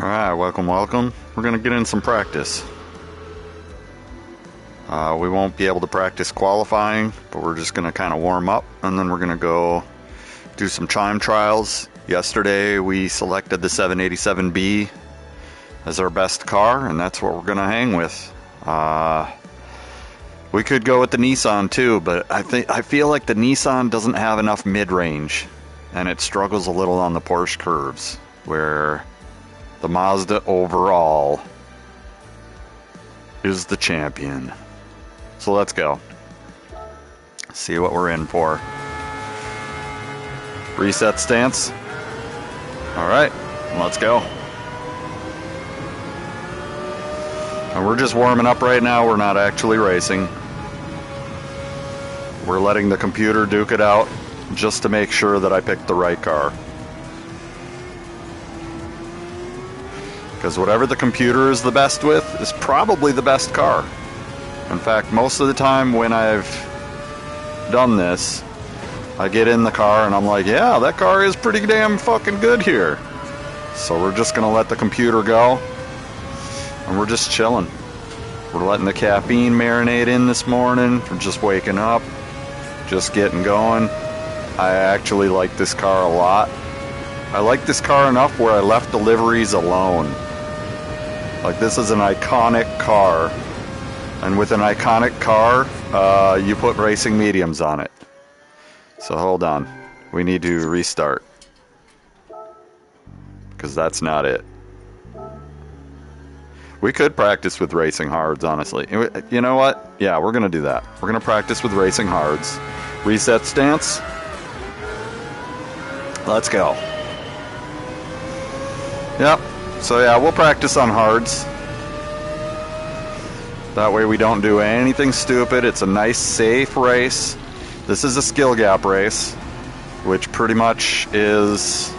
Alright, welcome. We're gonna get in some practice. We won't be able to practice qualifying, but we're just gonna kind of warm up, and then we're gonna go do some time trials. Yesterday we selected the 787B as our best car, and that's what we're gonna hang with. We could go with the Nissan too, but I feel like the Nissan doesn't have enough mid-range, and it struggles a little on the Porsche curves, where the Mazda overall is the champion. So let's go. See what we're in for. Reset stance. Alright, let's go. And we're just warming up right now. We're not actually racing. We're letting the computer duke it out just to make sure that I picked the right car. Because whatever the computer is the best with is probably the best car. In fact, most of the time when I've done this, I get in the car and I'm like, yeah, that car is pretty damn fucking good here. So we're just going to let the computer go. And we're just chilling. We're letting the caffeine marinate in this morning from just waking up. Just getting going. I actually like this car a lot. I like this car enough where I left deliveries alone. Like, this is an iconic car. And with an iconic car, you put racing mediums on it. So hold on. We need to restart. Because that's not it. We could practice with racing hards, honestly. You know what? Yeah, we're going to do that. We're going to practice with racing hards. Reset stance. Let's go. Yep. So yeah, we'll practice on hards. That way we don't do anything stupid. It's a nice, safe race. This is a skill gap race, which pretty much is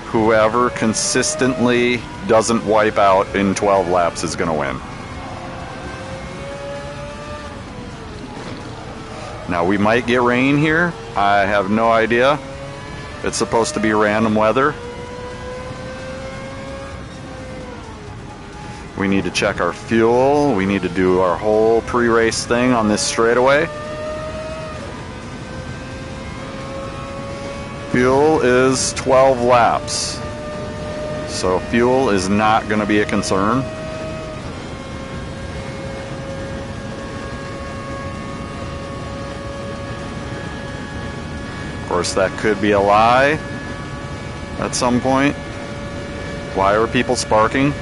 whoever consistently doesn't wipe out in 12 laps is going to win. Now, we might get rain here. I have no idea. It's supposed to be random weather. We need to check our fuel. We need to do our whole pre-race thing on this straightaway. Fuel is 12 laps. So fuel is not going to be a concern. Of course, that could be a lie at some point. Why are people sparking?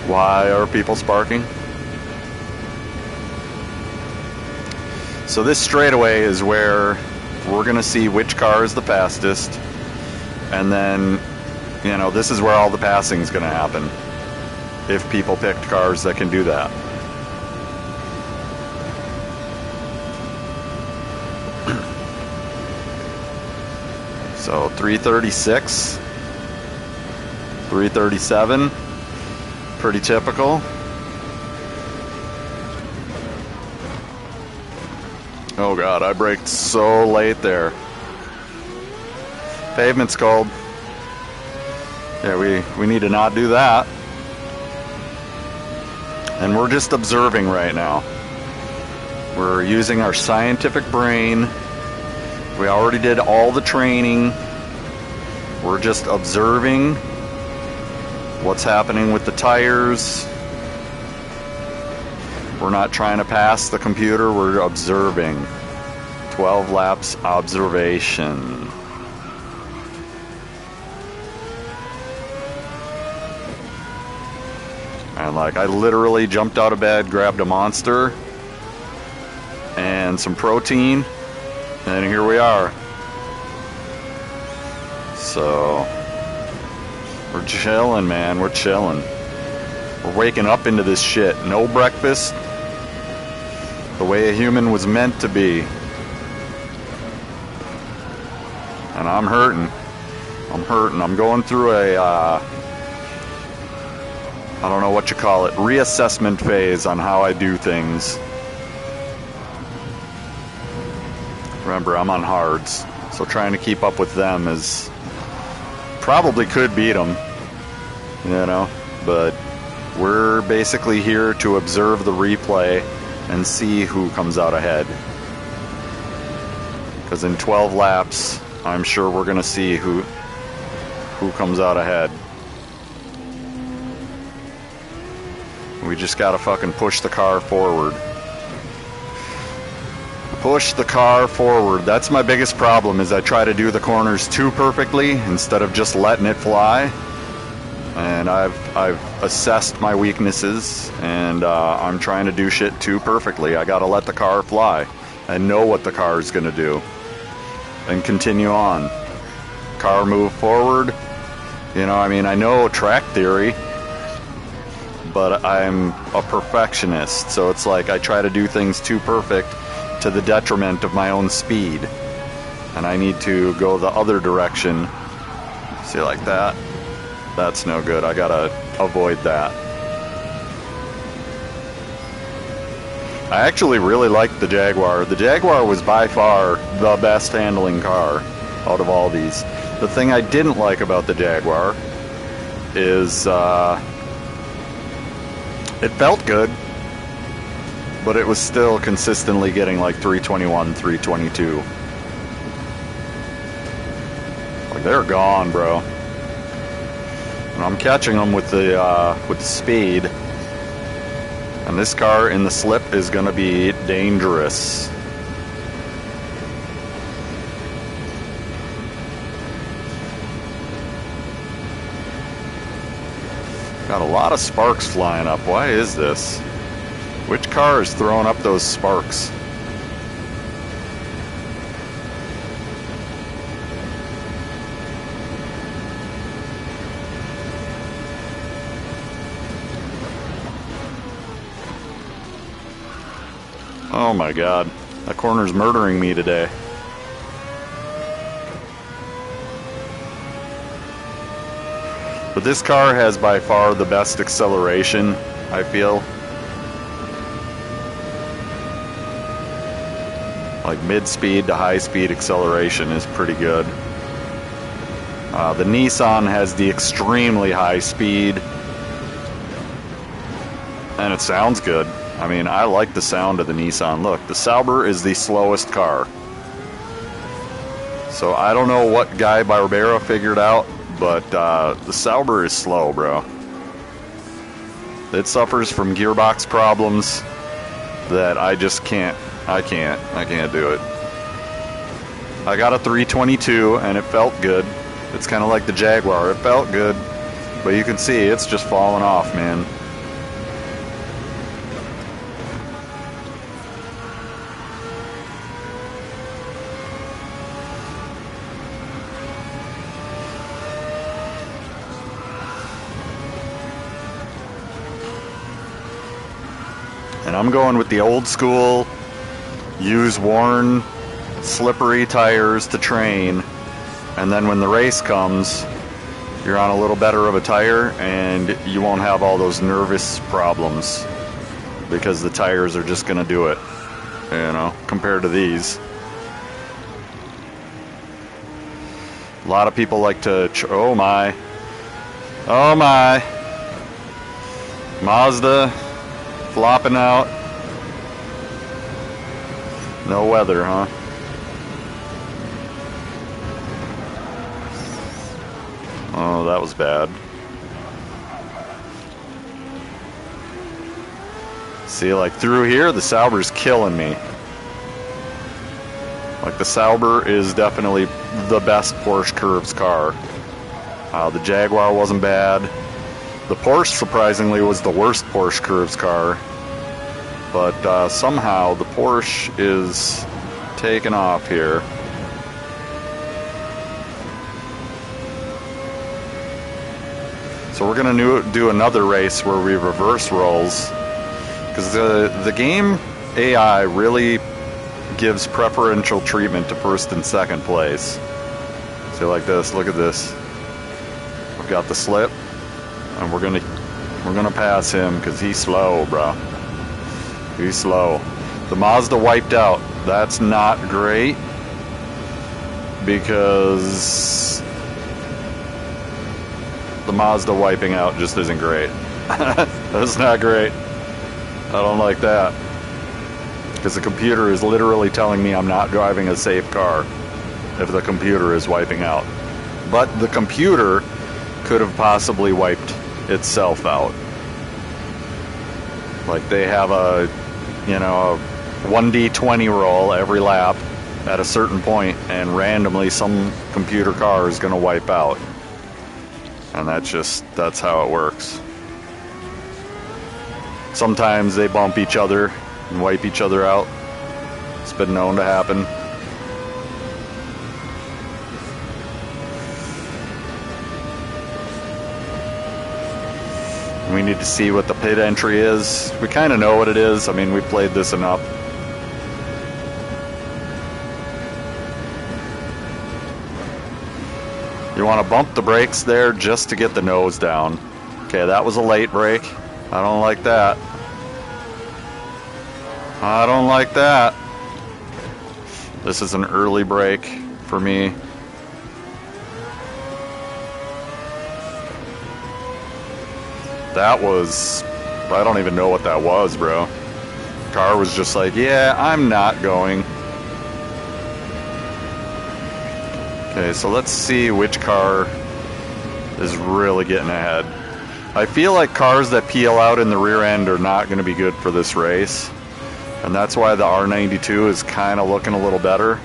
Why are people sparking? So this straightaway is where we're going to see which car is the fastest. And then, you know, this is where all the passing is going to happen. If people picked cars that can do that. So 336. 337, pretty typical. Oh god, I braked so late there. Pavement's cold. Yeah, we need to not do that. And we're just observing right now. We're using our scientific brain. We already did all the training. We're just observing what's happening with the tires. We're not trying to pass the computer, we're observing. 12 laps observation. And like, I literally jumped out of bed, grabbed a Monster and some protein, and here we are. So we're chilling, man. We're chilling. We're waking up into this shit. No breakfast. The way a human was meant to be. And I'm hurting. I'm going through a, I don't know what you call it, reassessment phase on how I do things. Remember, I'm on hards, so trying to keep up with them is probably could beat them, you know, but we're basically here to observe the replay and see who comes out ahead. Because in 12 laps, I'm sure we're going to see who comes out ahead. We just got to fucking push the car forward. Push the car forward. That's my biggest problem, is I try to do the corners too perfectly instead of just letting it fly. And I've assessed my weaknesses, and I'm trying to do shit too perfectly. I gotta let the car fly and know what the car is gonna do and continue on. Car move forward. You know, I mean, I know track theory, but I'm a perfectionist, so it's like I try to do things too perfect to the detriment of my own speed, and I need to go the other direction. See, like that? That's no good. I gotta avoid that. I actually really liked the Jaguar. The Jaguar was by far the best handling car out of all these. The thing I didn't like about the Jaguar is it felt good, but it was still consistently getting like 321, 322. Like, they're gone, bro. And I'm catching them with the speed. And this car in the slip is going to be dangerous. Got a lot of sparks flying up. Why is this? Which car is throwing up those sparks? Oh my god, that corner's murdering me today. But this car has by far the best acceleration, I feel. Like mid-speed to high-speed acceleration is pretty good. The Nissan has the extremely high speed, and it sounds good. I mean, I like the sound of the Nissan. Look, the Sauber is the slowest car. So I don't know what Guy Barbera figured out, but the Sauber is slow, bro. It suffers from gearbox problems that I just can't. I can't do it. I got a 322 and it felt good. It's kind of like the Jaguar. It felt good, but you can see it's just falling off, man. And I'm going with the old school, use worn, slippery tires to train, and then when the race comes, you're on a little better of a tire and you won't have all those nervous problems because the tires are just going to do it, you know, compared to these. A lot of people like to, oh my, Mazda flopping out. No weather, huh? Oh, that was bad. See, like through here, the Sauber's killing me. Like, the Sauber is definitely the best Porsche Curves car. The Jaguar wasn't bad. The Porsche, surprisingly, was the worst Porsche Curves car. But somehow the Porsche is taking off here. So we're going to do another race where we reverse roles. Because the game AI really gives preferential treatment to first and second place. See, like this, look at this. We've got the slip. And we're gonna pass him because he's slow, bro. He's slow. The Mazda wiped out. That's not great because the Mazda wiping out just isn't great. That's not great. I don't like that. Because the computer is literally telling me I'm not driving a safe car if the computer is wiping out. But the computer could have possibly wiped itself out. Like they have a 1d20 roll every lap at a certain point, and randomly some computer car is going to wipe out. And that's how it works. Sometimes they bump each other and wipe each other out. It's been known to happen. We need to see what the pit entry is. We kind of know what it is. I mean, we played this enough. You want to bump the brakes there just to get the nose down. Okay, that was a late brake. I don't like that. I don't like that. This is an early brake for me. That was, I don't even know what that was, bro. Car was just like, yeah, I'm not going. Okay, so let's see which car is really getting ahead. I feel like cars that peel out in the rear end are not going to be good for this race. And that's why the R92 is kind of looking a little better.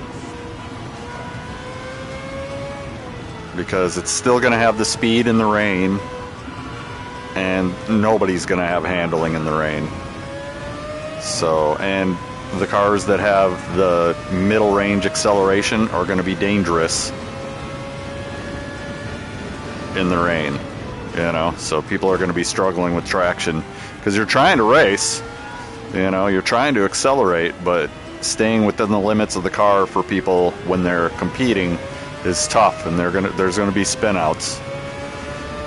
Because it's still going to have the speed in the rain. And nobody's going to have handling in the rain. So, and the cars that have the middle range acceleration are going to be dangerous in the rain, so people are going to be struggling with traction because you're trying to race, you're trying to accelerate, but staying within the limits of the car for people when they're competing is tough, and there's going to be spin outs.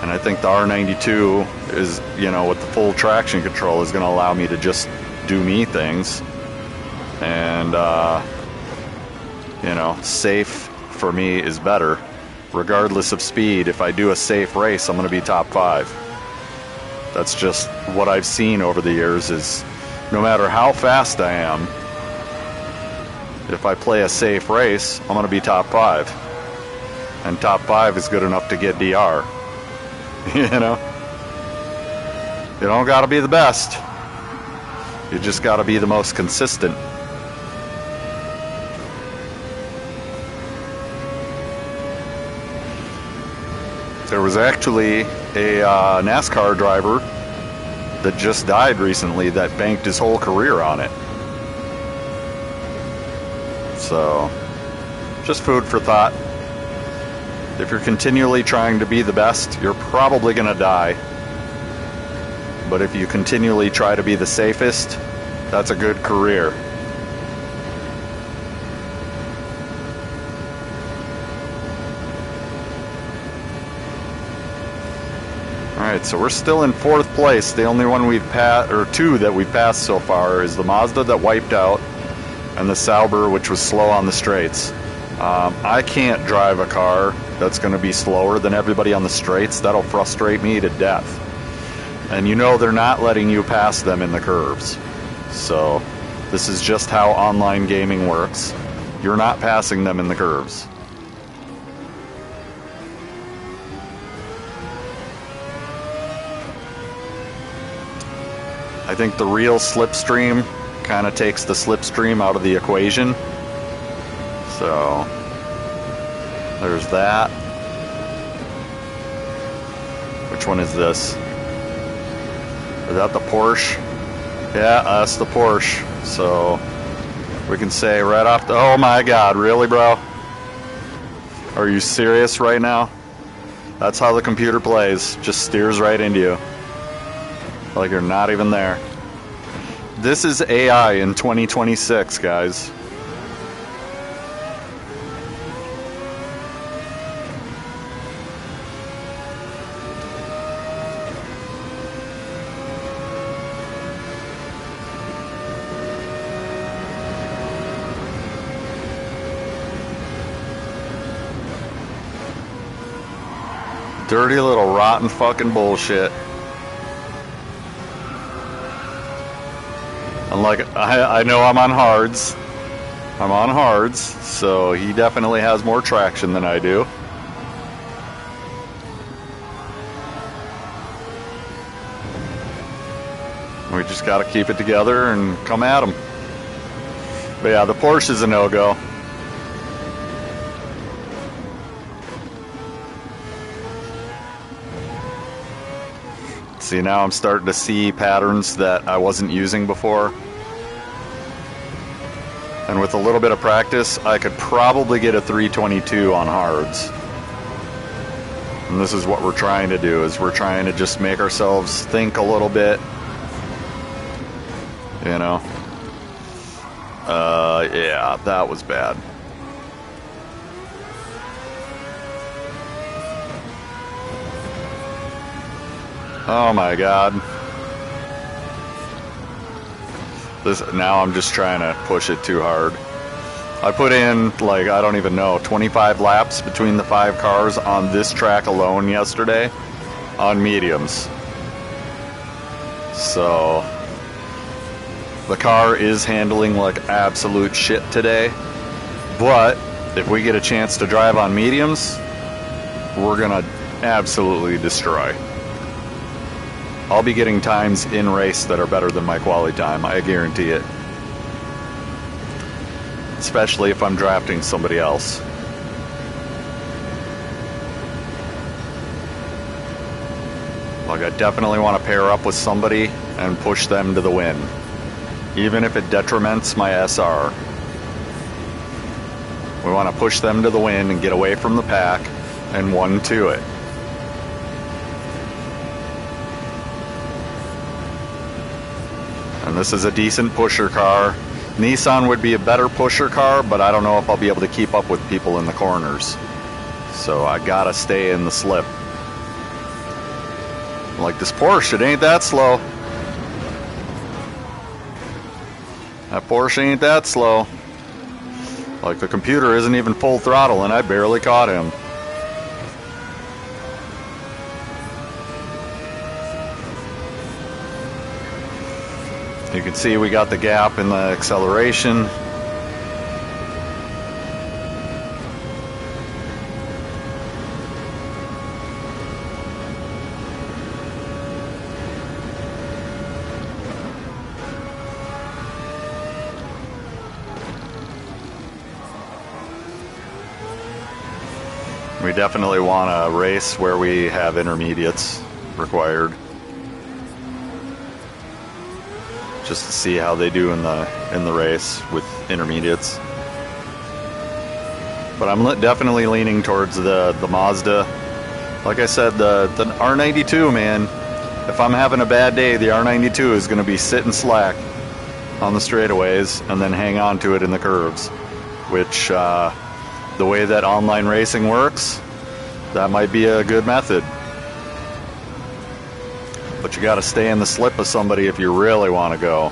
And I think the R92 is, with the full traction control, is going to allow me to just do me things. And, safe for me is better. Regardless of speed, if I do a safe race, I'm going to be top 5. That's just what I've seen over the years is no matter how fast I am, if I play a safe race, I'm going to be top 5. And top 5 is good enough to get DR. You don't got to be the best. You just got to be the most consistent. There was actually a NASCAR driver that just died recently that banked his whole career on it. So, just food for thought. If you're continually trying to be the best, you're probably going to die. But if you continually try to be the safest, that's a good career. Alright, so we're still in 4th place. The only one we've passed, or 2 that we've passed so far, is the Mazda that wiped out and the Sauber, which was slow on the straights. I can't drive a car that's going to be slower than everybody on the straights. That'll frustrate me to death. And they're not letting you pass them in the curves. So this is just how online gaming works. You're not passing them in the curves. I think the real slipstream kind of takes the slipstream out of the equation. So there's that. Which one is this? Is that the Porsche? Yeah, that's the Porsche. So we can say right off the... Oh my God, really, bro? Are you serious right now? That's how the computer plays. Just steers right into you. Like you're not even there. This is AI in 2026, guys. Dirty little rotten fucking bullshit. And like, I know I'm on hards. I'm on hards, so he definitely has more traction than I do. We just got to keep it together and come at him. But yeah, the Porsche is a no-go. See, now I'm starting to see patterns that I wasn't using before. And with a little bit of practice, I could probably get a 322 on hards. And this is what we're trying to do, is we're trying to just make ourselves think a little bit. You know? Yeah, that was bad. Oh my god. Now I'm just trying to push it too hard. I put in, like, I don't even know, 25 laps between the 5 cars on this track alone yesterday on mediums. So the car is handling like absolute shit today. But if we get a chance to drive on mediums, we're gonna absolutely destroy. I'll be getting times in race that are better than my quali time, I guarantee it. Especially if I'm drafting somebody else. Like, I definitely want to pair up with somebody and push them to the win, even if it detriments my SR. We want to push them to the win and get away from the pack and 1-2 it. And this is a decent pusher car. Nissan would be a better pusher car, but I don't know if I'll be able to keep up with people in the corners. So I gotta stay in the slip. Like this Porsche, it ain't that slow. That Porsche ain't that slow. Like, the computer isn't even full throttle and I barely caught him. You can see we got the gap in the acceleration. We definitely want to race where we have intermediates required. Just to see how they do in the race with intermediates. But I'm definitely leaning towards the Mazda. Like I said, the R92, man. If I'm having a bad day, the R92 is going to be sitting slack on the straightaways and then hang on to it in the curves. Which, the way that online racing works, that might be a good method. But you got to stay in the slip of somebody if you really want to go.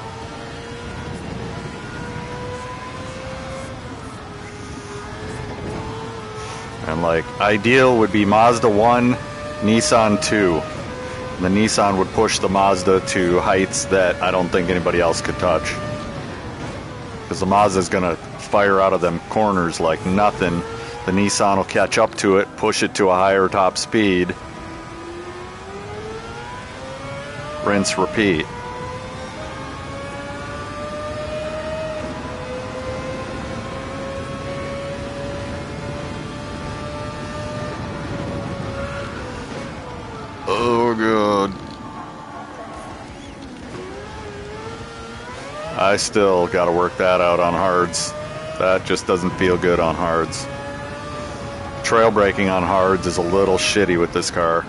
And like, ideal would be Mazda 1, Nissan 2. And the Nissan would push the Mazda to heights that I don't think anybody else could touch. Because the Mazda's going to fire out of them corners like nothing. The Nissan will catch up to it, push it to a higher top speed. Rinse, repeat. Oh, God. I still got to work that out on hards. That just doesn't feel good on hards. Trail braking on hards is a little shitty with this car.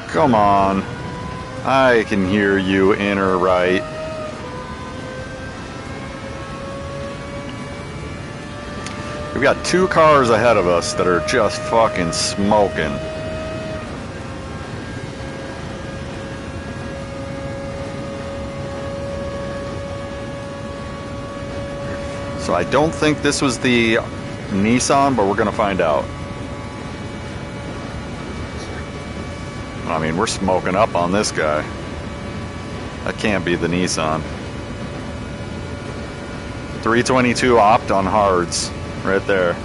Come on. I can hear you, inner right. We've got 2 cars ahead of us that are just fucking smoking. So I don't think this was the Nissan, but we're going to find out. I mean, we're smoking up on this guy. That can't be the Nissan. 322 opt on hards, right there.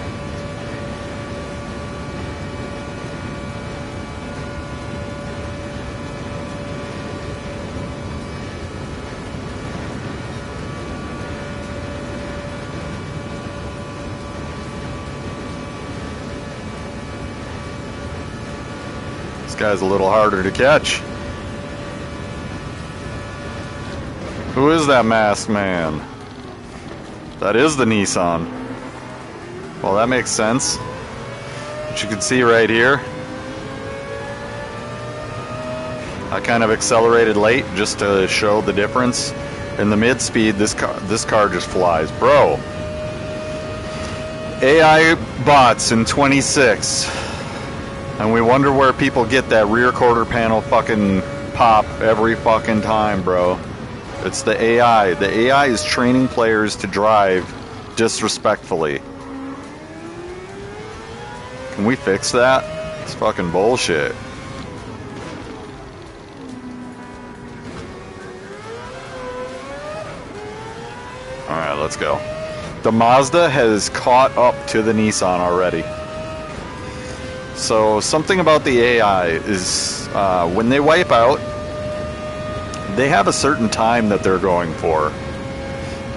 This guy's a little harder to catch. Who is that masked man? That is the Nissan. Well, that makes sense. But you can see right here, I kind of accelerated late just to show the difference. In the mid speed, this car just flies. Bro, AI bots in 26. And we wonder where people get that rear quarter panel fucking pop every fucking time, bro. It's the AI. The AI is training players to drive disrespectfully. Can we fix that? It's fucking bullshit. Alright, let's go. The Mazda has caught up to the Nissan already. So something about the AI is when they wipe out, they have a certain time that they're going for.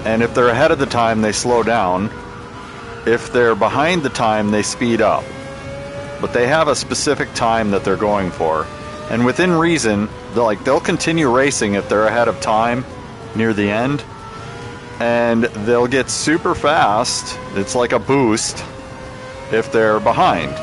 And if they're ahead of the time, they slow down. If they're behind the time, they speed up. But they have a specific time that they're going for. And within reason, they'll continue racing if they're ahead of time near the end. And they'll get super fast. It's like a boost if they're behind.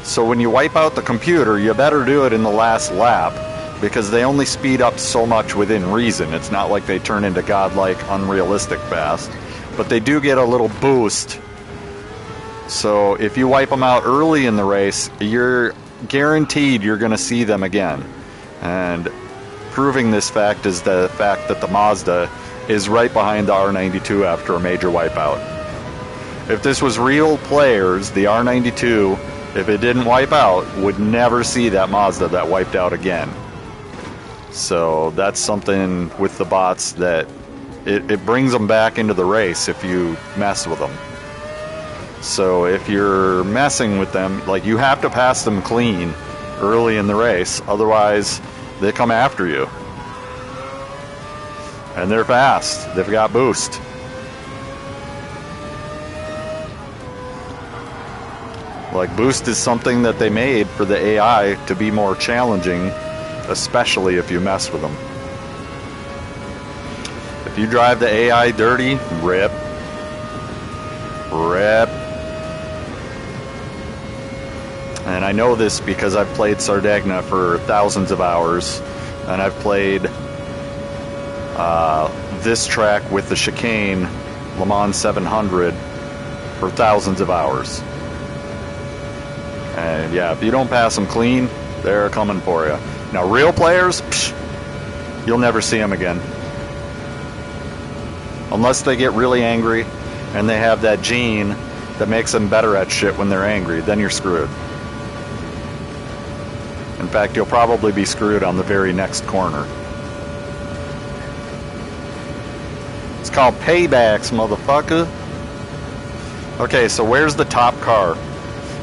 So when you wipe out the computer, you better do it in the last lap, because they only speed up so much within reason. It's not like they turn into godlike, unrealistic fast, but they do get a little boost. So if you wipe them out early in the race, you're guaranteed you're going to see them again. And proving this fact is the fact that the Mazda is right behind the R92 after a major wipeout. If this was real players, the R92, if it didn't wipe out, would never see that Mazda that wiped out again. So that's something with the bots that it brings them back into the race if you mess with them. So if you're messing with them, like, you have to pass them clean early in the race, otherwise they come after you. And they're fast. They've got boost. Like, boost is something that they made for the AI to be more challenging, especially if you mess with them. If you drive the AI dirty, rip. Rip. And I know this because I've played Sardegna for thousands of hours, and I've played this track with the chicane, Le Mans 700, for thousands of hours. And yeah, if you don't pass them clean, they're coming for you. Now, real players, you'll never see them again. Unless they get really angry and they have that gene that makes them better at shit when they're angry, then you're screwed. In fact, you'll probably be screwed on the very next corner. It's called paybacks, motherfucker. Okay, so where's the top car?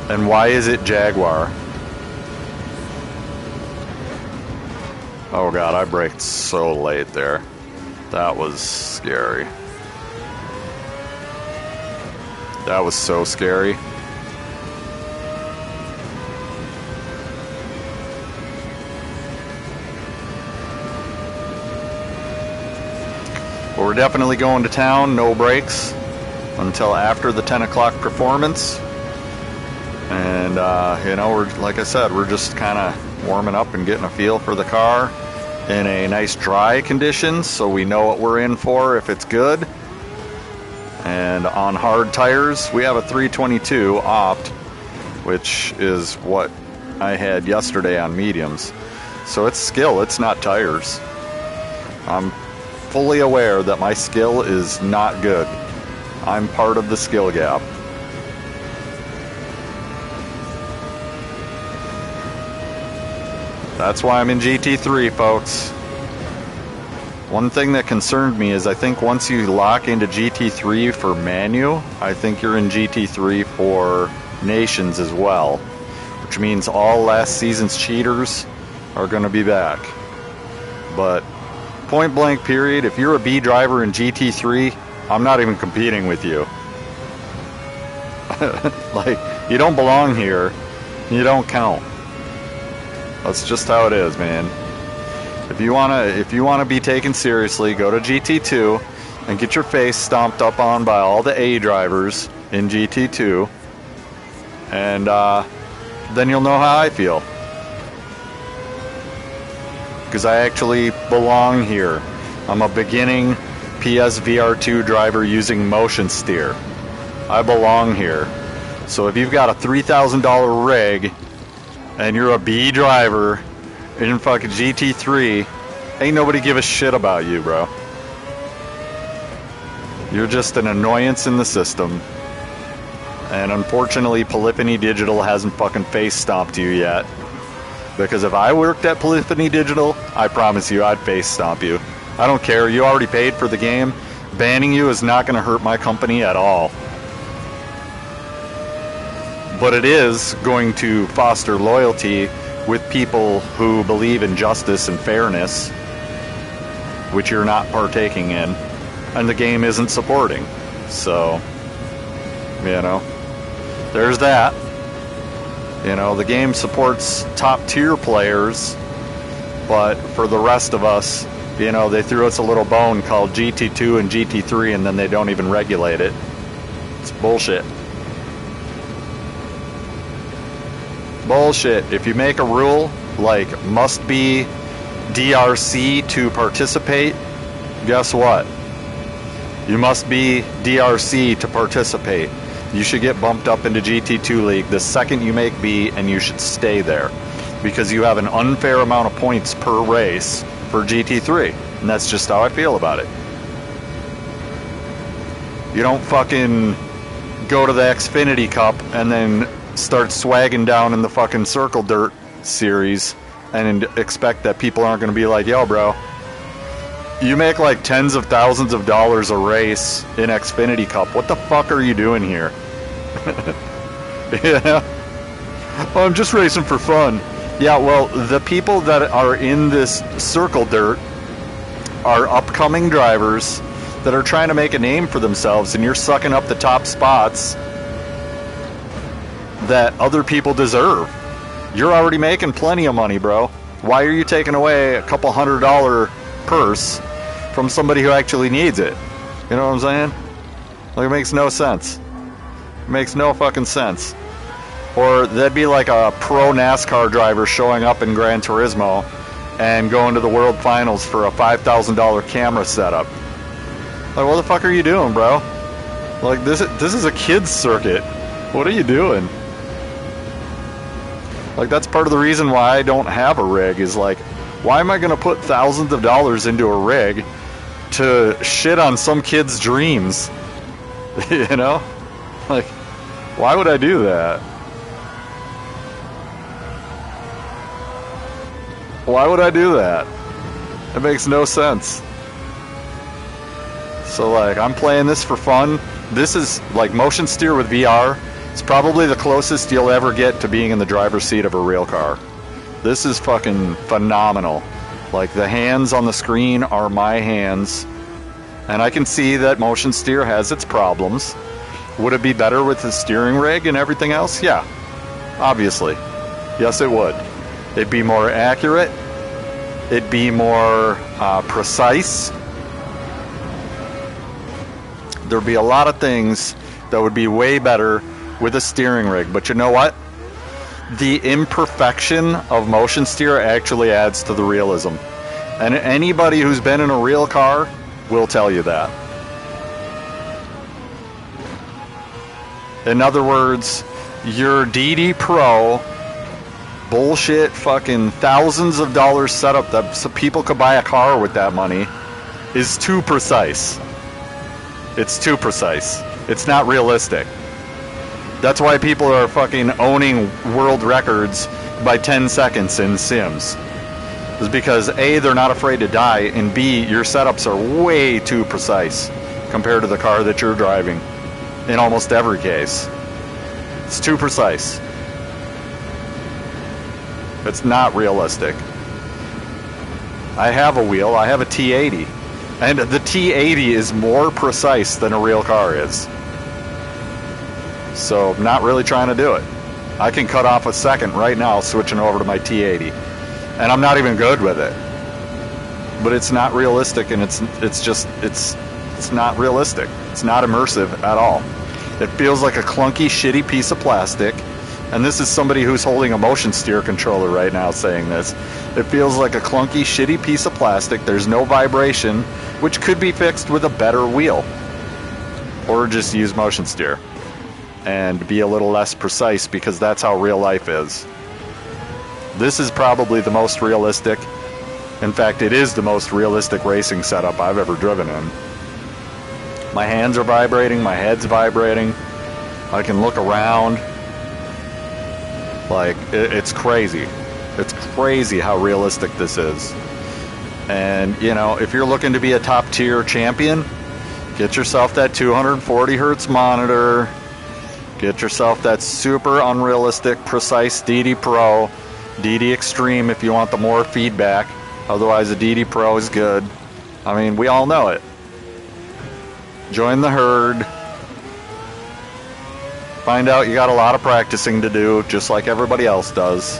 And why is it Jaguar? Oh god, I braked so late there. That was scary. That was so scary. But we're definitely going to town, no brakes, until after the 10 o'clock performance. And, you know, we're, like I said, we're just kind of warming up and getting a feel for the car in a nice dry condition, so we know what we're in for if it's good. And on hard tires, we have a 322 Opt, which is what I had yesterday on mediums. So it's skill, it's not tires. I'm fully aware that my skill is not good. I'm part of the skill gap. That's why I'm in GT3, folks. One thing that concerned me is I think once you lock into GT3 for Manu, I think you're in GT3 for Nations as well, which means all last season's cheaters are going to be back. But point blank period, if you're a B driver in GT3, I'm not even competing with you. Like, you don't belong here. You don't count. That's just how it is, man. If you wanna be taken seriously, go to GT2 and get your face stomped up on by all the A drivers in GT2, and then you'll know how I feel. Because I actually belong here. I'm a beginning PSVR2 driver using motion steer. I belong here. So if you've got a $3,000 rig and you're a B driver in fucking GT3, ain't nobody give a shit about you, bro. You're just an annoyance in the system. And unfortunately, Polyphony Digital hasn't fucking face stomped you yet. Because if I worked at Polyphony Digital, I promise you I'd face stomp you. I don't care, you already paid for the game. Banning you is not going to hurt my company at all. But it is going to foster loyalty with people who believe in justice and fairness, which you're not partaking in, and the game isn't supporting. So, you know, there's that. You know, the game supports top tier players, but for the rest of us, you know, they threw us a little bone called GT2 and GT3, and then they don't even regulate it. It's bullshit. Bullshit. If you make a rule like must be DRC to participate, guess what? You must be DRC to participate. You should get bumped up into GT2 League the second you make B, and you should stay there because you have an unfair amount of points per race for GT3, and that's just how I feel about it. You don't fucking go to the Xfinity Cup and then start swagging down in the fucking Circle Dirt series and expect that people aren't going to be like, yo, bro, you make like tens of thousands of dollars a race in Xfinity Cup. What the fuck are you doing here? Yeah. Well, I'm just racing for fun. Yeah, well, the people that are in this Circle Dirt are upcoming drivers that are trying to make a name for themselves, and you're sucking up the top spots that other people deserve. You're already making plenty of money, bro. Why are you taking away a couple $100 purse from somebody who actually needs it? You know what I'm saying? Like, it makes no sense. It makes no fucking sense. Or that'd be like a pro NASCAR driver showing up in Gran Turismo and going to the World Finals for a $5,000 camera setup. Like, what the fuck are you doing, bro? Like, this is a kid's circuit. What are you doing? Like, that's part of the reason why I don't have a rig, is like, why am I going to put thousands of dollars into a rig to shit on some kid's dreams? You know? Like, why would I do that? Why would I do that? It makes no sense. So, like, I'm playing this for fun. This is, like, motion steer with VR. It's probably the closest you'll ever get to being in the driver's seat of a real car. This is fucking phenomenal. Like, the hands on the screen are my hands. And I can see that motion steer has its problems. Would it be better with the steering rig and everything else? Yeah, obviously. Yes, it would. It'd be more accurate. It'd be more precise. There'd be a lot of things that would be way better with a steering rig. But you know what? The imperfection of motion steer actually adds to the realism. And anybody who's been in a real car will tell you that. In other words, your DD Pro bullshit fucking thousands of dollars setup that so people could buy a car with that money is too precise. It's too precise. It's not realistic. That's why people are fucking owning world records by 10 seconds in Sims. Is because A, they're not afraid to die, and B, your setups are way too precise compared to the car that you're driving in almost every case. It's too precise. It's not realistic. I have a wheel, I have a T80, and the T80 is more precise than a real car is. So, I'm not really trying to do it. I can cut off a second right now switching over to my T80. And I'm not even good with it. But it's not realistic, and it's not realistic. It's not immersive at all. It feels like a clunky, shitty piece of plastic. And this is somebody who's holding a motion steer controller right now saying this. It feels like a clunky, shitty piece of plastic. There's no vibration, which could be fixed with a better wheel. Or just use motion steer. And be a little less precise, because that's how real life is. This is probably the most realistic. In fact, it is the most realistic racing setup I've ever driven in. My hands are vibrating, my head's vibrating. I can look around. Like, it's crazy. It's crazy how realistic this is. And, you know, if you're looking to be a top tier champion, get yourself that 240 hertz monitor. Get yourself that super unrealistic, precise DD Pro. DD Extreme if you want the more feedback. Otherwise, the DD Pro is good. I mean, we all know it. Join the herd. Find out you got a lot of practicing to do, just like everybody else does.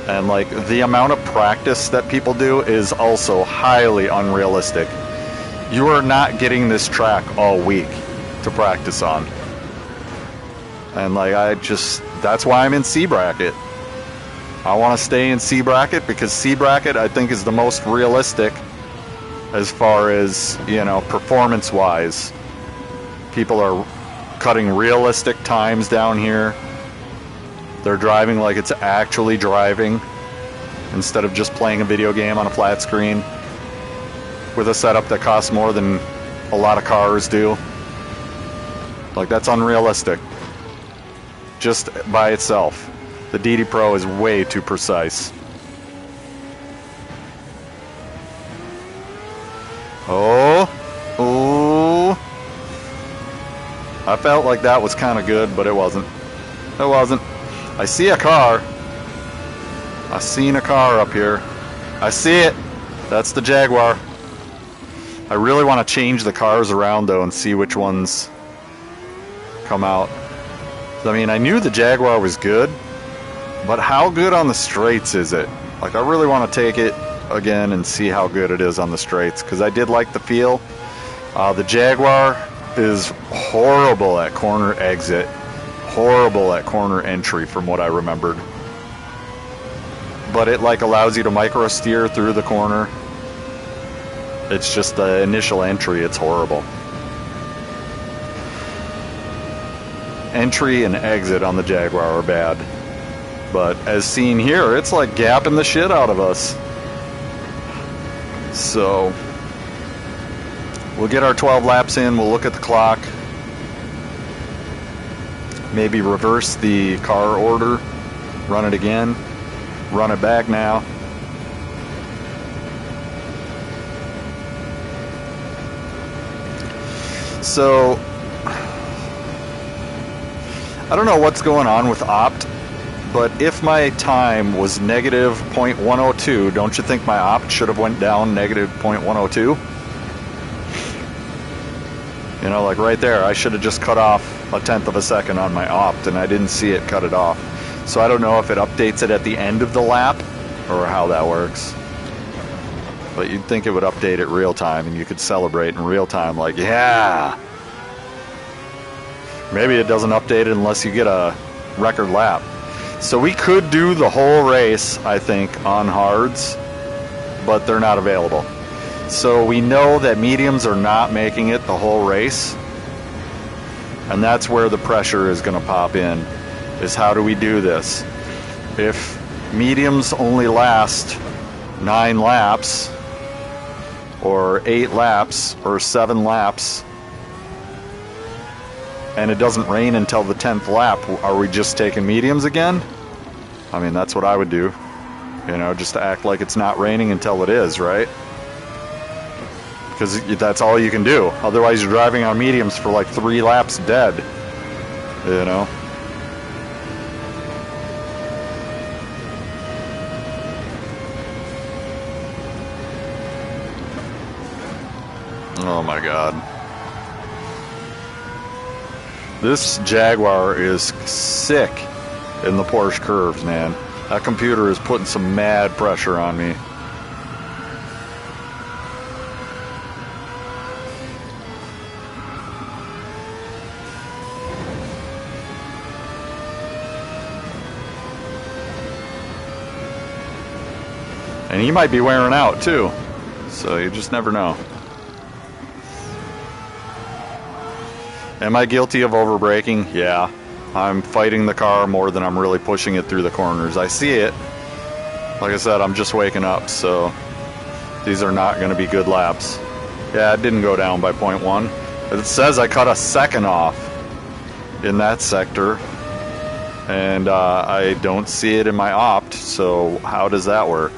And, like, the amount of practice that people do is also highly unrealistic. You are not getting this track all week to practice on. And, like, that's why I'm in C bracket. I want to stay in C bracket because C bracket, I think, is the most realistic as far as, you know, performance wise. People are cutting realistic times down here. They're driving like it's actually driving instead of just playing a video game on a flat screen with a setup that costs more than a lot of cars do. Like, that's unrealistic. Just by itself. The DD Pro is way too precise. Oh. Ooh. I felt like that was kind of good, but it wasn't. It wasn't. I see a car. I seen a car up here. I see it. That's the Jaguar. I really want to change the cars around, though, and see which ones come out. I mean, I knew the Jaguar was good, but how good on the straights is it? Like, I really want to take it again and see how good it is on the straights, because I did like the feel. The Jaguar is horrible at corner exit, horrible at corner entry from what I remembered. But it, like, allows you to micro steer through the corner. It's just the initial entry, it's horrible. Entry and exit on the Jaguar are bad. But as seen here, it's like gapping the shit out of us. So we'll get our 12 laps in, we'll look at the clock. Maybe reverse the car order, run it again, run it back now. So I don't know what's going on with opt, but if my time was negative 0.102, don't you think my opt should have went down negative 0.102? You know, like right there, I should have just cut off 1/10 of a second on my opt, and I didn't see it cut it off. So I don't know if it updates it at the end of the lap or how that works. But you'd think it would update it real time, and you could celebrate in real time, like, yeah! Maybe it doesn't update it unless you get a record lap. So we could do the whole race, I think, on hards, but they're not available. So we know that mediums are not making it the whole race, and that's where the pressure is going to pop in, is how do we do this? If mediums only last 9 laps, or 8 laps, or 7 laps, and it doesn't rain until the 10th lap, are we just taking mediums again? I mean, that's what I would do. You know, just to act like it's not raining until it is, right? Because that's all you can do. Otherwise, you're driving on mediums for like 3 laps dead. You know? Oh my God. This Jaguar is sick in the Porsche curves, man. That computer is putting some mad pressure on me. And he might be wearing out too. So you just never know. Am I guilty of overbraking? Yeah. I'm fighting the car more than I'm really pushing it through the corners. I see it. Like I said, I'm just waking up, so these are not going to be good laps. Yeah, it didn't go down by 0.1. It says I cut a second off in that sector, and I don't see it in my opt, so how does that work?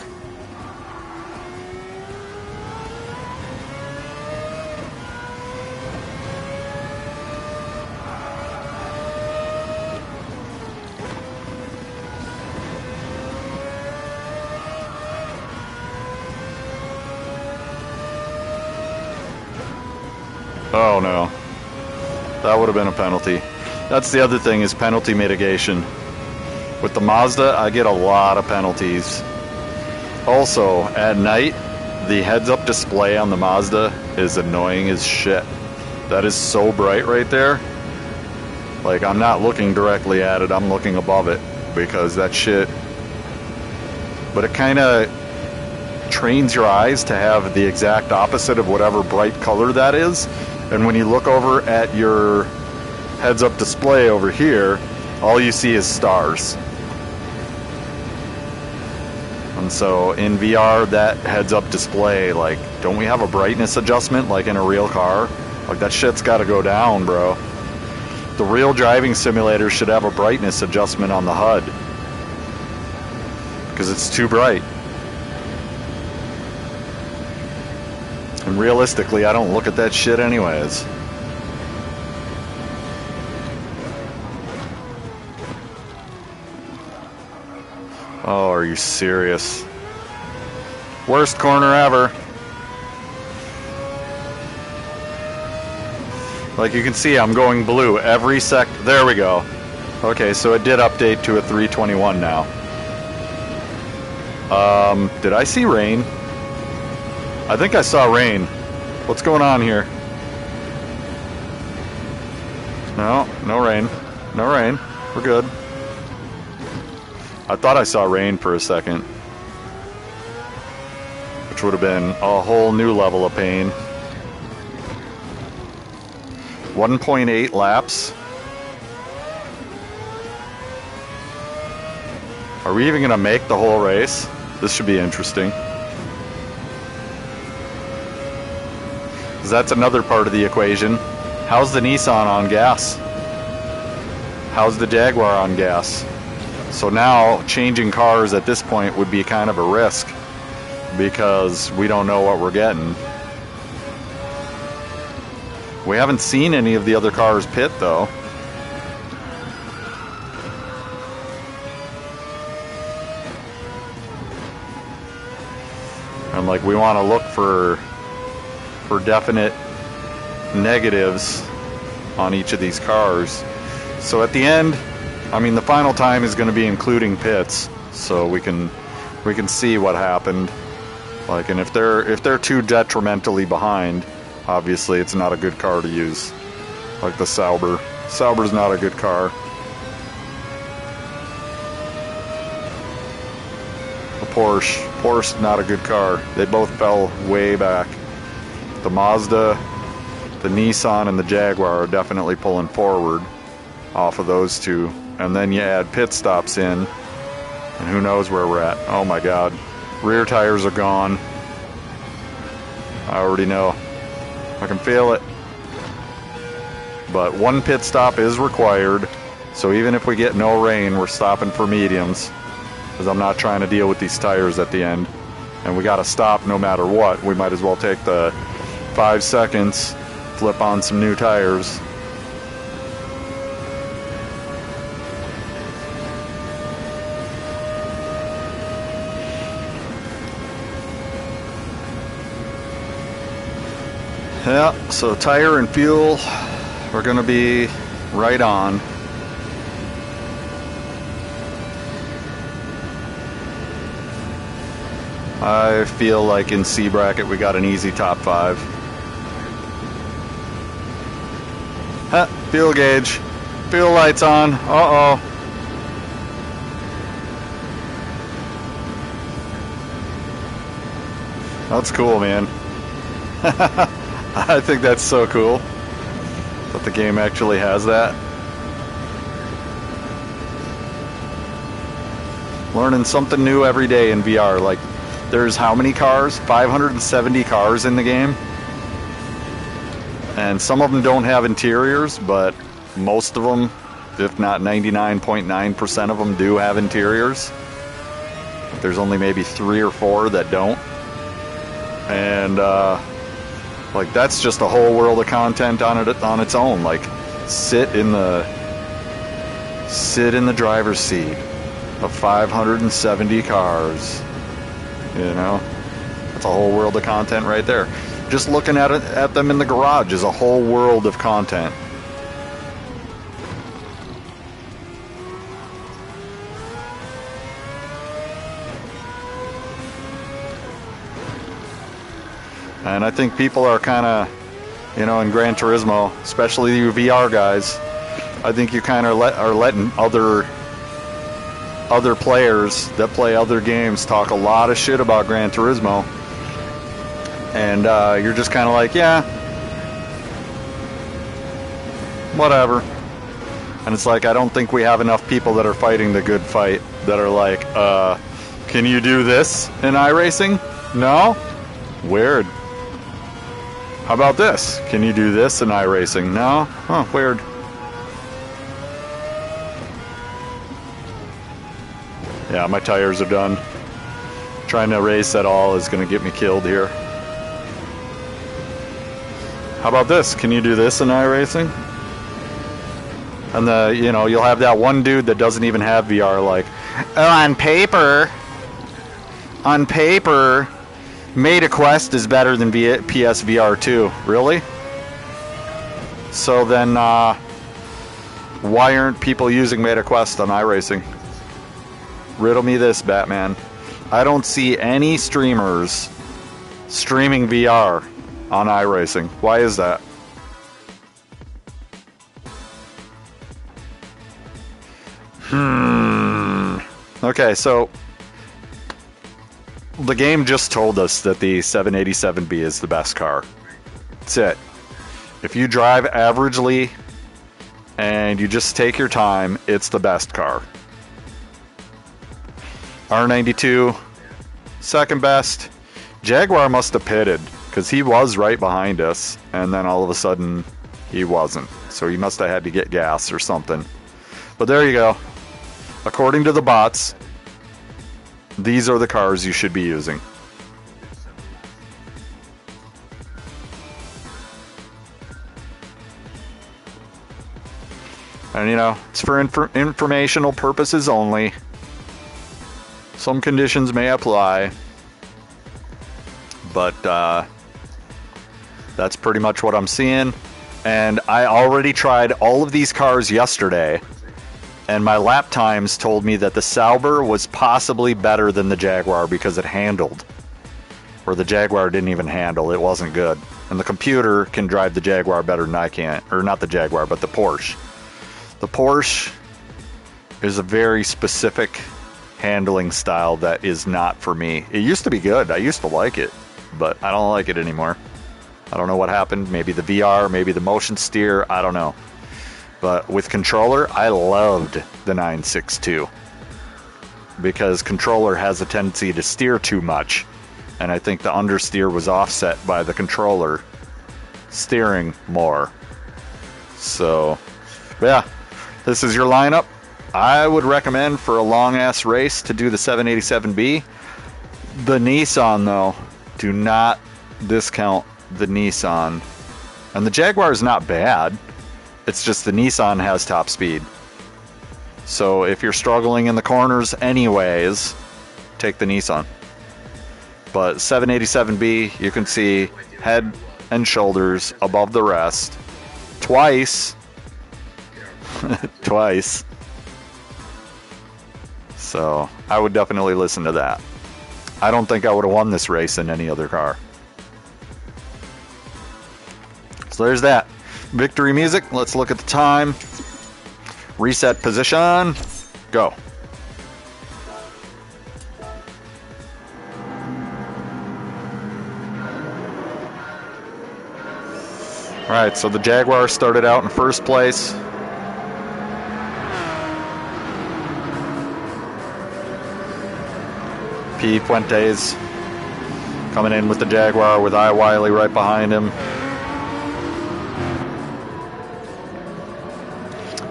Oh no, that would have been a penalty. That's the other thing, is penalty mitigation. With the Mazda, I get a lot of penalties. Also, at night, the heads-up display on the Mazda is annoying as shit. That is so bright right there. Like, I'm not looking directly at it, I'm looking above it, because that shit... But it kind of trains your eyes to have the exact opposite of whatever bright color that is. And when you look over at your heads-up display over here, all you see is stars. And so in VR, that heads-up display, like, don't we have a brightness adjustment like in a real car? Like, that shit's got to go down, bro. The real driving simulator should have a brightness adjustment on the HUD, because it's too bright. And realistically, I don't look at that shit anyways. Oh, are you serious? Worst corner ever. Like you can see, I'm going blue every sec. There we go. Okay, so it did update to a 321 now. Did I see rain? I think I saw rain. What's going on here? No, no rain. No rain. We're good. I thought I saw rain for a second, which would have been a whole new level of pain. 1.8 laps. Are we even going to make the whole race? This should be interesting. 'Cause that's another part of the equation. How's the Nissan on gas? How's the Jaguar on gas? So now changing cars at this point would be kind of a risk, because we don't know what we're getting. We haven't seen any of the other cars pit though. And like, we want to look for definite negatives on each of these cars. So at the end, I mean, the final time is going to be including pits, so we can see what happened. Like, and if they're too detrimentally behind, obviously it's not a good car to use. Like the Sauber. Sauber's not a good car. The Porsche, not a good car. They both fell way back. The Mazda, the Nissan, and the Jaguar are definitely pulling forward off of those two. And then you add pit stops in, and who knows where we're at. Oh my God. Rear tires are gone. I already know. I can feel it. but one pit stop is required. So even if we get no rain, we're stopping for mediums, because I'm not trying to deal with these tires at the end. And we got to stop no matter what. We might as well take the 5 seconds, flip on some new tires. Yeah, so tire and fuel, we're going to be right on. I feel like in C bracket we got an easy top 5. Fuel gauge. Fuel lights on. Uh-oh. That's cool, man. I think that's so cool that the game actually has that. Learning something new every day in VR. Like, there's how many cars? 570 cars in the game. And some of them don't have interiors, but most of them, if not 99.9% of them, do have interiors. There's only maybe 3 or 4 that don't. And, like, that's just a whole world of content on its own. Like, sit in the driver's seat of 570 cars. You know, that's a whole world of content right there. Just looking at them in the garage is a whole world of content. And I think people are kind of, you know, in Gran Turismo, especially you VR guys, I think you kind of are letting other players that play other games talk a lot of shit about Gran Turismo. And you're just kind of like, yeah, whatever. And it's like, I don't think we have enough people that are fighting the good fight that are like, can you do this in iRacing? No? Weird. How about this? Can you do this in iRacing? No? Huh, weird. Yeah, my tires are done. Trying to race at all is going to get me killed here. How about this? Can you do this in iRacing? And you'll have that one dude that doesn't even have VR like, oh, on paper, Meta Quest is better than PSVR 2. Really? So then, why aren't people using Meta Quest on iRacing? Riddle me this, Batman. I don't see any streamers streaming VR on iRacing. Why is that? Okay, so the game just told us that the 787B is the best car. That's it. If you drive averagely and you just take your time, it's the best car. R92, second best. Jaguar must have pitted, because he was right behind us, and then all of a sudden, he wasn't. So he must have had to get gas or something. But there you go. According to the bots, these are the cars you should be using. And, you know, it's for informational purposes only. Some conditions may apply, but that's pretty much what I'm seeing. And I already tried all of these cars yesterday, and my lap times told me that the Sauber was possibly better than the Jaguar because it handled. Or the Jaguar didn't even handle. It wasn't good. And the computer can drive the Jaguar better than I can. Or not the Jaguar, but the Porsche. The Porsche is a very specific handling style that is not for me. It used to be good. I used to like it, but I don't like it anymore. I don't know what happened. Maybe the VR, maybe the motion steer. I don't know. But with controller, I loved the 962 because controller has a tendency to steer too much, and I think the understeer was offset by the controller steering more. So, yeah, this is your lineup. I would recommend for a long-ass race to do the 787B. The Nissan, though, do not discount the Nissan. And the Jaguar is not bad. It's just the Nissan has top speed. So if you're struggling in the corners anyways, take the Nissan. But 787B, you can see head and shoulders above the rest. Twice. Twice. So I would definitely listen to that. I don't think I would have won this race in any other car. So there's that. Victory music. Let's look at the time. Reset position. Go. Alright, so the Jaguar started out in first place. P. Fuentes coming in with the Jaguar with I. Wiley right behind him.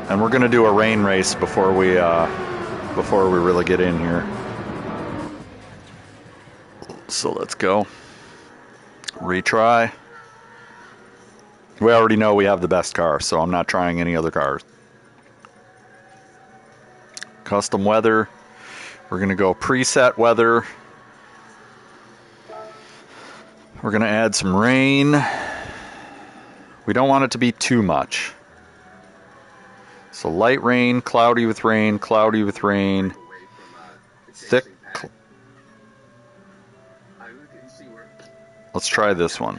And we're going to do a rain race before we really get in here. So let's go. Retry. We already know we have the best car, so I'm not trying any other cars. Custom weather. We're going to go preset weather. We're going to add some rain. We don't want it to be too much. So light rain, cloudy with rain, cloudy with rain. Thick. Let's try this one.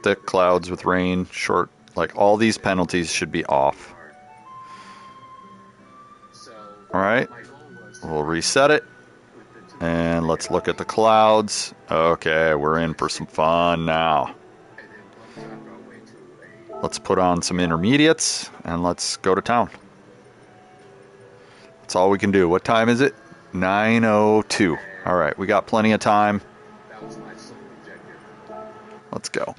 Thick clouds with rain, short, like all these penalties should be off. Alright, we'll reset it. And let's look at the clouds. Okay, we're in for some fun now. Let's put on some intermediates and let's go to town. That's all we can do. What time is it? 9:02. Alright, we got plenty of time. Let's go.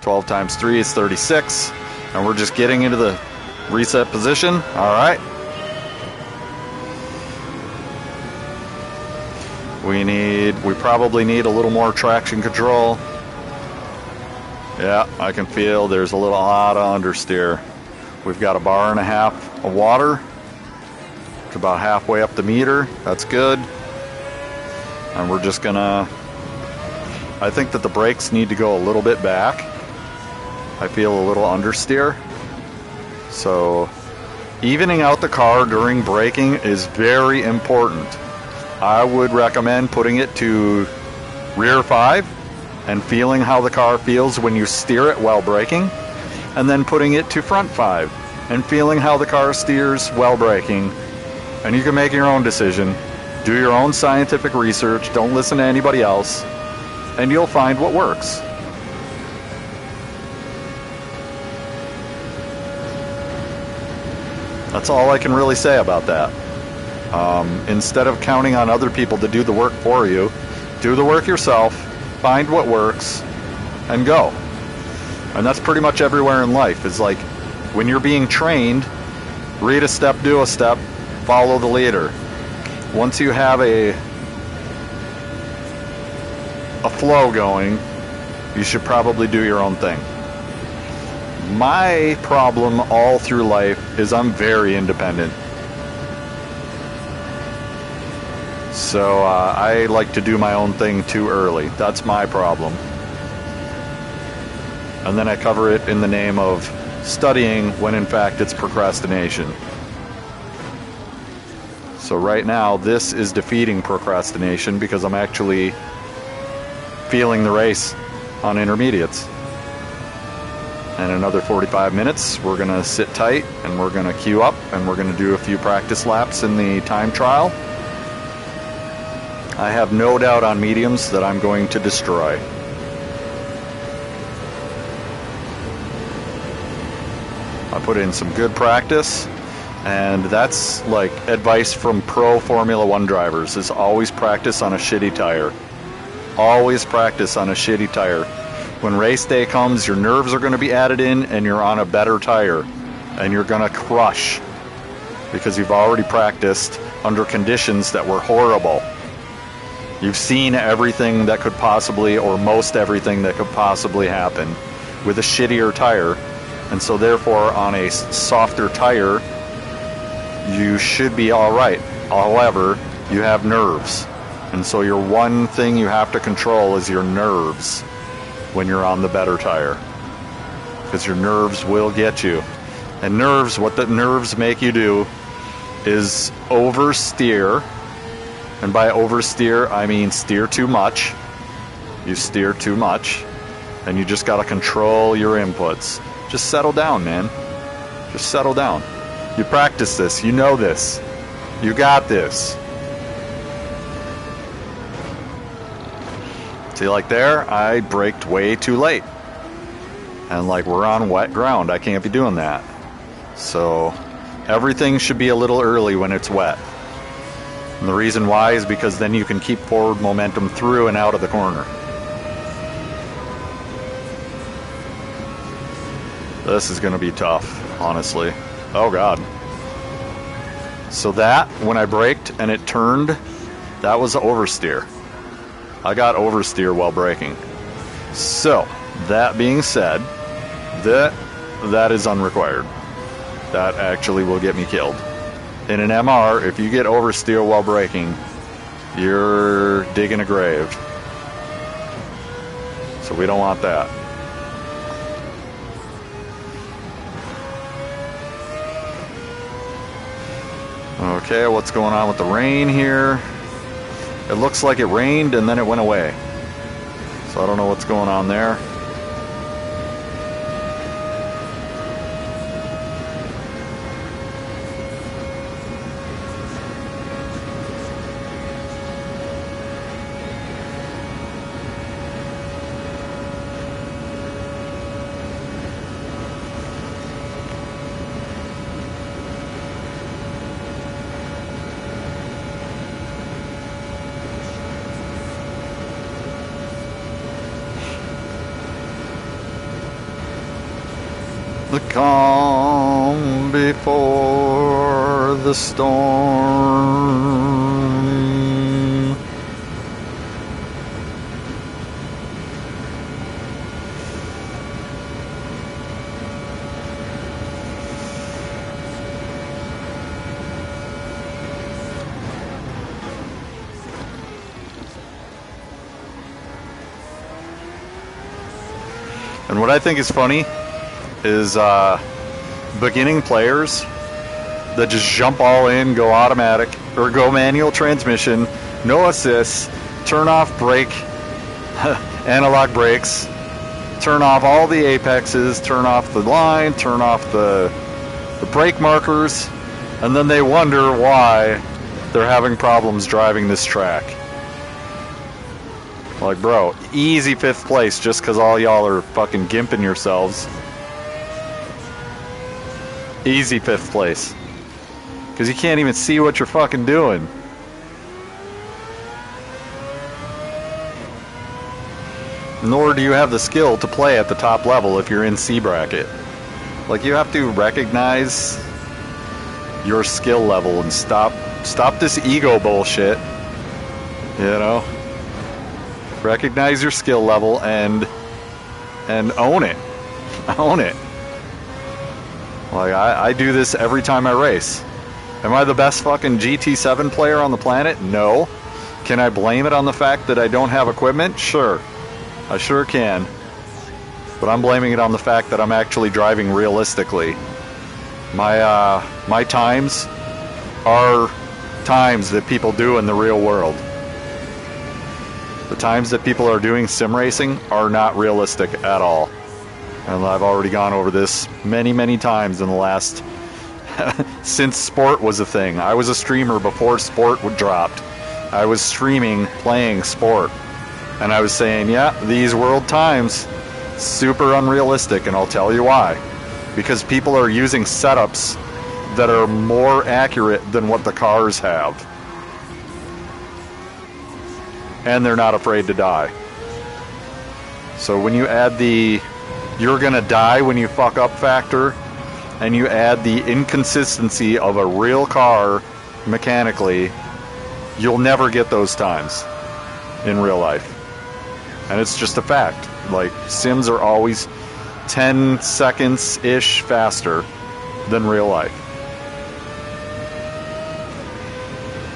12 times 3 is 36. And we're just getting into the reset position. Alright. We probably need a little more traction control. Yeah, I can feel there's a lot of understeer. We've got a bar and a half of water. It's about halfway up the meter. That's good. And we're just gonna... I think that the brakes need to go a little bit back. I feel a little understeer. So evening out the car during braking is very important. I would recommend putting it to rear 5 and feeling how the car feels when you steer it while braking, and then putting it to front 5 and feeling how the car steers while braking. And you can make your own decision. Do your own scientific research. Don't listen to anybody else, and you'll find what works. That's all I can really say about that. Instead of counting on other people to do the work for you, do the work yourself, find what works, and go. And that's pretty much everywhere in life. It's like when you're being trained, read a step, do a step, follow the leader. Once you have a flow going, you should probably do your own thing. My problem all through life is I'm very independent. So I like to do my own thing too early. That's my problem. And then I cover it in the name of studying when in fact it's procrastination. So right now this is defeating procrastination because I'm actually feeling the race on intermediates. And another 45 minutes we're going to sit tight and we're going to queue up and we're going to do a few practice laps in the time trial. I have no doubt on mediums that I'm going to destroy. I put in some good practice, and that's like advice from pro Formula One drivers, is always practice on a shitty tire. Always practice on a shitty tire. When race day comes, your nerves are going to be added in and you're on a better tire. And you're going to crush because you've already practiced under conditions that were horrible. You've seen everything that could possibly, or most everything that could possibly happen with a shittier tire. And so therefore, on a softer tire, you should be all right. However, you have nerves. And so your one thing you have to control is your nerves when you're on the better tire. Because your nerves will get you. And nerves, what the nerves make you do is oversteer. And by oversteer, I mean steer too much. You steer too much. And you just got to control your inputs. Just settle down, man. Just settle down. You practice this. You know this. You got this. See, like there, I braked way too late. And like we're on wet ground. I can't be doing that. So everything should be a little early when it's wet. And the reason why is because then you can keep forward momentum through and out of the corner. This is going to be tough, honestly. Oh, God. So that, when I braked and it turned, that was oversteer. I got oversteer while braking. So, that being said, that is unrequired. That actually will get me killed. In an MR, if you get oversteer while braking, you're digging a grave. So we don't want that. Okay, what's going on with the rain here? It looks like it rained and then it went away. So I don't know what's going on there. The calm before the storm. And what I think is funny is beginning players that just jump all in, go automatic, or go manual transmission, no assists, turn off brake, analog brakes, turn off all the apexes, turn off the line, turn off the brake markers, and then they wonder why they're having problems driving this track. Like, bro, easy 5th place just because all y'all are fucking gimping yourselves. Easy 5th place. Because you can't even see what you're fucking doing. Nor do you have the skill to play at the top level if you're in C bracket. Like, you have to recognize your skill level and stop this ego bullshit. You know? Recognize your skill level and own it. Own it. Like, I do this every time I race. Am I the best fucking GT7 player on the planet? No. Can I blame it on the fact that I don't have equipment? Sure. I sure can. But I'm blaming it on the fact that I'm actually driving realistically. My times are times that people do in the real world. The times that people are doing sim racing are not realistic at all. And I've already gone over this many, many times in the last... since sport was a thing. I was a streamer before sport dropped. I was streaming, playing sport. And I was saying, yeah, these world times, super unrealistic, and I'll tell you why. Because people are using setups that are more accurate than what the cars have. and they're not afraid to die. So when you add the you're gonna die when you fuck up factor, and you add the inconsistency of a real car mechanically, you'll never get those times in real life. And it's just a fact. Like, sims are always 10 seconds-ish faster than real life.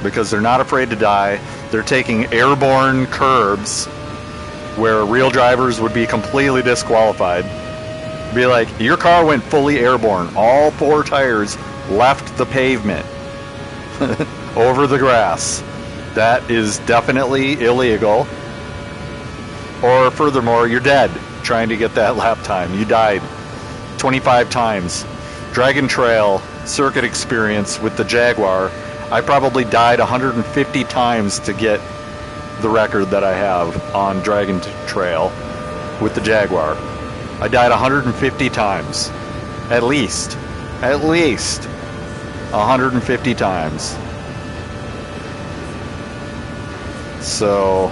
Because they're not afraid to die. They're taking airborne curbs where real drivers would be completely disqualified. Be like, your car went fully airborne. All 4 tires left the pavement over the grass. That is definitely illegal. Or furthermore, you're dead trying to get that lap time. You died 25 times. Dragon Trail circuit experience with the Jaguar, I probably died 150 times to get the record that I have on Dragon Trail with the Jaguar. I died 150 times. At least 150 times. So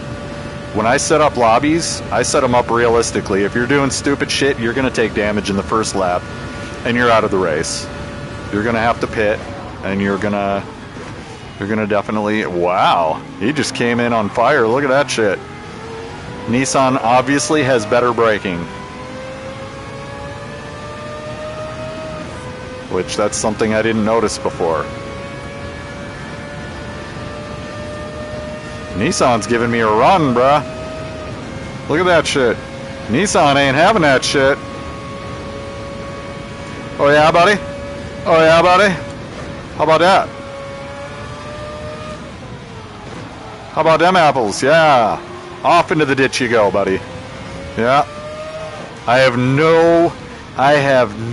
when I set up lobbies, I set them up realistically. If you're doing stupid shit, you're going to take damage in the first lap, and you're out of the race. You're going to have to pit, and you're going to definitely... Wow, he just came in on fire. Look at that shit. Nissan obviously has better braking. Which, that's something I didn't notice before. Nissan's giving me a run, bruh. Look at that shit. Nissan ain't having that shit. Oh yeah, buddy? Oh yeah, buddy? How about that? How about them apples? Yeah. Off into the ditch you go, buddy. Yeah. I have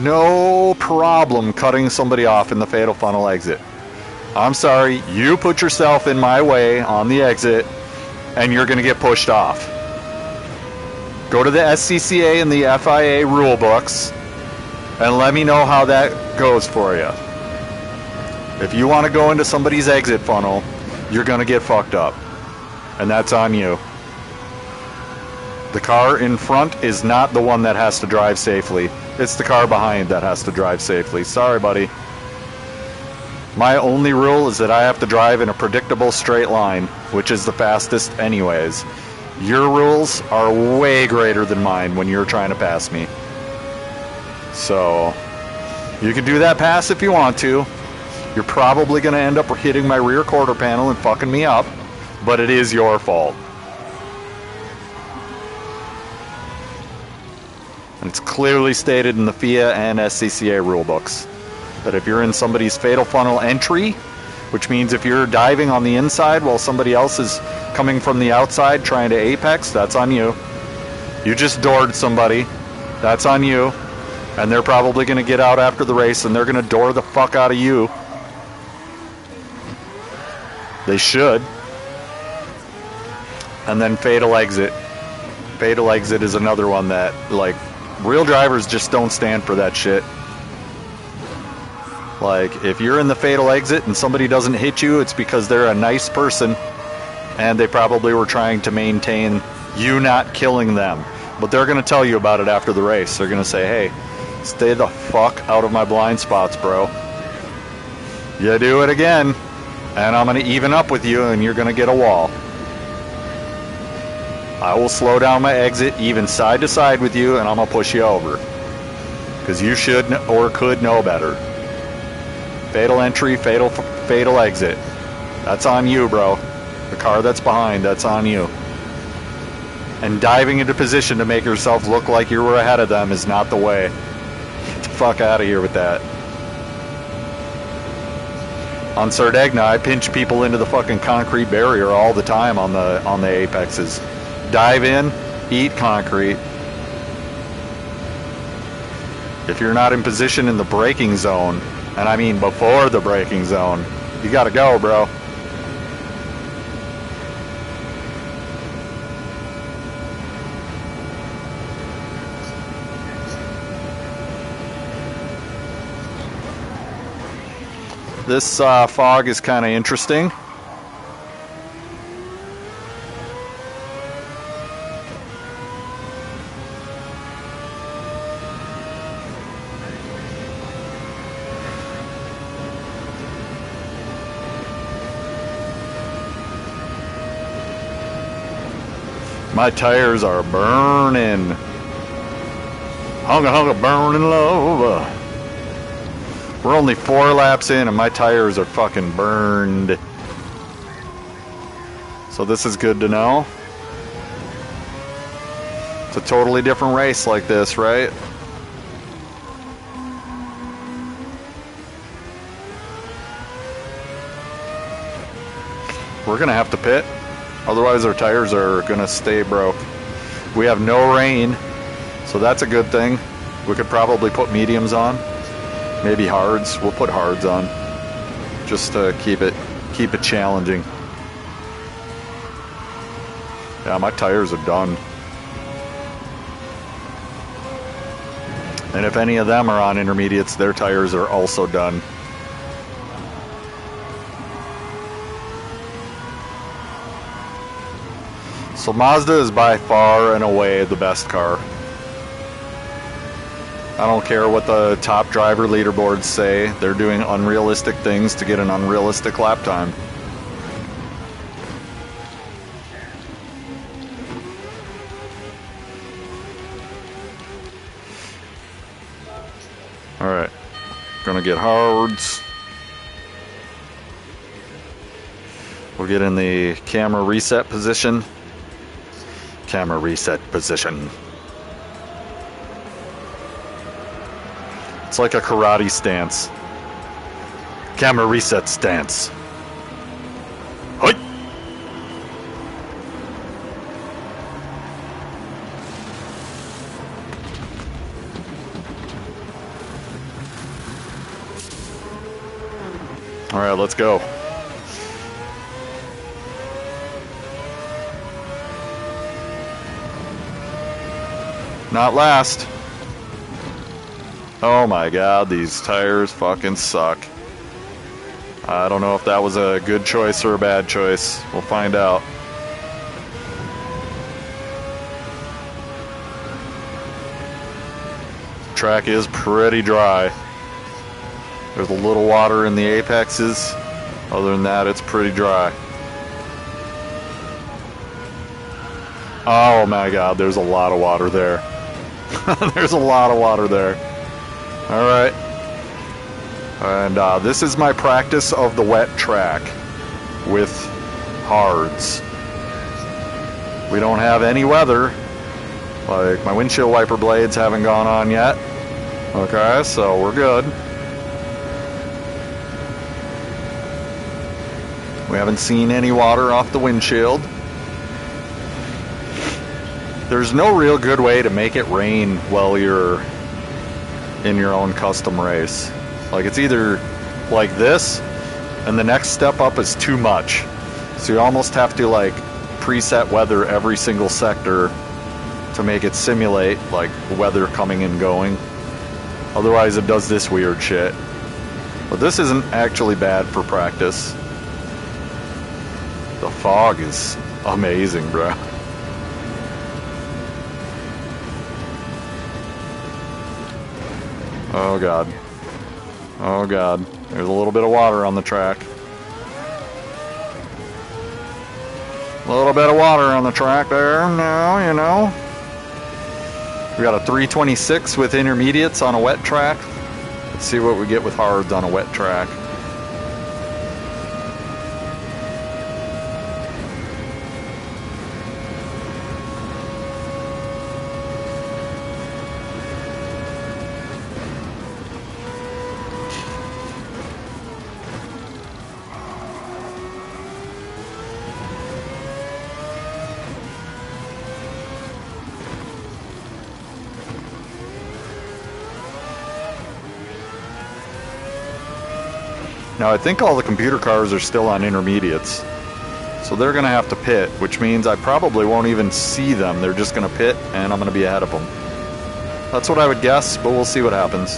no problem cutting somebody off in the fatal funnel exit. I'm sorry, you put yourself in my way on the exit, and you're going to get pushed off. Go to the SCCA and the FIA rule books, and let me know how that goes for you. If you want to go into somebody's exit funnel, you're going to get fucked up. And that's on you. The car in front is not the one that has to drive safely. It's the car behind that has to drive safely. Sorry, buddy. My only rule is that I have to drive in a predictable straight line, which is the fastest anyways. Your rules are way greater than mine when you're trying to pass me. So, you can do that pass if you want to. You're probably going to end up hitting my rear quarter panel and fucking me up, but it is your fault. And it's clearly stated in the FIA and SCCA rulebooks that if you're in somebody's fatal funnel entry, which means if you're diving on the inside while somebody else is coming from the outside trying to apex, that's on you. You just doored somebody, that's on you. And they're probably going to get out after the race and they're going to door the fuck out of you. They should. And then fatal exit. Fatal exit is another one that, like, real drivers just don't stand for that shit. Like, if you're in the fatal exit and somebody doesn't hit you, it's because they're a nice person and they probably were trying to maintain you not killing them. But they're going to tell you about it after the race. They're going to say, hey, stay the fuck out of my blind spots, bro. You do it again, and I'm going to even up with you and you're going to get a wall. I will slow down my exit even side to side with you and I'm going to push you over. Because you should or could know better. Fatal entry, fatal exit. That's on you, bro. The car that's behind, that's on you. And diving into position to make yourself look like you were ahead of them is not the way. Get the fuck out of here with that. On Sardegna, I pinch people into the fucking concrete barrier all the time on the apexes. Dive in, eat concrete. If you're not in position in the braking zone, and I mean before the braking zone, you gotta go, bro. This fog is kind of interesting. My tires are burning. Hunga hunga burning love. We're only 4 laps in and my tires are fucking burned. So this is good to know. It's a totally different race like this, right? We're gonna have to pit. Otherwise our tires are gonna stay broke. We have no rain, so that's a good thing. We could probably put mediums on. Maybe hards. We'll put hards on. Just to keep it challenging. Yeah, my tires are done. And if any of them are on intermediates, their tires are also done. So Mazda is by far and away the best car. I don't care what the top driver leaderboards say. They're doing unrealistic things to get an unrealistic lap time. Alright. Gonna get hards. We'll get in the camera reset position. Camera reset position. It's like a karate stance. Camera reset stance. Hoi! All right, let's go. Not last. Oh my god, these tires fucking suck. I don't know if that was a good choice or a bad choice. We'll find out. Track is pretty dry. There's a little water in the apexes. Other than that, it's pretty dry. Oh my god, there's a lot of water there. There's a lot of water there. Alright. And this is my practice of the wet track with hards. We don't have any weather. Like, my windshield wiper blades haven't gone on yet. Okay, so we're good. We haven't seen any water off the windshield. There's no real good way to make it rain while you're in your own custom race. Like, it's either like this, and the next step up is too much. So you almost have to, like, preset weather every single sector to make it simulate, like, weather coming and going. Otherwise it does this weird shit. But this isn't actually bad for practice. The fog is amazing, bro. Oh god. Oh god. There's a little bit of water on the track. A little bit of water on the track there now, you know. We got a 326 with intermediates on a wet track. Let's see what we get with hards on a wet track. Now I think all the computer cars are still on intermediates. So they're going to have to pit, which means I probably won't even see them. They're just going to pit and I'm going to be ahead of them. That's what I would guess, but we'll see what happens.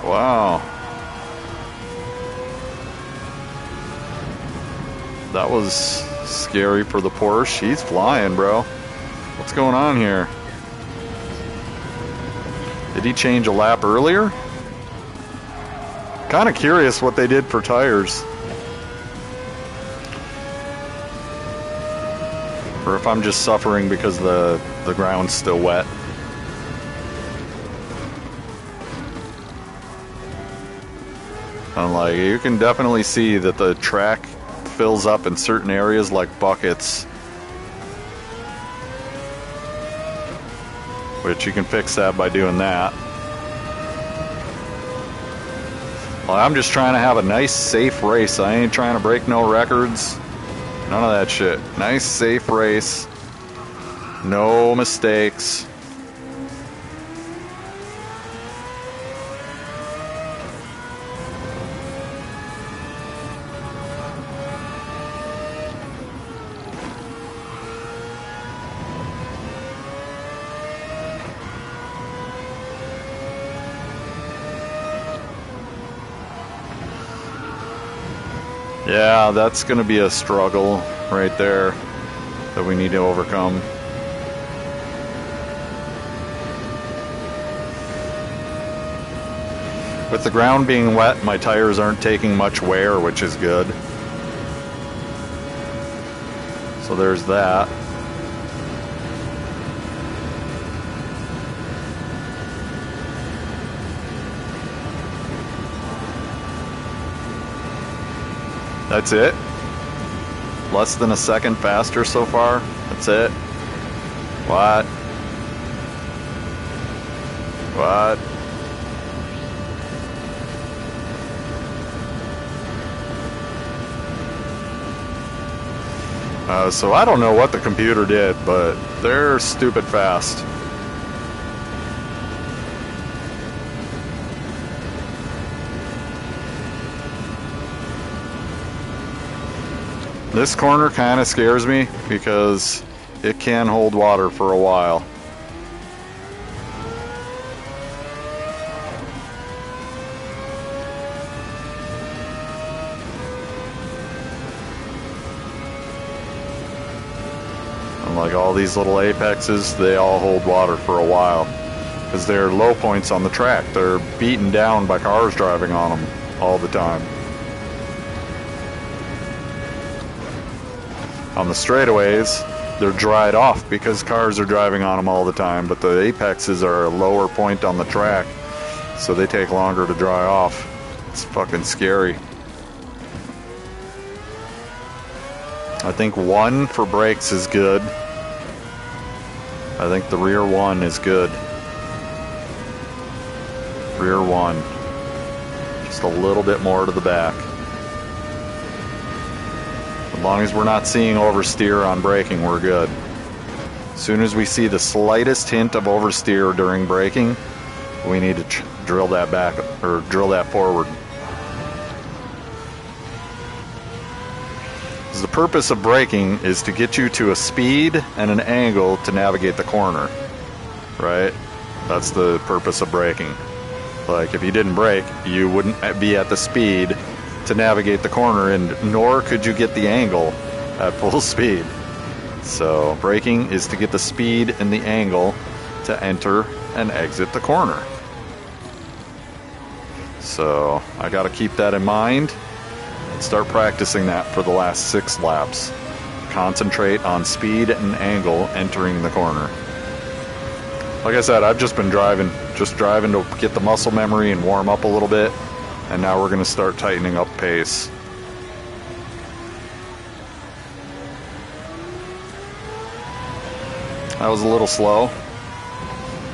Wow. That was scary for the Porsche. He's flying, bro. What's going on here? Did he change a lap earlier? Kind of curious what they did for tires. or if I'm just suffering because the ground's still wet. And like, you can definitely see that the track fills up in certain areas like buckets, which you can fix that by doing that. Well, I'm just trying to have a nice, safe race. I ain't trying to break no records. None of that shit. Nice, safe race. No mistakes. Yeah, that's going to be a struggle right there that we need to overcome. With the ground being wet, my tires aren't taking much wear, which is good. So there's that. That's it. Less than a second faster so far. That's it. What? What? So I don't know what the computer did, but they're stupid fast. This corner kind of scares me because it can hold water for a while. And like all these little apexes, they all hold water for a while because they're low points on the track. They're beaten down by cars driving on them all the time. On the straightaways, they're dried off because cars are driving on them all the time, but the apexes are a lower point on the track, so they take longer to dry off. It's fucking scary. I think 1 for brakes is good. I think the rear 1 is good. Rear 1. Just a little bit more to the back. As long as we're not seeing oversteer on braking, we're good. As soon as we see the slightest hint of oversteer during braking, we need to drill that back, or drill that forward. The purpose of braking is to get you to a speed and an angle to navigate the corner, right? That's the purpose of braking. Like, if you didn't brake, you wouldn't be at the speed to navigate the corner, and nor could you get the angle at full speed. So braking is to get the speed and the angle to enter and exit the corner. So I got to keep that in mind and start practicing that for the last 6 laps. Concentrate on speed and angle entering the corner. Like I said, I've just been driving to get the muscle memory and warm up a little bit. And now we're going to start tightening up pace. That was a little slow,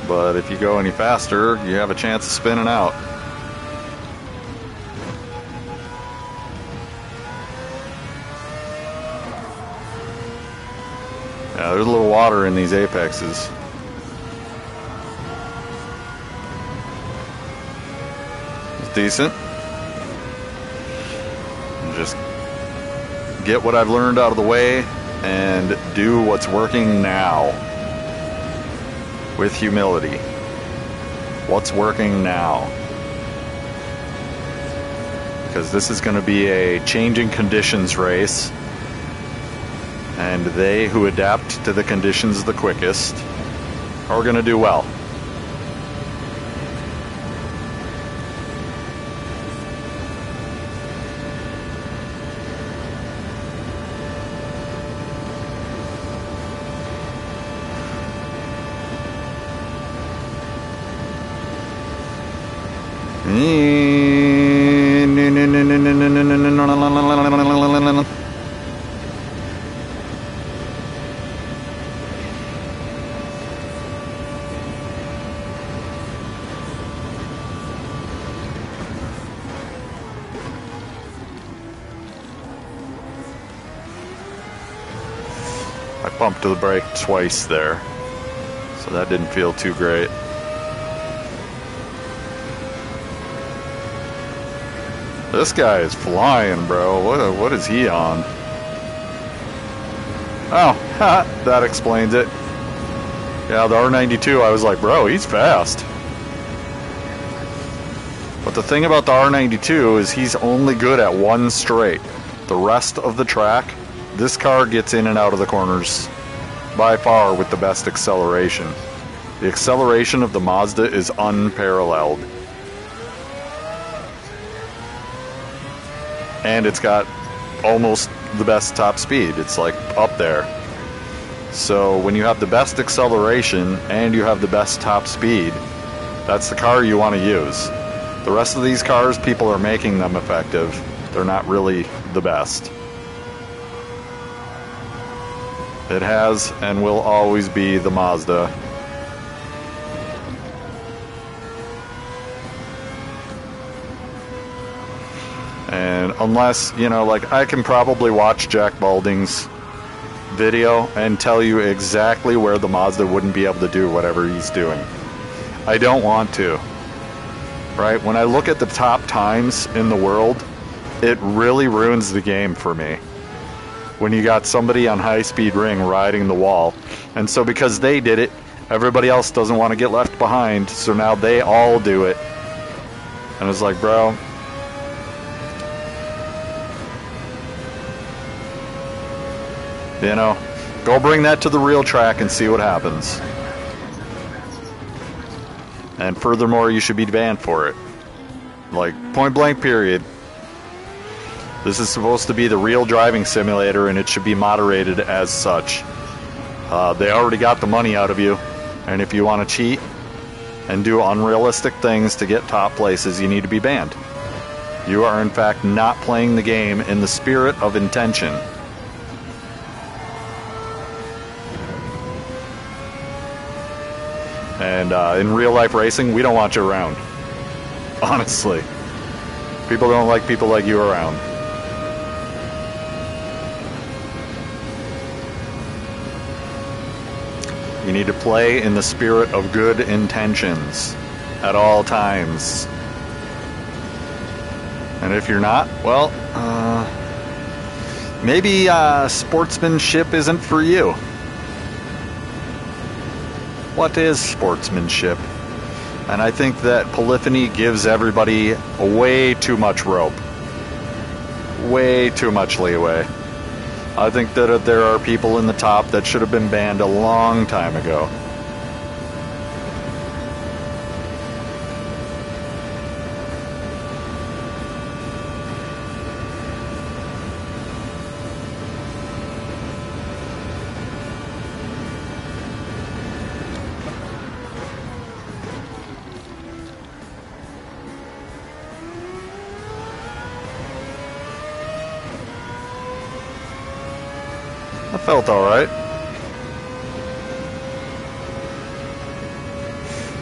but if you go any faster, you have a chance of spinning out. Yeah, there's a little water in these apexes. It's decent. Just get what I've learned out of the way and do what's working now with humility. What's working now? Because this is going to be a changing conditions race, and they who adapt to the conditions the quickest are going to do well. I bumped the brake twice there, so that didn't feel too great. This guy is flying, bro. What is he on? Oh, that explains it. Yeah, the R92, I was like, bro, he's fast. But the thing about the R92 is he's only good at one straight. The rest of the track, this car gets in and out of the corners by far with the best acceleration. The acceleration of the Mazda is unparalleled. And it's got almost the best top speed. It's like up there. So when you have the best acceleration and you have the best top speed, that's the car you want to use. The rest of these cars, people are making them effective. They're not really the best. It has and will always be the Mazda. And unless, you know, like I can probably watch Jack Balding's video and tell you exactly where the Mazda wouldn't be able to do whatever he's doing. I don't want to. Right? When I look at the top times in the world, it really ruins the game for me. When you got somebody on high-speed ring riding the wall. And so because they did it, everybody else doesn't want to get left behind, so now they all do it. And it's like, bro, you know, go bring that to the real track and see what happens. And furthermore, you should be banned for it. Like, point blank period. This is supposed to be the real driving simulator, and it should be moderated as such. They already got the money out of you, and if you want to cheat and do unrealistic things to get top places, you need to be banned. You are, in fact, not playing the game in the spirit of intention. And in real life racing, we don't want you around. Honestly. People don't like people like you around. You need to play in the spirit of good intentions at all times. And if you're not, well, maybe sportsmanship isn't for you. What is sportsmanship? And I think that Polyphony gives everybody way too much rope. Way too much leeway. I think that there are people in the top that should have been banned a long time ago. That felt alright.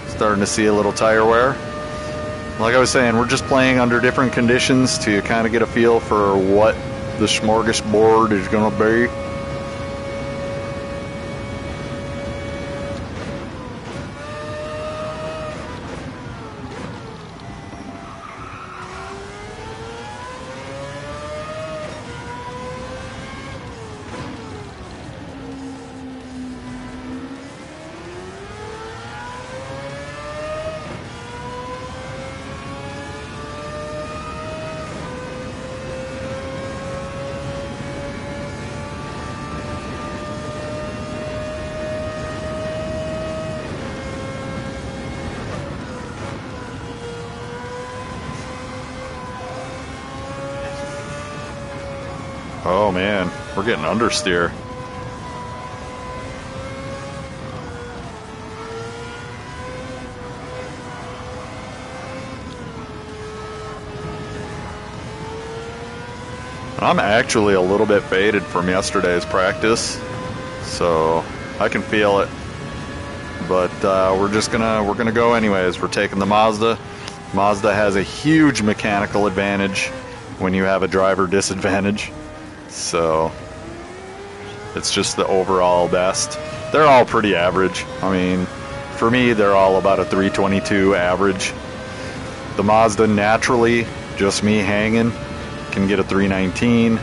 Starting to see a little tire wear. Like I was saying, we're just playing under different conditions to kind of get a feel for what the smorgasbord is going to be. Oh man, we're getting understeer. I'm actually a little bit faded from yesterday's practice, so I can feel it. But we're gonna go anyways. We're taking the Mazda. Mazda has a huge mechanical advantage when you have a driver disadvantage. So it's just the overall best. They're all pretty average. I mean, for me, they're all about a 322 average. The Mazda naturally, just me hanging, can get a 319.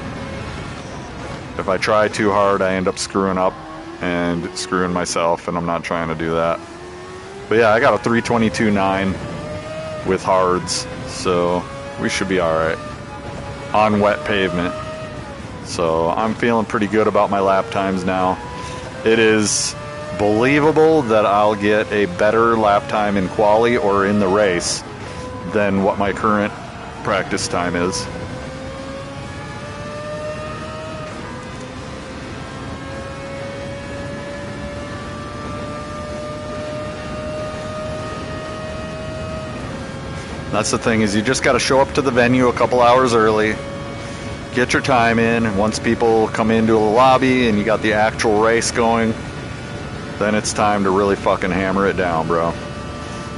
If I try too hard, I end up screwing up and screwing myself, and I'm not trying to do that. But yeah, I got a 322.9 with hards, so we should be all right on wet pavement. So I'm feeling pretty good about my lap times now. It is believable that I'll get a better lap time in quali or in the race than what my current practice time is. That's the thing, is you just got to show up to the venue a couple hours early, get your time in, and once people come into the lobby and you got the actual race going, then it's time to really fucking hammer it down, bro.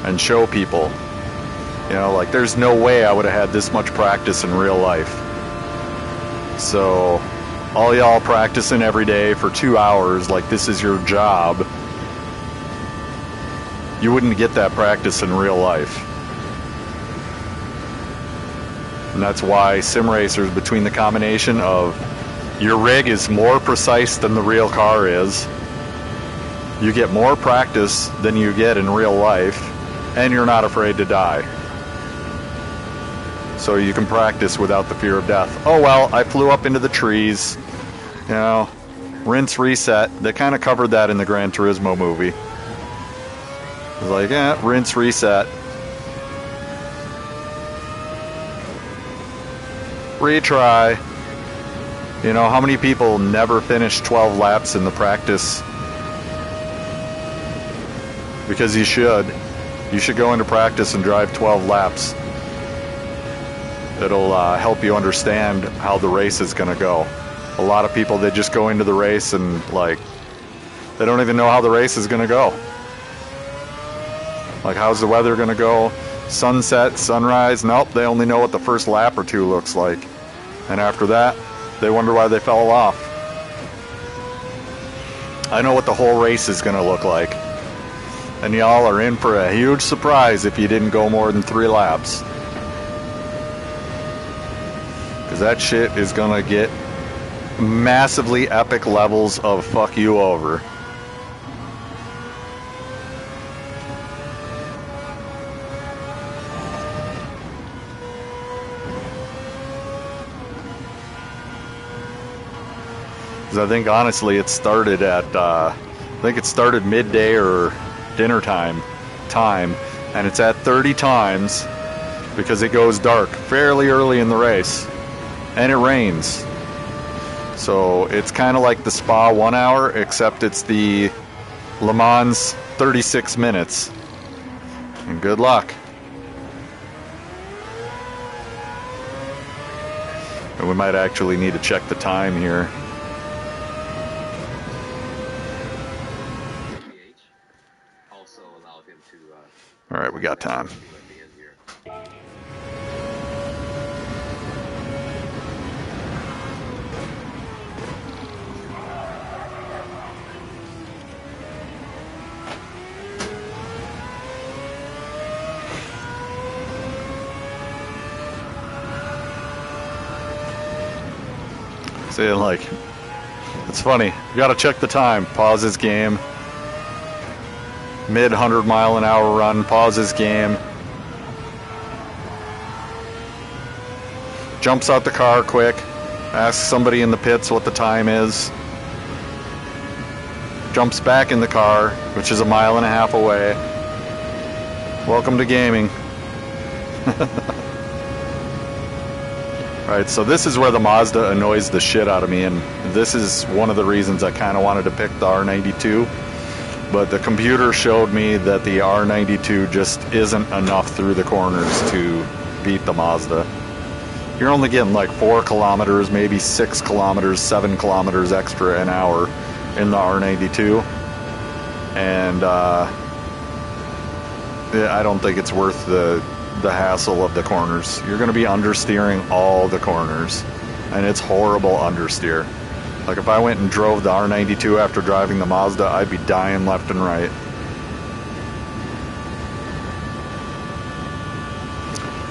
And show people. You know, like, there's no way I would have had this much practice in real life. So, all y'all practicing every day for 2 hours like this is your job, you wouldn't get that practice in real life. And that's why sim racers, between the combination of your rig is more precise than the real car is, you get more practice than you get in real life, and you're not afraid to die. So you can practice without the fear of death. Oh well, I flew up into the trees, you know, rinse, reset. They kind of covered that in the Gran Turismo movie. It was like, yeah, rinse, reset. Retry. You know, how many people never finish 12 laps in the practice? Because you should. You should go into practice and drive 12 laps. It'll help you understand how the race is going to go. A lot of people, they just go into the race and, like, they don't even know how the race is going to go. Like, how's the weather going to go? Sunset, sunrise, nope, they only know what the first lap or two looks like. And after that, they wonder why they fell off. I know what the whole race is going to look like. And y'all are in for a huge surprise if you didn't go more than 3 laps. Because that shit is going to get massively epic levels of fuck you over. I think honestly it started at I think it started midday or dinner time, and it's at 30 times because it goes dark fairly early in the race and it rains. So it's kind of like the Spa 1 hour, except it's the Le Mans 36 minutes. And good luck. And we might actually need to check the time here. All right, we got time. See, like, it's funny. You gotta check the time. Pause this game. Mid 100-mile-an-hour run. Pause this game. Jumps out the car quick. Asks somebody in the pits what the time is. Jumps back in the car, which is 1.5 miles away. Welcome to gaming. Alright, so this is where the Mazda annoys the shit out of me, and this is one of the reasons I kind of wanted to pick the R92. But the computer showed me that the R92 just isn't enough through the corners to beat the Mazda. you're only getting like 4 kilometers, maybe 6 kilometers, 7 kilometers extra an hour in the R92. And I don't think it's worth the hassle of the corners. You're going to be understeering all the corners, and it's horrible understeer. Like if I went and drove the R92 after driving the Mazda, I'd be dying left and right.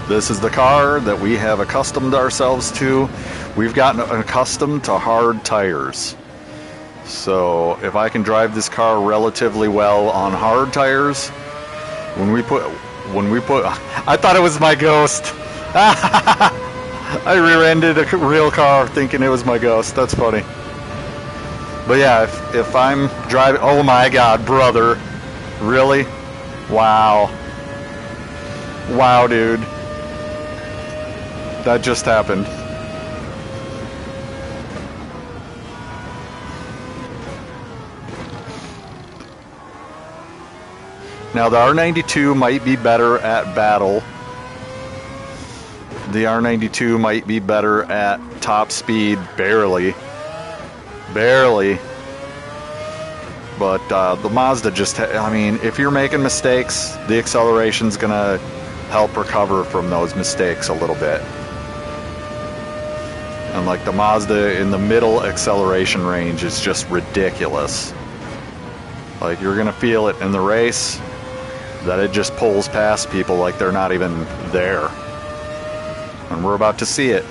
This is the car that we have accustomed ourselves to. We've gotten accustomed to hard tires. So if I can drive this car relatively well on hard tires, when we put, I thought it was my Ghost. I rear-ended a real car thinking it was my Ghost. That's funny. But yeah, if I'm driving, oh my God, brother, really? Wow, dude, that just happened. Now the R92 might be better at battle. The R92 might be better at top speed, barely. But the Mazda just, I mean, if you're making mistakes, the acceleration's gonna help recover from those mistakes a little bit. And like the Mazda in the middle acceleration range is just ridiculous. Like you're gonna feel it in the race, that it just pulls past people like they're not even there. And we're about to see it.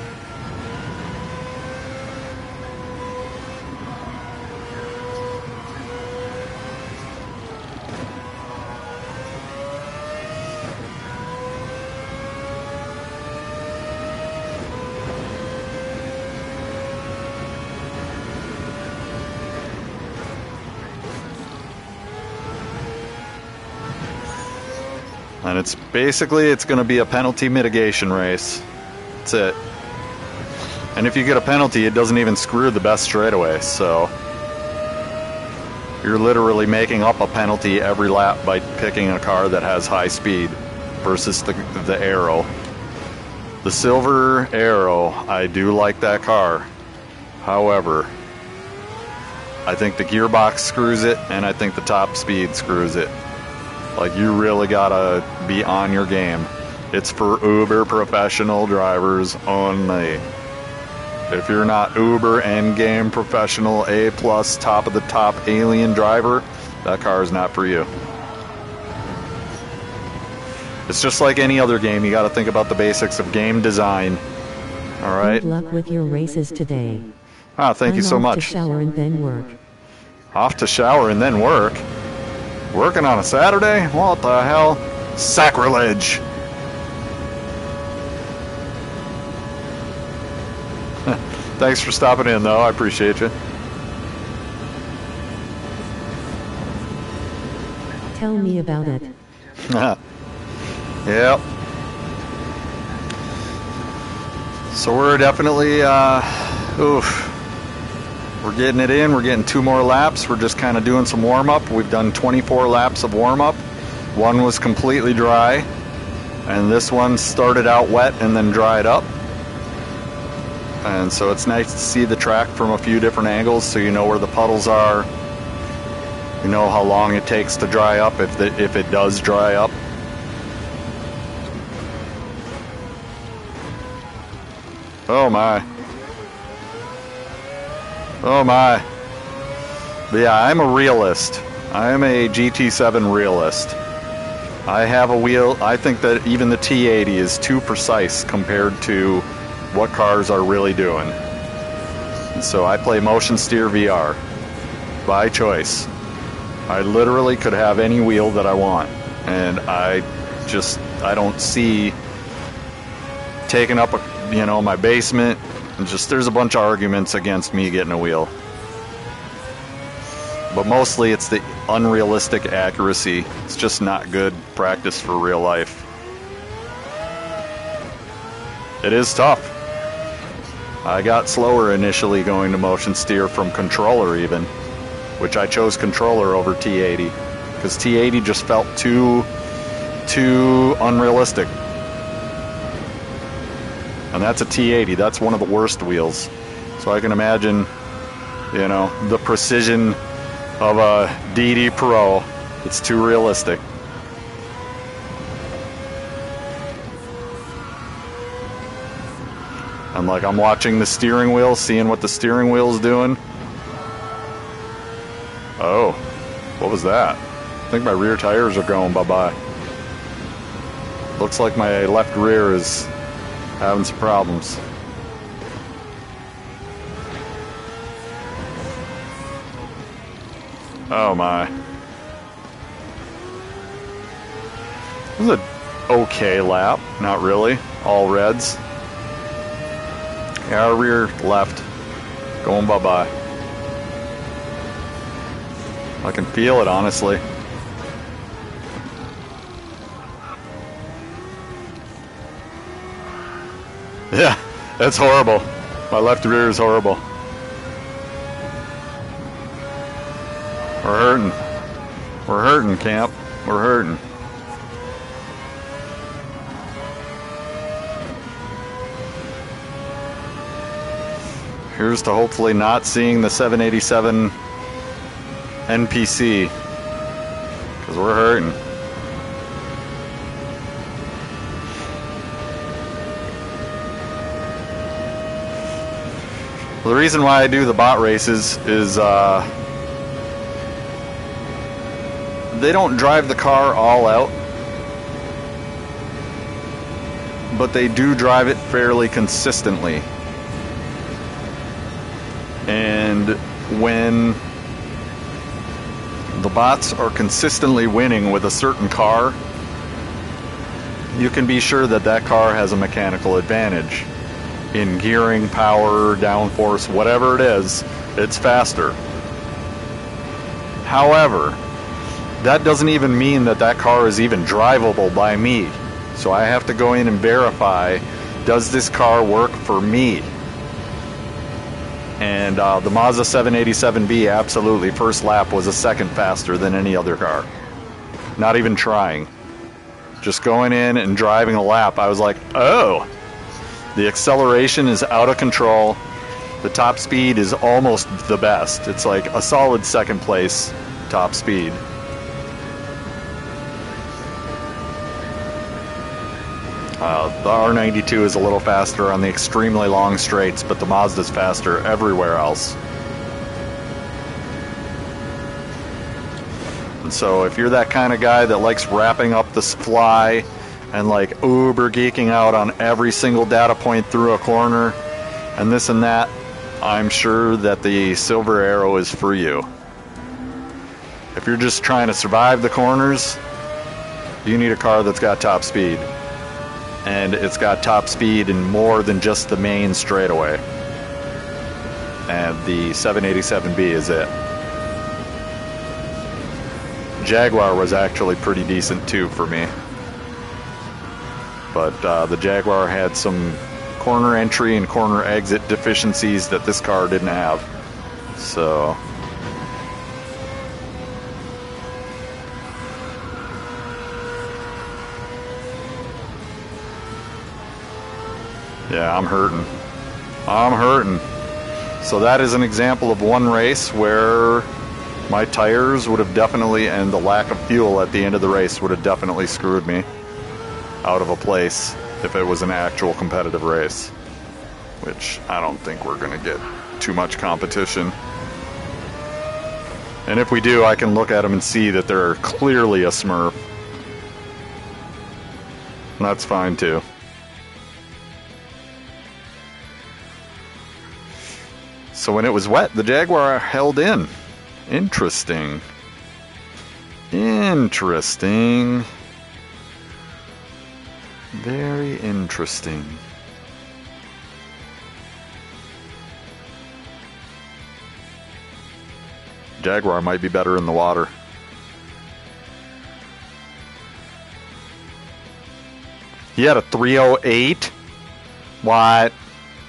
And it's going to be a penalty mitigation race. That's it. And if you get a penalty, it doesn't even screw the best straightaway. So you're literally making up a penalty every lap by picking a car that has high speed versus the Aero. The Silver Aero, I do like that car. However, I think the gearbox screws it, and I think the top speed screws it. Like, you really gotta be on your game. It's for uber professional drivers only. If you're not uber endgame professional A+, top of the top alien driver, that car is not for you. It's just like any other game. You gotta think about the basics of game design. Alright? Good luck with your races today. Ah, thank you so much. Off to shower and then work. Off to shower and then work? Working on a Saturday? What the hell? Sacrilege! Thanks for stopping in, though. I appreciate you. Tell me about it. Yep. So we're definitely, we're getting it in. We're getting 2 more laps. We're just kind of doing some warm-up. We've done 24 laps of warm-up. One was completely dry, and this one started out wet and then dried up. And so it's nice to see the track from a few different angles, so you know where the puddles are. You know how long it takes to dry up if it does dry up. Oh my. Oh my. But yeah, I'm a realist. I am a GT7 realist. I have a wheel. I think that even the T80 is too precise compared to what cars are really doing. And so I play Motion Steer VR by choice. I literally could have any wheel that I want, and I don't see taking up my basement, and just there's a bunch of arguments against me getting a wheel. But mostly it's the unrealistic accuracy. It's just not good practice for real life. It is tough. I got slower initially going to Motion Steer from controller even, which I chose controller over T80 because T80 just felt too unrealistic. And that's a T80. That's one of the worst wheels. So I can imagine, you know, the precision of a DD Pro. It's too realistic. And like I'm watching the steering wheel, seeing what the steering wheel's doing. Oh, what was that? I think my rear tires are going bye-bye. Looks like my left rear is having some problems. Oh my. It was an okay lap, not really. All reds. Yeah, rear left. Going bye-bye. I can feel it, honestly. Yeah, that's horrible. My left rear is horrible. We're hurting. We're hurting, Camp. We're hurting. Here's to hopefully not seeing the 787 NPC, because we're hurting. Well, the reason why I do the bot races is they don't drive the car all out, but they do drive it fairly consistently. And when the bots are consistently winning with a certain car, you can be sure that that car has a mechanical advantage. In gearing, power, downforce, whatever it is, it's faster. However, that doesn't even mean that that car is even drivable by me. So I have to go in and verify, does this car work for me? And the Mazda 787B, absolutely, first lap was a second faster than any other car. Not even trying. Just going in and driving a lap, I was like, oh, the acceleration is out of control. The top speed is almost the best. It's like a solid second place top speed. The R92 is a little faster on the extremely long straights, but the Mazda's faster everywhere else. And so if you're that kind of guy that likes wrapping up the fly and like uber geeking out on every single data point through a corner and this and that, I'm sure that the Silver Arrow is for you. If you're just trying to survive the corners, you need a car that's got top speed. And it's got top speed in more than just the main straightaway. And the 787B is it. Jaguar was actually pretty decent too for me. But the Jaguar had some corner entry and corner exit deficiencies that this car didn't have. So yeah, I'm hurting. I'm hurting. So that is an example of one race where my tires would have definitely, and the lack of fuel at the end of the race would have definitely screwed me out of a place if it was an actual competitive race, which I don't think we're going to get too much competition. And if we do, I can look at them and see that they're clearly a Smurf. And that's fine too. So when it was wet, the Jaguar held in. Interesting. Interesting. Very interesting. Jaguar might be better in the water. He had a 308? What?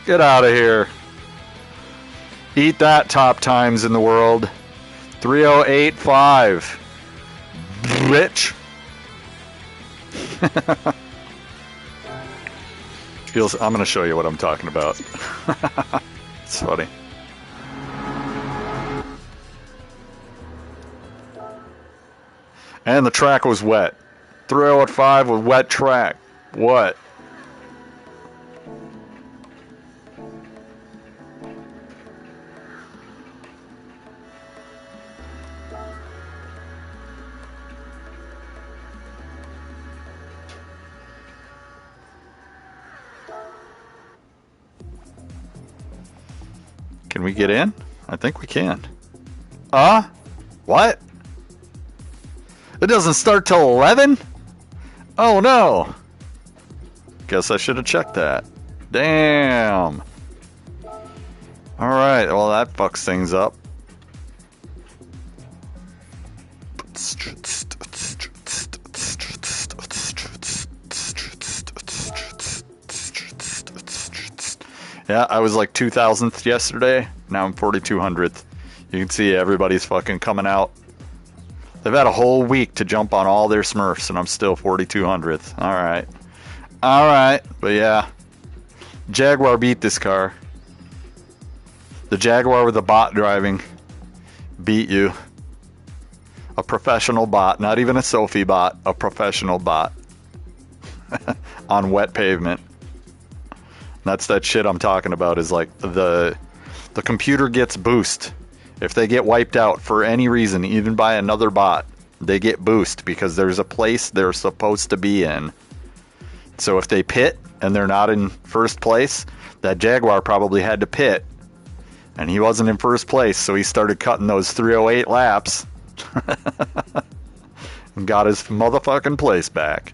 Get out of here. Eat that, top times in the world. 308.5. Bitch. I'm going to show you what I'm talking about. It's funny. And the track was wet. 305 with wet track. What? Can we get in? I think we can. What? It doesn't start till 11? Oh no. Guess I should have checked that. Damn. Alright, well that fucks things up. Yeah, I was like 2,000th yesterday. Now I'm 4,200th. You can see everybody's fucking coming out. They've had a whole week to jump on all their Smurfs, and I'm still 4,200th. Alright. Alright, but yeah. Jaguar beat this car. The Jaguar with the bot driving beat you. A professional bot, not even a Sophie bot, a professional bot. On wet pavement. That's that shit I'm talking about, is like the computer gets boost. If they get wiped out for any reason, even by another bot, they get boost because there's a place they're supposed to be in. So if they pit and they're not in first place, that Jaguar probably had to pit. And he wasn't in first place, so he started cutting those 308 laps. And got his motherfucking place back.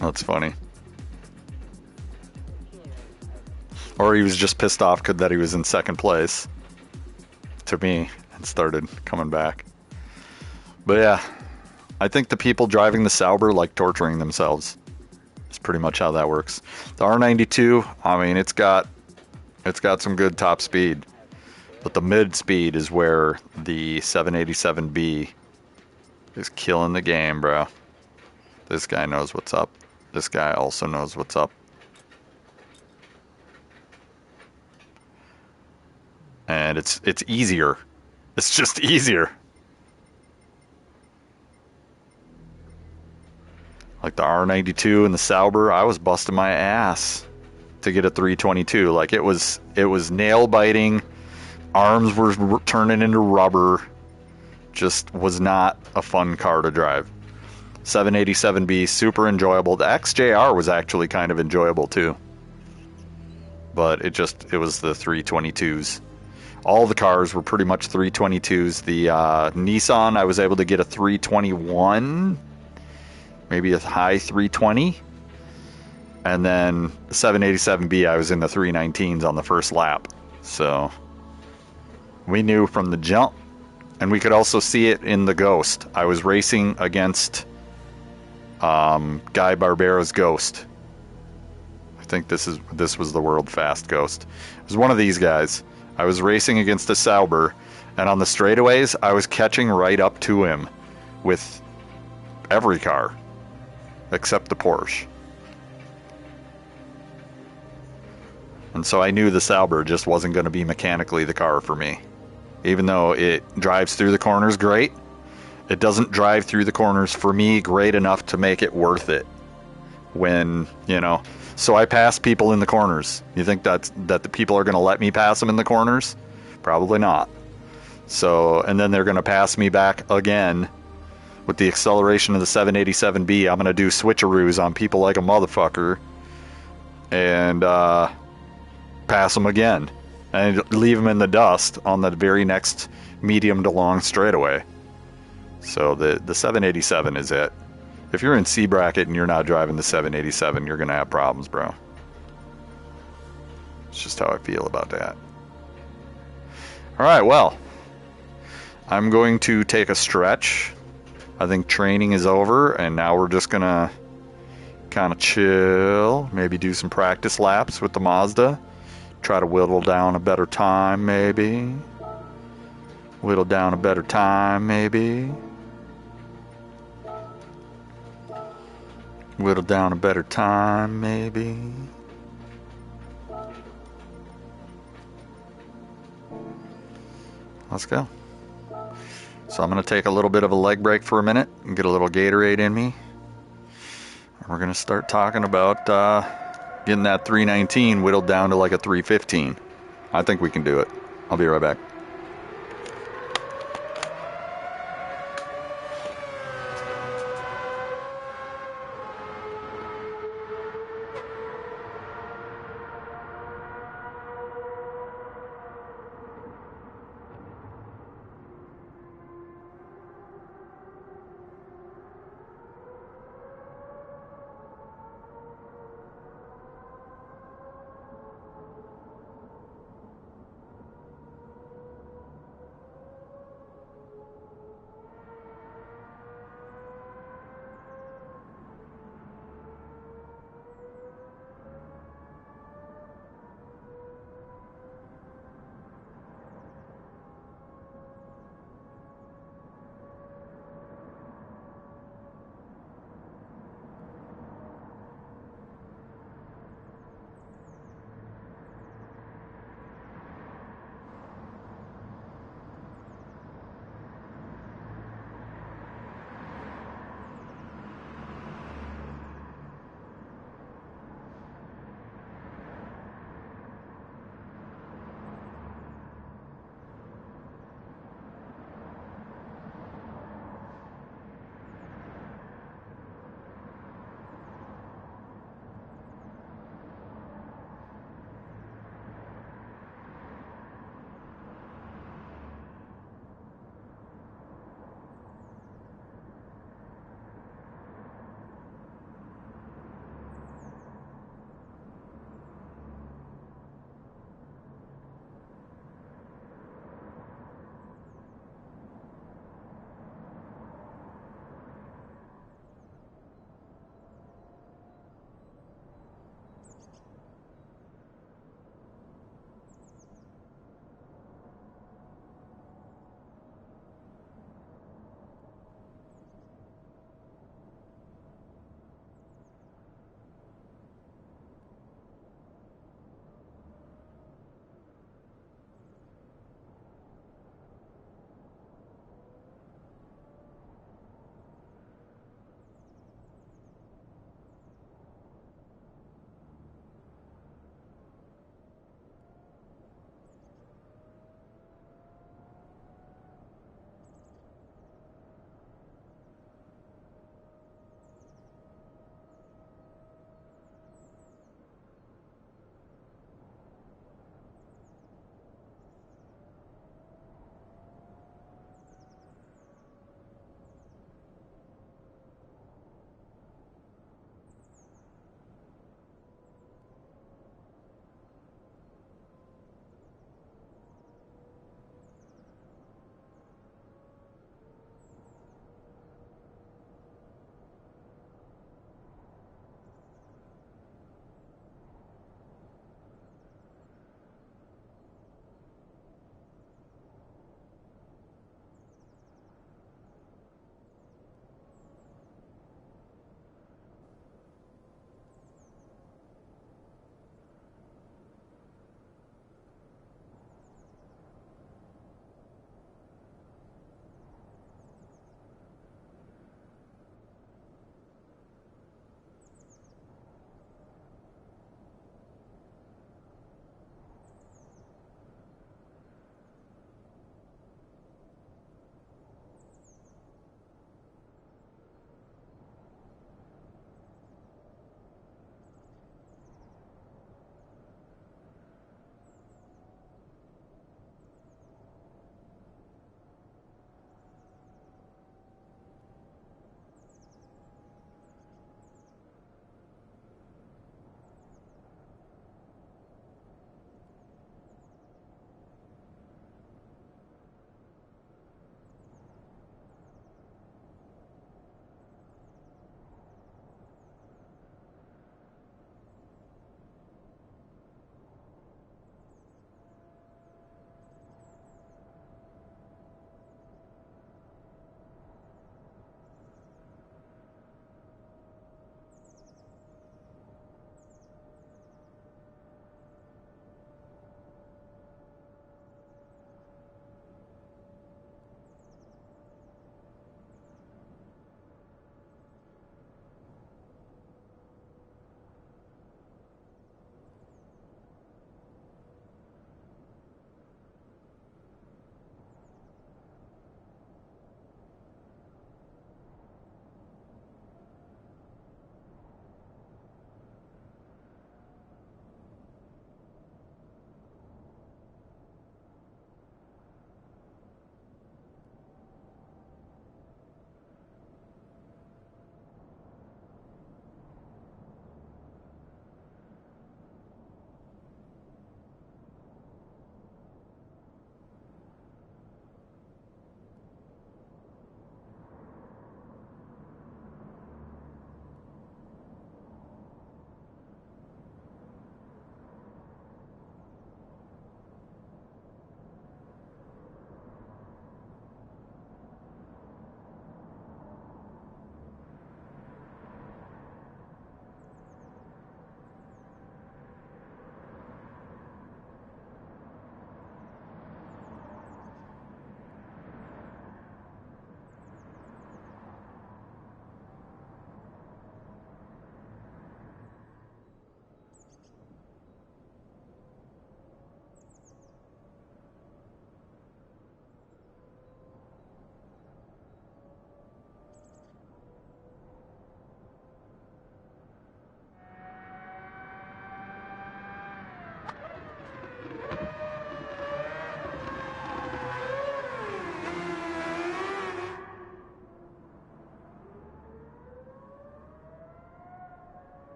That's funny. Or he was just pissed off that he was in second place to me and started coming back. But yeah, I think the people driving the Sauber like torturing themselves. It's pretty much how that works. The R92, I mean, it's got some good top speed, but the mid speed is where the 787B is killing the game, bro. This guy knows what's up. This guy also knows what's up. And it's easier. It's just easier. Like the R92 and the Sauber, I was busting my ass to get a 322. Like it was nail biting. Arms were turning into rubber. Just was not a fun car to drive. 787B, super enjoyable. The XJR was actually kind of enjoyable too. But it was the 322s. All the cars were pretty much 322s. The Nissan, I was able to get a 321, maybe a high 320. And then the 787B, I was in the 319s on the first lap. So we knew from the jump. And we could also see it in the Ghost. I was racing against Guy Barbero's Ghost. I think this was the World Fast Ghost. It was one of these guys. I was racing against a Sauber, and on the straightaways, I was catching right up to him with every car except the Porsche. And so I knew the Sauber just wasn't going to be mechanically the car for me. Even though it drives through the corners great, it doesn't drive through the corners for me great enough to make it worth it. When, so I pass people in the corners. You think that the people are going to let me pass them in the corners? Probably not. So, and then they're going to pass me back again. With the acceleration of the 787B, I'm going to do switcheroos on people like a motherfucker. And pass them again. And leave them in the dust on the very next medium to long straightaway. So the 787 is it. If you're in C bracket and you're not driving the 787, you're going to have problems, bro. It's just how I feel about that. All right, well, I'm going to take a stretch. I think training is over, and now we're just going to kind of chill, maybe do some practice laps with the Mazda. Try to whittle down a better time, maybe. Whittle down a better time, maybe. Let's go. So I'm going to take a little bit of a leg break for a minute and get a little Gatorade in me. And we're going to start talking about getting that 319 whittled down to like a 315. I think we can do it. I'll be right back.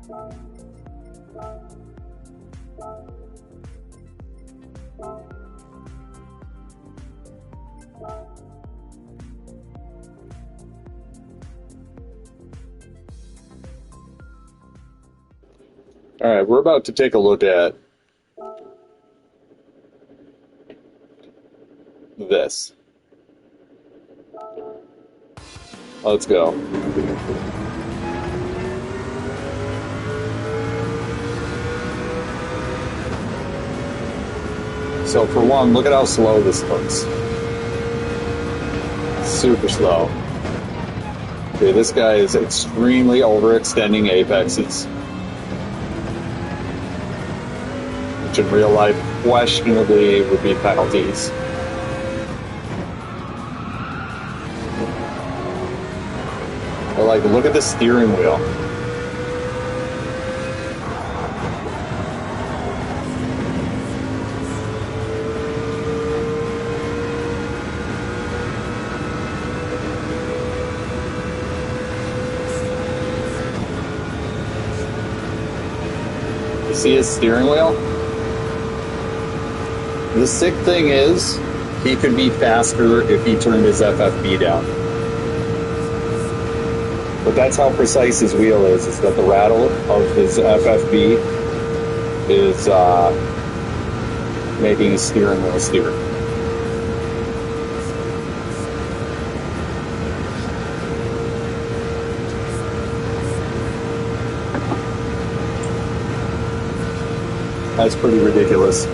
All right, we're about to take a look at this. Let's go. So for one, look at how slow this looks. Super slow. Okay, this guy is extremely overextending apexes, which in real life questionably would be penalties. But like, look at the steering wheel. You see his steering wheel? The sick thing is, he could be faster if he turned his FFB down. But that's how precise his wheel is that the rattle of his FFB is making his steering wheel steer. That's pretty ridiculous.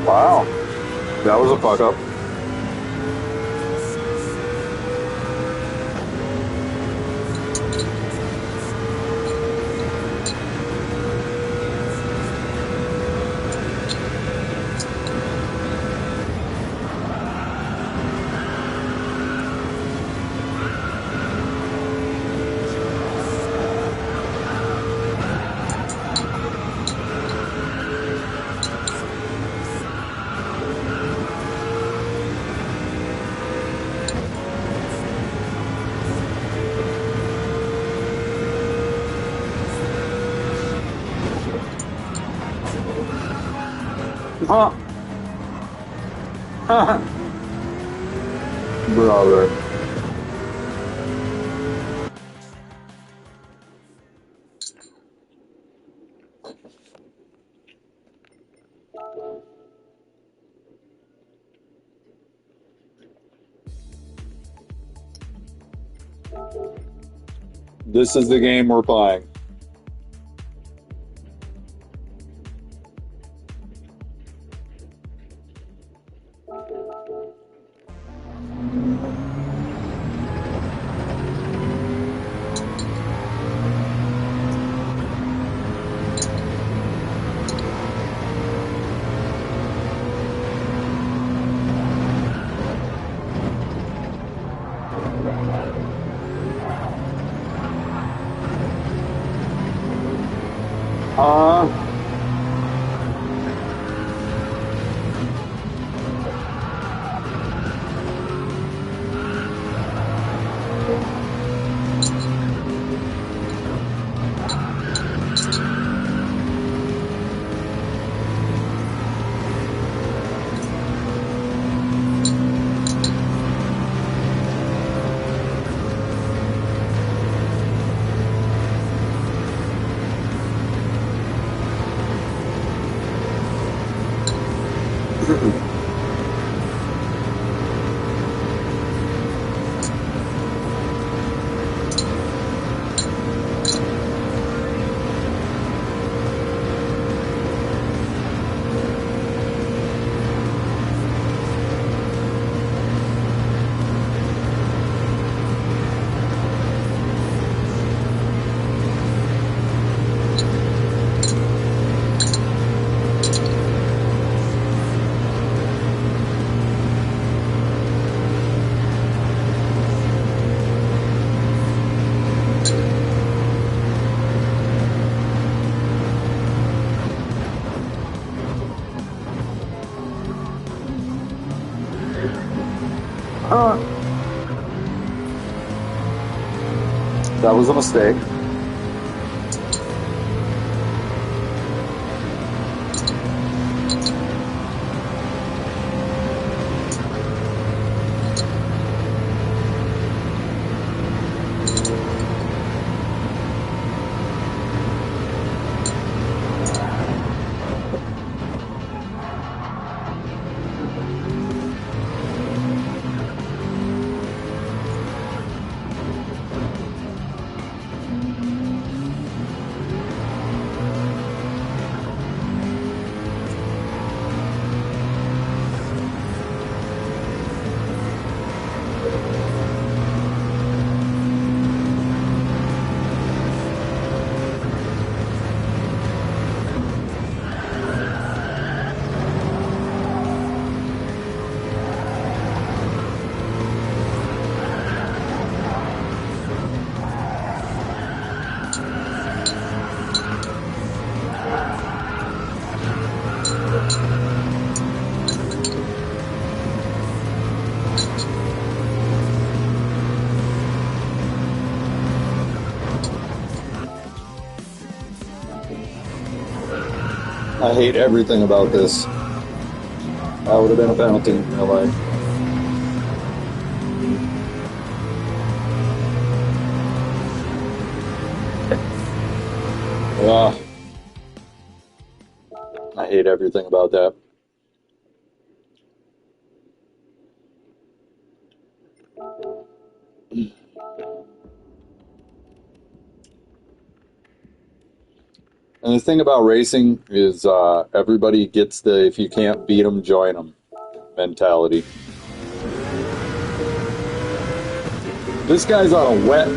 Wow, that was a fuck up. Huh. Brother. This is the game we're playing. That was a mistake. I hate everything about this. That would have been a penalty in real life. I hate everything about that. And the thing about racing is everybody gets the if you can't beat them, join them mentality. This guy's on a wet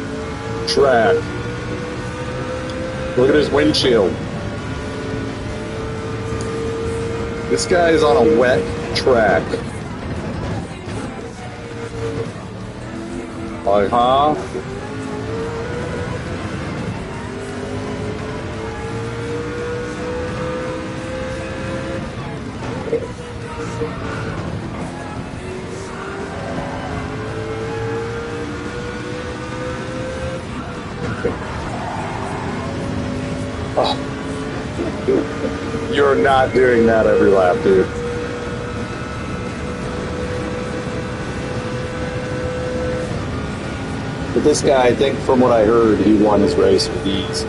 track. Look at his windshield. This guy is on a wet track. Like, huh? You're not doing that every lap, dude. But this guy, I think from what I heard, he won his race with ease.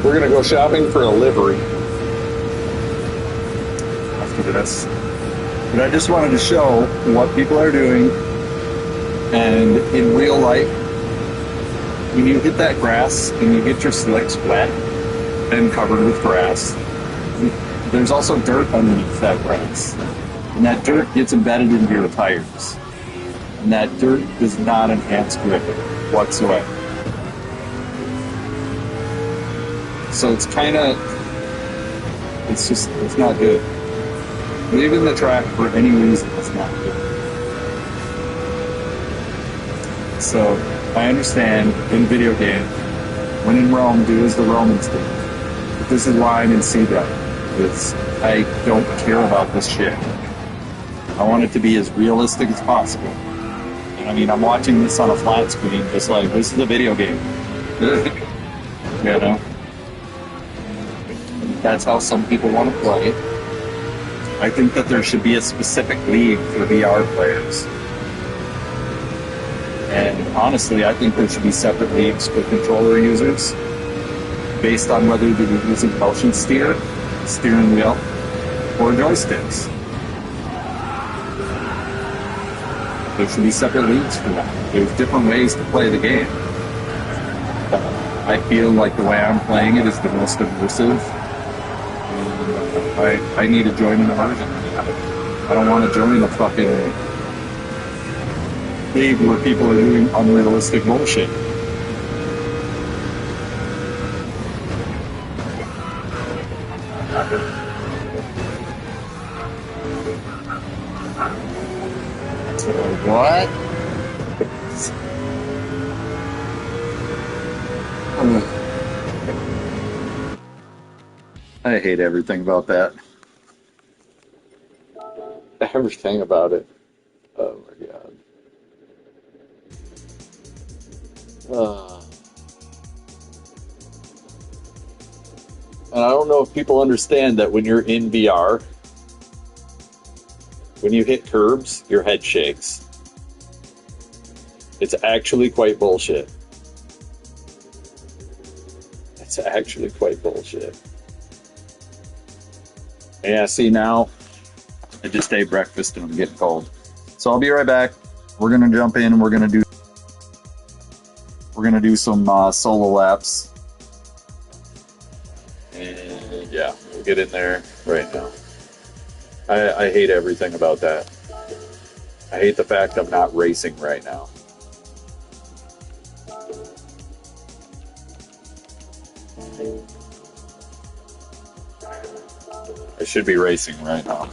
We're gonna go shopping for a livery after this. But I just wanted to show what people are doing, and in real life, when you hit that grass and you get your slicks wet and covered with grass, there's also dirt underneath that grass. And that dirt gets embedded into your tires. And that dirt does not enhance grip whatsoever. So it's it's not good. Leaving the track for any reason is not good. So I understand in video game, when in Rome, do as the Romans do. But this is why I'm in CDEP, because I don't care about this shit. I want it to be as realistic as possible. I mean, I'm watching this on a flat screen, just like this is a video game. You know, that's how some people want to play. I think that there should be a specific league for VR players. And honestly, I think there should be separate leagues for controller users based on whether they're using motion steering wheel, or joysticks. There should be separate leagues for that. There's different ways to play the game. I feel like the way I'm playing it is the most immersive. I need to join an immersion. I don't want to join a fucking league where people are doing unrealistic bullshit. What? I hate everything about that. Everything about it. Oh my god. And I don't know if people understand that when you're in VR, when you hit curbs, your head shakes. It's actually quite bullshit. It's actually quite bullshit. Yeah, see now, I just ate breakfast and I'm getting cold. So I'll be right back. We're gonna jump in and we're gonna do some solo laps. And yeah, we'll get in there right now. I hate everything about that. I hate the fact I'm not racing right now. I should be racing right now.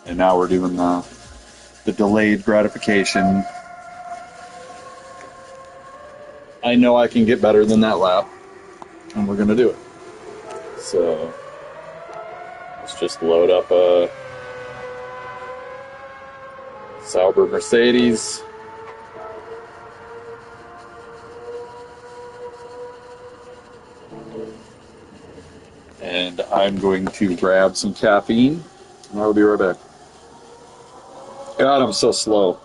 And now we're doing the delayed gratification. I know I can get better than that lap, and we're gonna do it. So let's just load up a Sauber Mercedes. And I'm going to grab some caffeine, and I'll be right back. God, I'm so slow.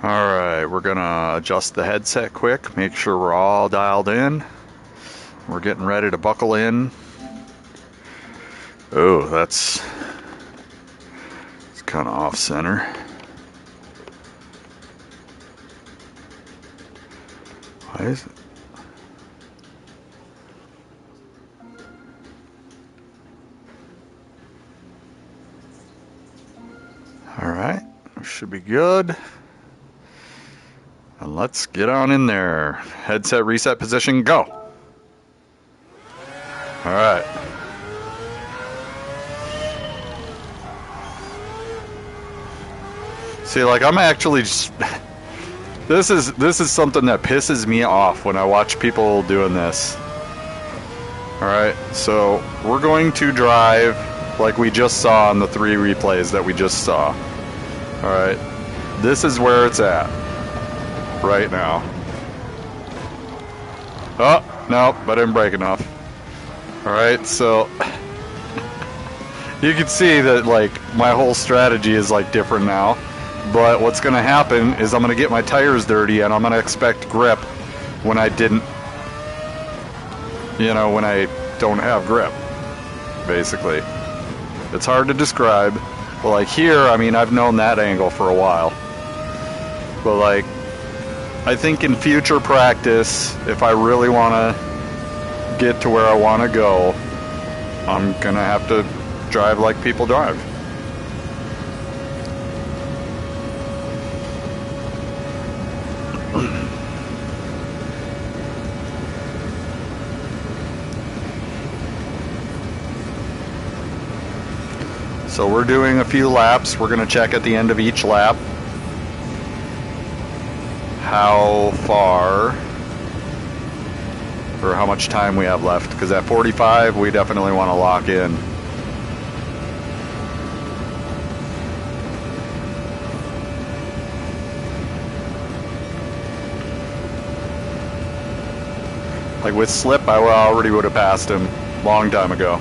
Alright, we're gonna adjust the headset quick, make sure we're all dialed in. We're getting ready to buckle in. Oh, it's kind of off center. Why is it? Alright, should be good. And let's get on in there. Headset reset position, go. Alright. See, like, I'm actually just... This is something that pisses me off when I watch people doing this. Alright, so we're going to drive like we just saw on the 3 replays that we just saw. Alright, this is where it's at right now. Oh, nope, I didn't brake enough. Alright, so you can see that, like, my whole strategy is, like, different now. But what's going to happen is I'm going to get my tires dirty and I'm going to expect grip when I didn't, you know, when I don't have grip, basically. It's hard to describe. But, like, here, I mean, I've known that angle for a while. But, like, I think in future practice, if I really want to get to where I want to go, I'm going to have to drive like people drive. So we're doing a few laps. We're going to check at the end of each lap how far or how much time we have left, because at 45 we definitely want to lock in. Like with slip, I already would have passed him a long time ago.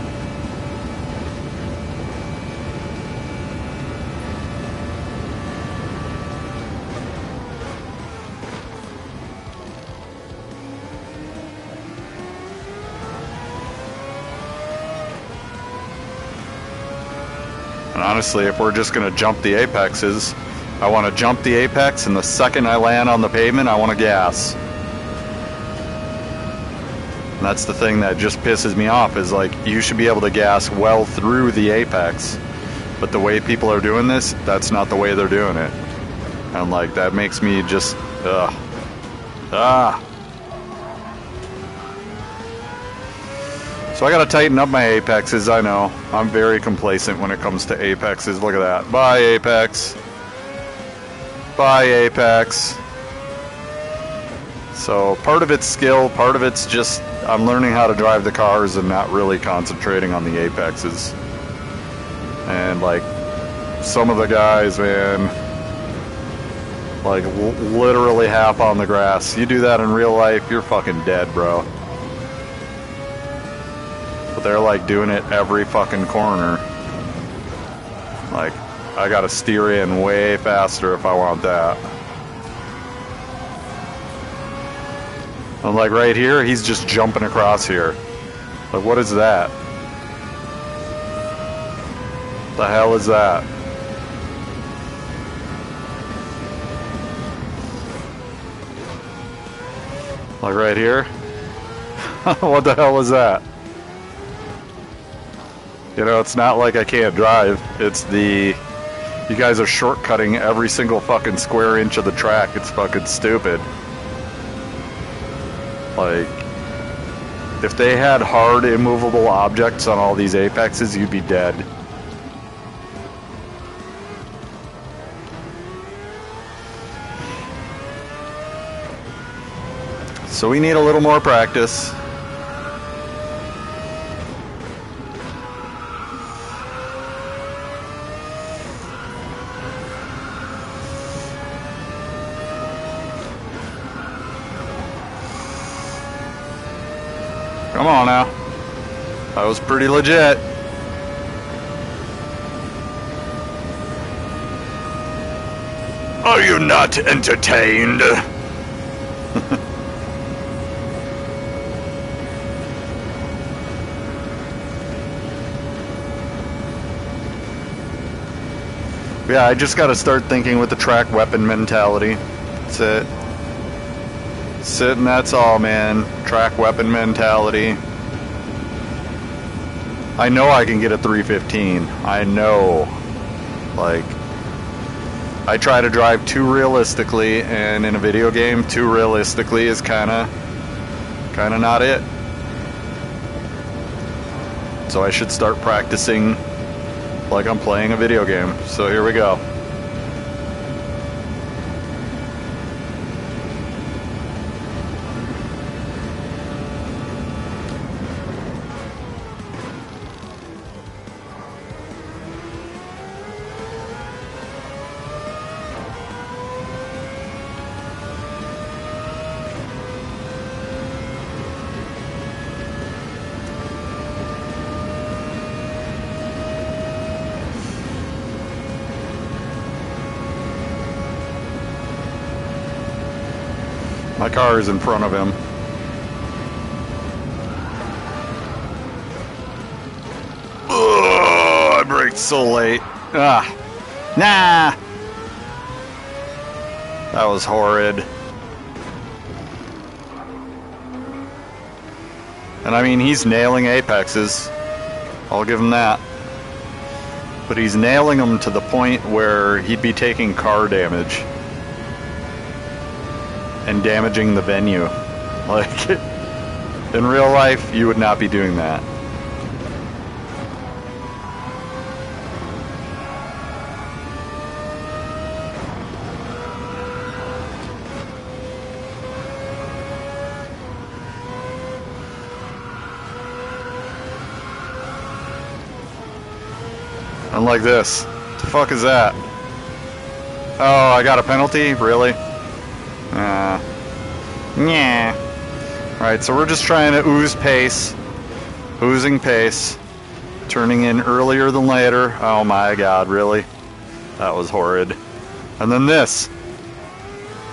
And honestly, if we're just going to jump the apexes, I want to jump the apex, and the second I land on the pavement, I want to gas. And that's the thing that just pisses me off, is like, you should be able to gas well through the apex. But the way people are doing this, that's not the way they're doing it. And like, that makes me just, So I gotta tighten up my apexes, I know. I'm very complacent when it comes to apexes. Look at that. Bye, apex. Bye, apex. So part of it's skill, part of it's just I'm learning how to drive the cars and not really concentrating on the apexes. And like some of the guys, man, like literally half on the grass. You do that in real life, you're fucking dead, bro. But they're like doing it every fucking corner. Like, I gotta steer in way faster if I want that. I'm like, right here, he's just jumping across here. Like, what is that? The hell is that? Like, right here? What the hell is that? You know, it's not like I can't drive. It's the... You guys are shortcutting every single fucking square inch of the track. It's fucking stupid. Like, if they had hard, immovable objects on all these apexes, you'd be dead. So we need a little more practice. Come on now. That was pretty legit. Are you not entertained? Yeah, I just gotta start thinking with the track weapon mentality. That's it. That's it, and that's all, man. Track weapon mentality. I know I can get a 315. I know. Like, I try to drive too realistically, and in a video game, too realistically is kinda not it. So I should start practicing like I'm playing a video game. So here we go. My car is in front of him. Oh, I braked so late. Ah, nah. That was horrid. And I mean, he's nailing apexes. I'll give him that. But he's nailing them to the point where he'd be taking car damage. And damaging the venue. Like, in real life, you would not be doing that. Unlike this. What the fuck is that? Oh, I got a penalty? Really? Yeah. Alright, so we're just trying to ooze pace. Oozing pace. Turning in earlier than later. Oh my god, really? That was horrid. And then this.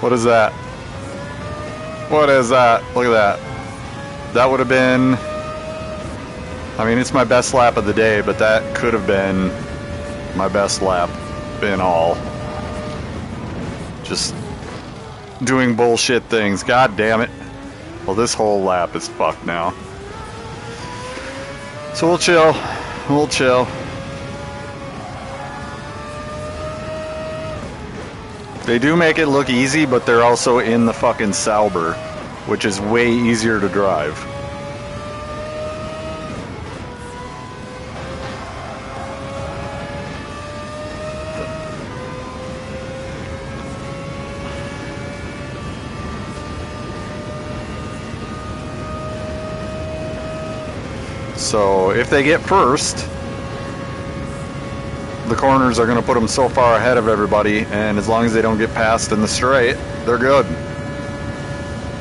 What is that? What is that? Look at that. That would have been... I mean, it's my best lap of the day, but that could have been my best lap in all. Just doing bullshit things. God damn it. Well, this whole lap is fucked now. So we'll chill. We'll chill. They do make it look easy, but they're also in the fucking Sauber, which is way easier to drive. So if they get first, the corners are going to put them so far ahead of everybody, and as long as they don't get past in the straight, they're good.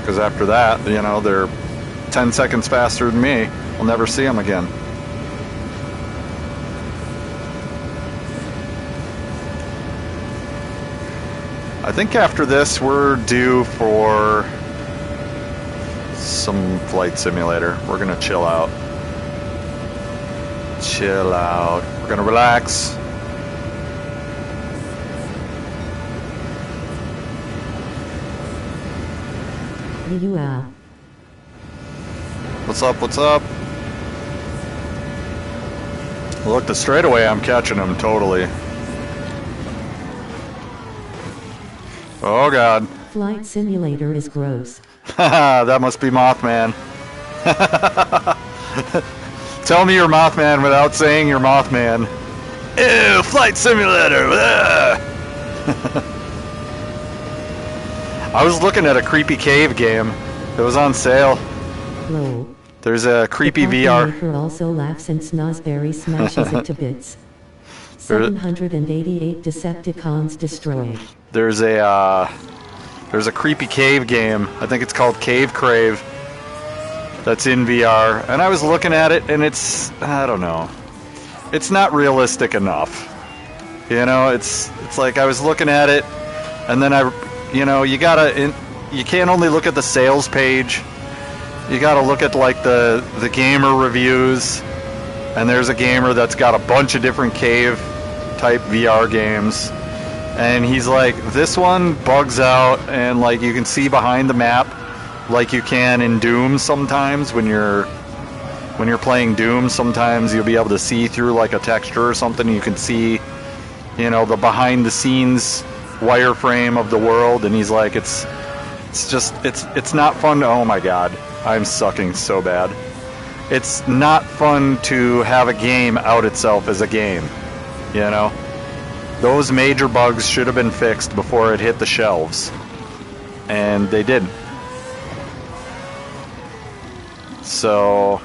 Because after that, you know, they're 10 seconds faster than me. I'll never see them again. I think after this, we're due for some flight simulator. We're going to chill out. Chill out. We're gonna relax. Yeah. What's up? What's up? Look, the straightaway, I'm catching him totally. Oh god. Flight simulator is gross. Haha, that must be Mothman. Tell me you're Mothman without saying you're Mothman. Ew, flight simulator! I was looking at a creepy cave game. It was on sale. Lol. There's a creepy the VR. Maker also laughs and Snozberry smashes it to bits. 788 Decepticons destroyed. There's a creepy cave game. I think it's called Cave Crave. That's in VR, and I was looking at it, and it's, I don't know, it's not realistic enough. You know, it's like I was looking at it, And then you can't only look at the sales page. You gotta look at like the gamer reviews. And there's a gamer that's got a bunch of different cave type VR games. And he's like, this one bugs out and like you can see behind the map like you can in Doom sometimes when you're playing Doom. Sometimes you'll be able to see through like a texture or something. You can see, the behind the scenes wireframe of the world. And he's like, it's not fun to, oh my god, I'm sucking so bad. It's not fun to have a game out itself as a game, Those major bugs should have been fixed before it hit the shelves. And they didn't. So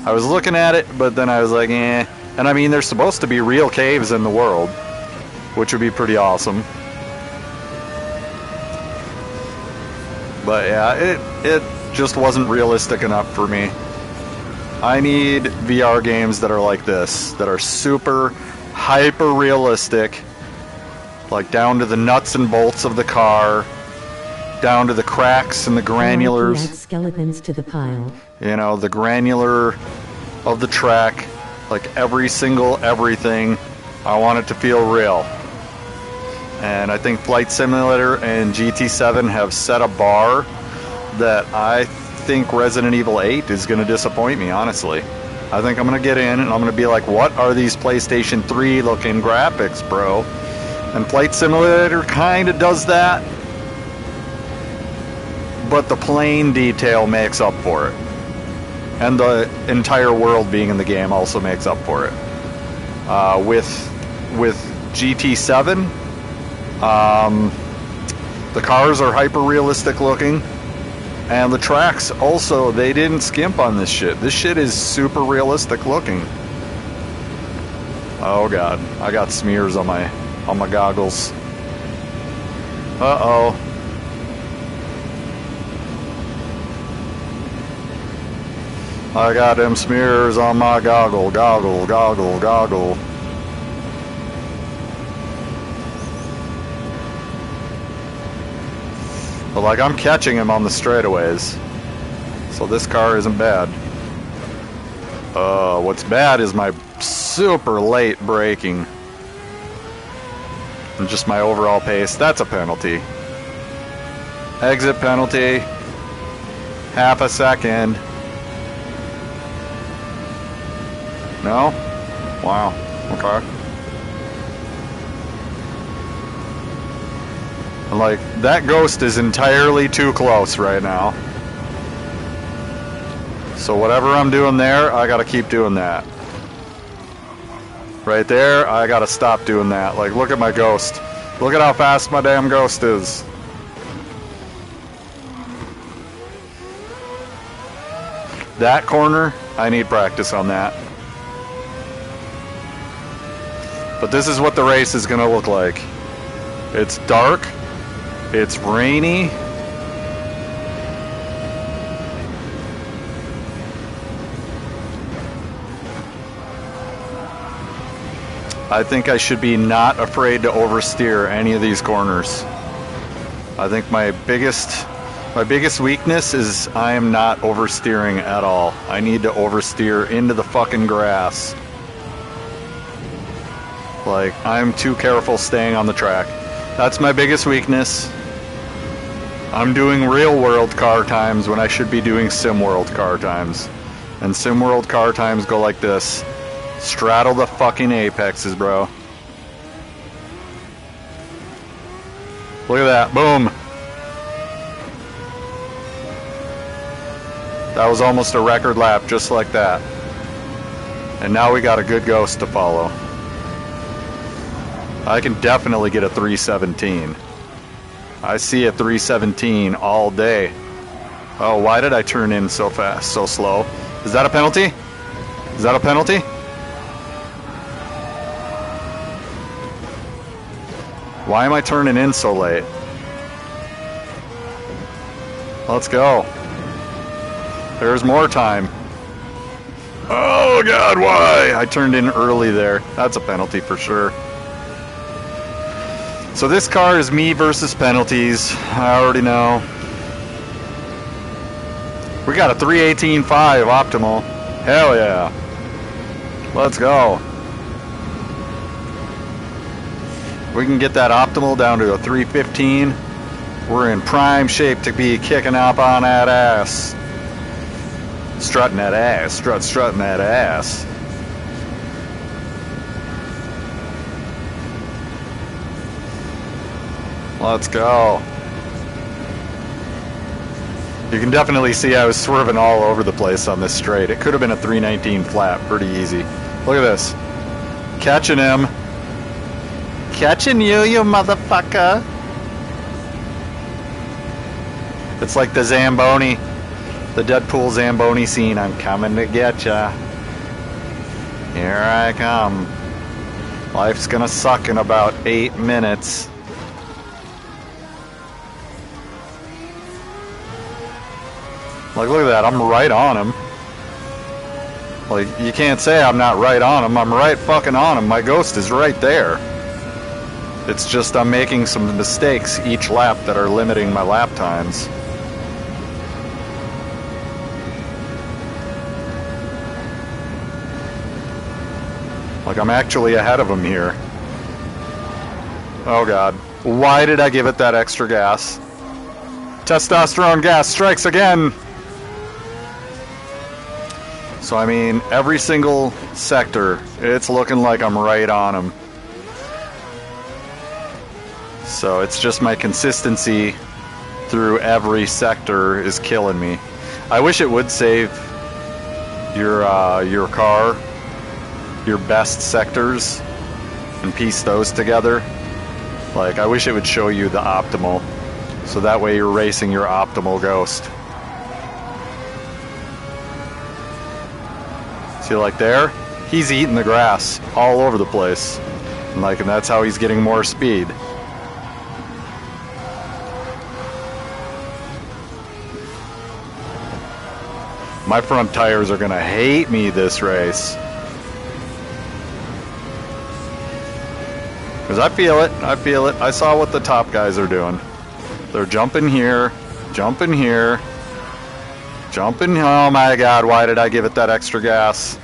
I was looking at it, but then I was like, eh. And I mean, there's supposed to be real caves in the world, which would be pretty awesome. But yeah, it just wasn't realistic enough for me. I need VR games that are like this, that are super hyper realistic, like down to the nuts and bolts of the car, down to the cracks and the granulars. Add skeletons to the pile. The granular of the track, like every single everything. I want it to feel real. And I think Flight Simulator and GT7 have set a bar that I think Resident Evil 8 is going to disappoint me, honestly. I think I'm going to get in and I'm going to be like, what are these PlayStation 3 looking graphics, bro? And Flight Simulator kind of does that, but the plane detail makes up for it. And the entire world being in the game also makes up for it. With GT7, the cars are hyper realistic looking. And the tracks also, they didn't skimp on this shit. This shit is super realistic looking. Oh god, I got smears on my goggles. Uh-oh. I got them smears on my goggle. But like, I'm catching him on the straightaways, so this car isn't bad. What's bad is my super late braking and just my overall pace. That's a penalty. Exit penalty. Half a second. No? Wow. Okay. Like, that ghost is entirely too close right now. So whatever I'm doing there, I gotta keep doing that. Right there, I gotta stop doing that. Like, look at my ghost. Look at how fast my damn ghost is. That corner, I need practice on that. But this is what the race is gonna look like. It's dark. It's rainy. I think I should be not afraid to oversteer any of these corners. I think my biggest weakness is I am not oversteering at all. I need to oversteer into the fucking grass. Like, I'm too careful staying on the track. That's my biggest weakness. I'm doing real world car times when I should be doing sim world car times. And sim world car times go like this. Straddle the fucking apexes, bro. Look at that. Boom. That was almost a record lap, just like that. And now we got a good ghost to follow. I can definitely get a 317. I see a 317 all day. Oh, why did I turn in so fast, so slow? Is that a penalty? Is that a penalty? Why am I turning in so late? Let's go. There's more time. Oh god, why? I turned in early there. That's a penalty for sure. So this car is me versus penalties. I already know. We got a 318.5 optimal. Hell yeah. Let's go. We can get that optimal down to a 315. We're in prime shape to be kicking up on that ass. Strutting that ass. Strutting that ass. Let's go. You can definitely see I was swerving all over the place on this straight. It could have been a 319 flat, pretty easy. Look at this. Catching him. Catching you, you motherfucker. It's like the Zamboni, the Deadpool Zamboni scene. I'm coming to get ya. Here I come. Life's gonna suck in about 8 minutes. Like, look at that, I'm right on him. Like, you can't say I'm not right on him. I'm right fucking on him. My ghost is right there. It's just I'm making some mistakes each lap that are limiting my lap times. Like, I'm actually ahead of him here. Oh god. Why did I give it that extra gas? Testosterone gas strikes again! So I mean, every single sector, it's looking like I'm right on him. So it's just my consistency through every sector is killing me. I wish it would save your car, your best sectors, and piece those together. Like, I wish it would show you the optimal, so that way you're racing your optimal ghost. See, like there, he's eating the grass all over the place, and that's how he's getting more speed. My front tires are gonna hate me this race. Because I feel it, I feel it. I saw what the top guys are doing. They're jumping here, jumping here, jumping. Oh my god, why did I give it that extra gas?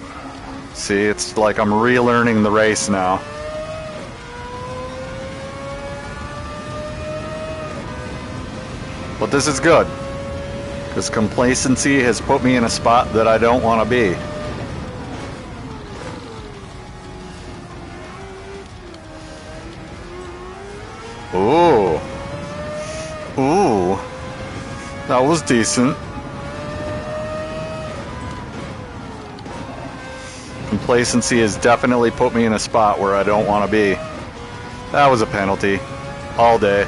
See, it's like I'm relearning the race now. But this is good, because complacency has put me in a spot that I don't want to be. Ooh. Ooh. That was decent. Complacency has definitely put me in a spot where I don't want to be. That was a penalty. All day.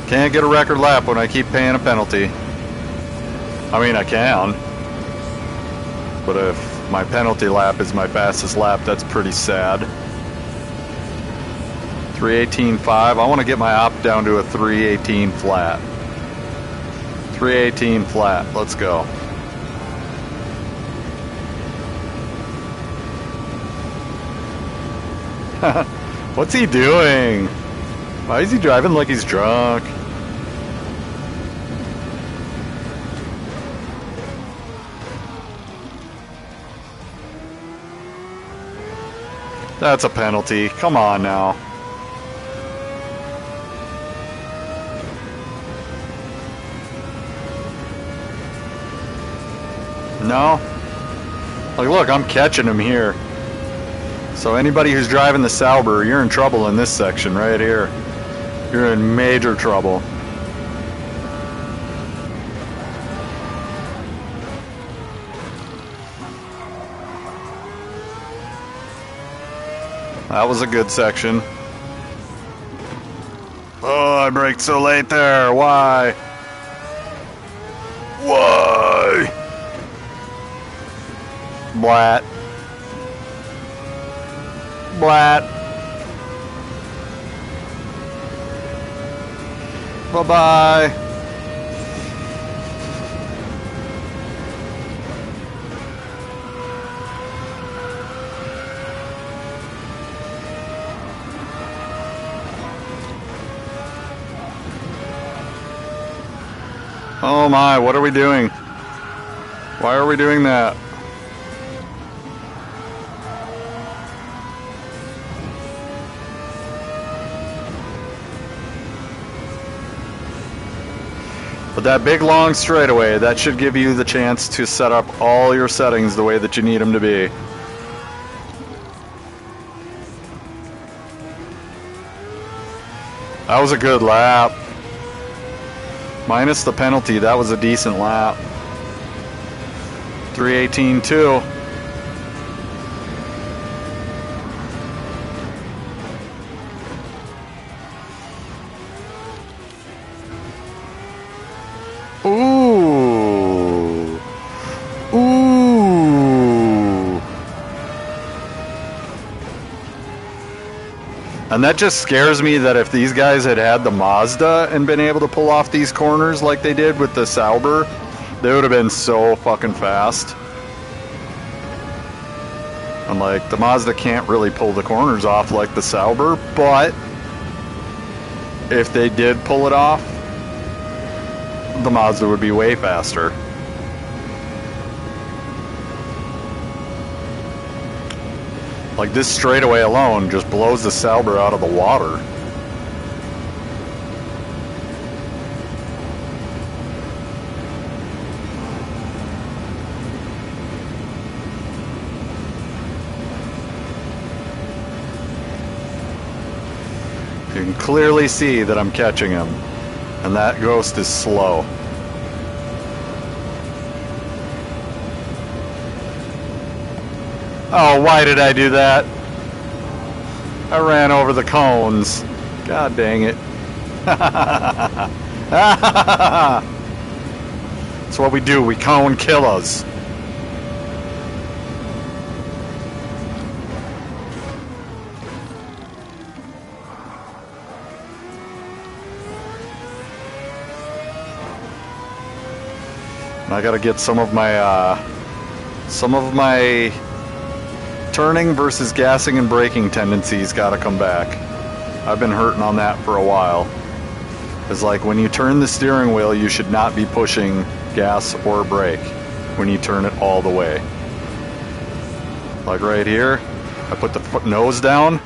Can't get a record lap when I keep paying a penalty. I mean, I can. But if my penalty lap is my fastest lap, that's pretty sad. 318.5. I want to get my op down to a 318 flat. 318 flat. Let's go. What's he doing? Why is he driving like he's drunk? That's a penalty. Come on now. No? Like, look, I'm catching him here. So anybody who's driving the Sauber, you're in trouble in this section right here. You're in major trouble. That was a good section. Oh, I braked so late there. Why? Why? Blat. Blat. Bye-bye. Oh my, what are we doing? Why are we doing that? But that big long straightaway, that should give you the chance to set up all your settings the way that you need them to be. That was a good lap. Minus the penalty, that was a decent lap. 3:18.2. Ooh. Ooh. And that just scares me that if these guys had had the Mazda and been able to pull off these corners like they did with the Sauber, they would have been so fucking fast. And like, the Mazda can't really pull the corners off like the Sauber, but if they did pull it off, the Mazda would be way faster. Like, this straightaway alone just blows the Sauber out of the water. You can clearly see that I'm catching him, and that Ghost is slow. Oh, why did I do that? I ran over the cones. God dang it. That's what we do, we cone killers. I gotta get some of my turning versus gassing and braking tendencies gotta come back. I've been hurting on that for a while. It's like when you turn the steering wheel, you should not be pushing gas or brake when you turn it all the way. Like right here, I put the nose down,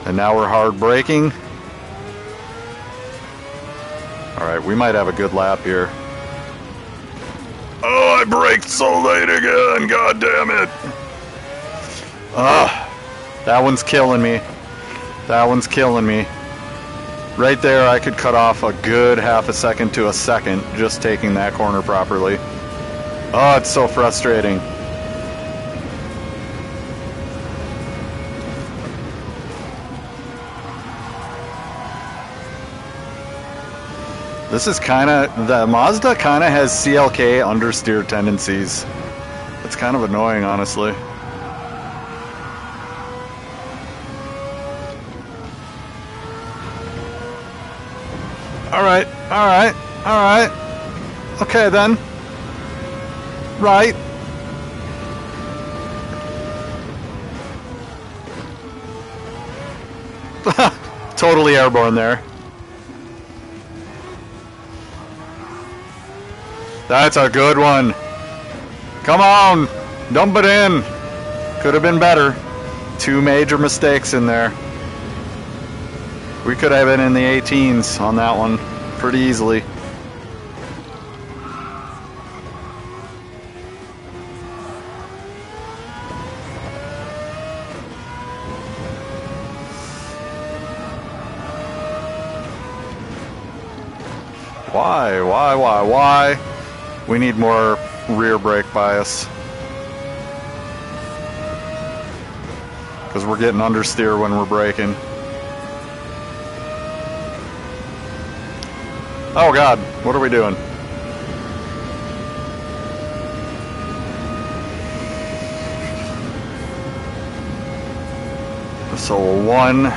and now we're hard braking. Alright, we might have a good lap here. Oh, I braked so late again, god damn it. That one's killing me. That one's killing me. Right there, I could cut off a good half a second to a second just taking that corner properly. Oh, it's so frustrating. This is the Mazda kind of has CLK understeer tendencies. It's kind of annoying, honestly. Alright, alright, alright. Okay then. Right. Totally airborne there. That's a good one. Come on, dump it in. Could have been better. Two major mistakes in there. We could have been in the 18s on that one pretty easily. Why? We need more rear brake bias. because we're getting understeer when we're braking. Oh God, what are we doing? So a 1 will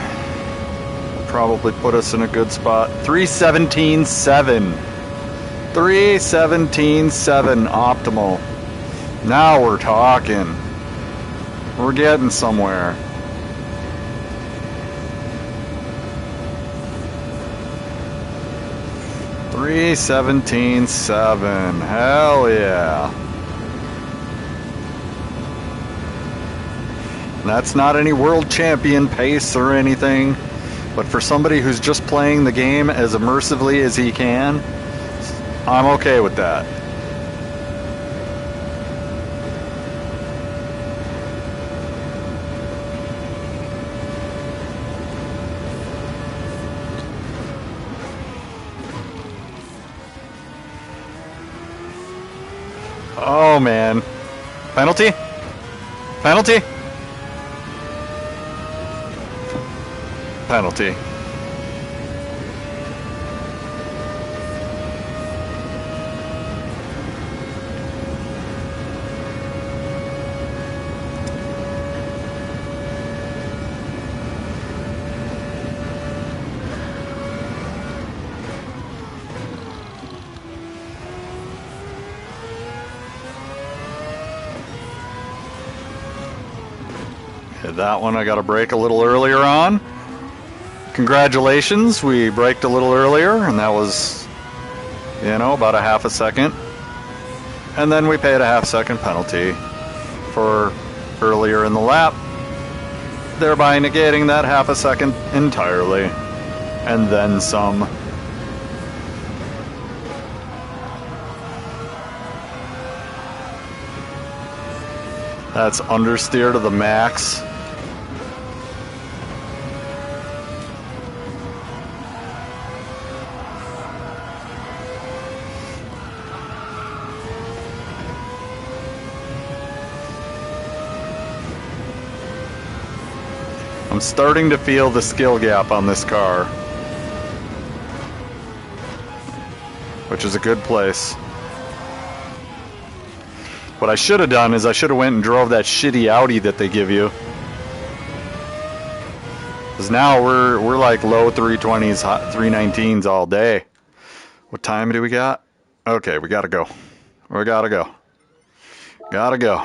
probably put us in a good spot. 317.7. 317.7 optimal. Now we're talking. We're getting somewhere. $317.7. Hell yeah. That's not any world champion pace or anything, but for somebody who's just playing the game as immersively as he can, I'm okay with that. Oh man. Penalty? Penalty? Penalty. Hit that one I got to brake a little earlier on. Congratulations, we braked a little earlier, and that was, you know, about a half a second. And then we paid a half-second penalty for earlier in the lap, thereby negating that half a second entirely, and then some. That's understeer to the max. I'm starting to feel the skill gap on this car, which is a good place. What I should have done is I should have went and drove that shitty Audi that they give you. Because now we're like low 320s, hot 319s all day. What time do we got? Okay, we gotta go. We gotta go. Gotta go.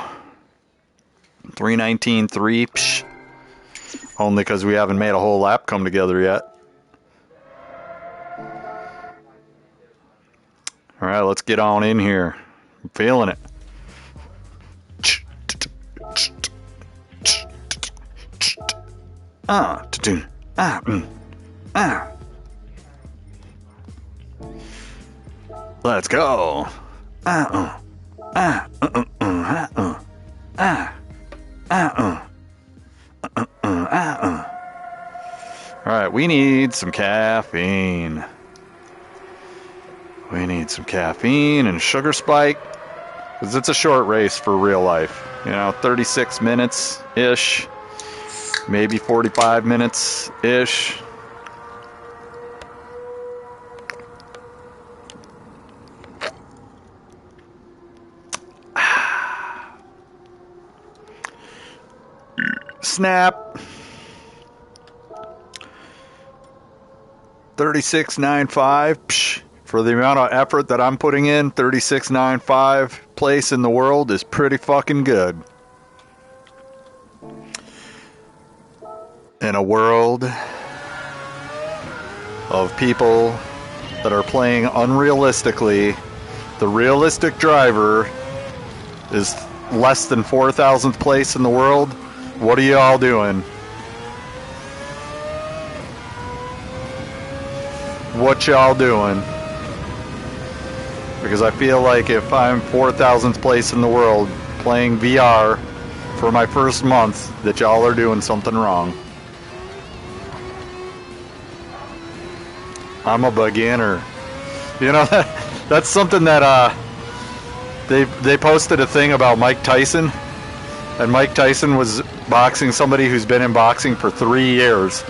319.3, psh. Only because we haven't made a whole lap come together yet. All right, let's get on in here. I'm feeling it. Let's go. Alright, we need some caffeine. We need some caffeine and sugar spike. Because it's a short race for real life. You know, 36 minutes-ish. Maybe 45 minutes-ish. Snap. 36.95. For the amount of effort that I'm putting in, 36.95 place in the world is pretty fucking good. In a world of people that are playing unrealistically, the realistic driver is less than 4,000th place in the world. What are you all doing? What y'all doing? Because I feel like if I'm 4,000th place in the world playing VR for my first month, that y'all are doing something wrong. I'm a beginner. You know, that's something that they posted a thing about Mike Tyson. And Mike Tyson was boxing somebody who's been in boxing for 3 years.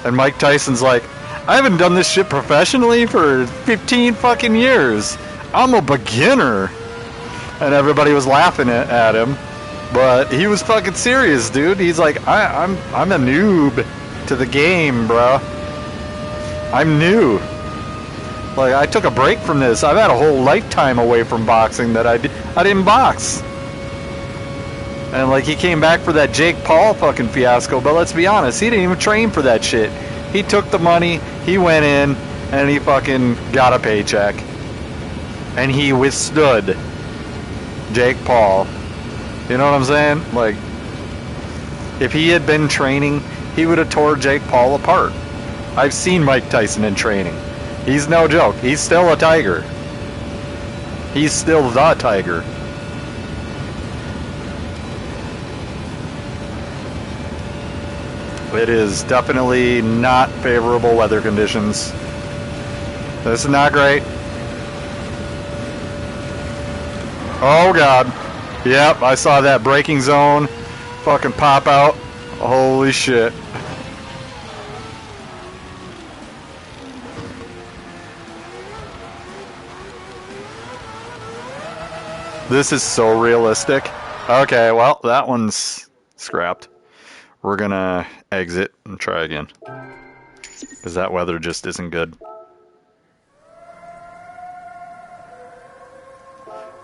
And Mike Tyson's like, I haven't done this shit professionally for 15 fucking years. I'm a beginner. And everybody was laughing at him. But he was fucking serious, dude. He's like, I'm a noob to the game, bro. I'm new. Like, I took a break from this. I've had a whole lifetime away from boxing that I didn't box. And like, he came back for that Jake Paul fucking fiasco, but let's be honest, he didn't even train for that shit. He took the money, he went in, and he fucking got a paycheck. And he withstood Jake Paul. You know what I'm saying? Like, if he had been training, he would have tore Jake Paul apart. I've seen Mike Tyson in training. He's no joke. He's still a tiger. He's still the tiger. It is definitely not favorable weather conditions. This is not great. Oh God. Yep, I saw that braking zone fucking pop out. Holy shit. This is so realistic. Okay, well, that one's scrapped. We're gonna exit and try again. Because that weather just isn't good.